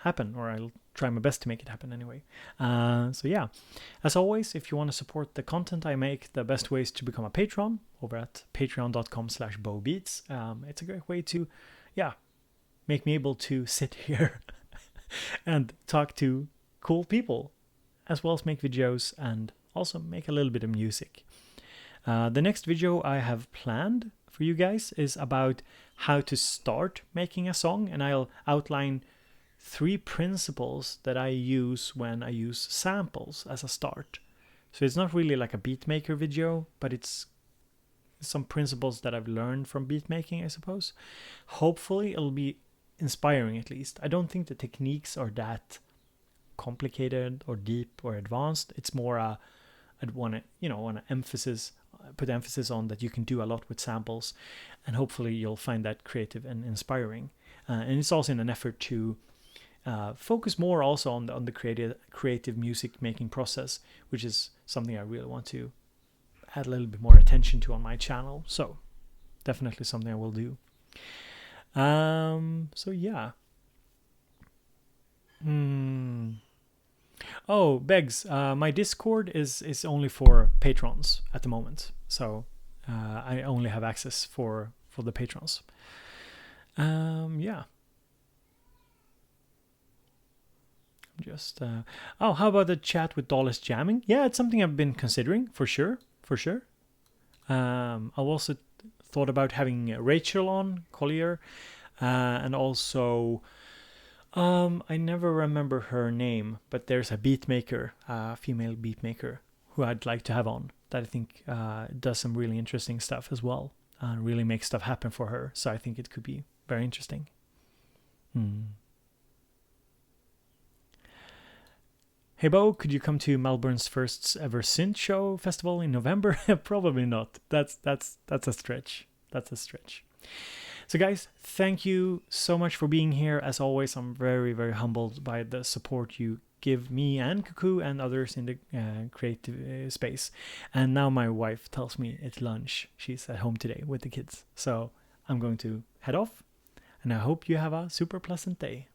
happen, or I'll try my best to make it happen anyway. As always, if you want to support the content I make, the best way is to become a patron over at patreon.com/BoBeats. It's a great way to, make me able to sit here and talk to cool people, as well as make videos and also make a little bit of music. The next video I have planned for you guys is about how to start making a song, and I'll outline 3 principles that I use when I use samples as a start. So it's not really like a beat maker video, but it's some principles that I've learned from beat making, I suppose. Hopefully it'll be inspiring, at least. I don't think the techniques are that complicated or deep or advanced. It's more I'd want to put emphasis on that you can do a lot with samples, and hopefully you'll find that creative and inspiring. And it's also in an effort to focus more also on the creative music making process, which is something I really want to add a little bit more attention to on my channel. So definitely something I will do. Oh, Beggs, my Discord is only for patrons at the moment. So I only have access for the patrons. Yeah. Just how about the chat with Doll is jamming? Yeah, it's something I've been considering for sure. I've also thought about having Rachel on Collier, and also I never remember her name, but there's a beat maker, female beat maker, who I'd like to have on, that I think does some really interesting stuff as well, and really makes stuff happen for her. So I think it could be very interesting. Hey Bo, could you come to Melbourne's first ever Synth show festival in November? Probably not. That's a stretch. That's a stretch. So guys, thank you so much for being here. As always, I'm very, very humbled by the support you give me and Cuckoo and others in the creative space. And now my wife tells me it's lunch. She's at home today with the kids. So I'm going to head off, and I hope you have a super pleasant day.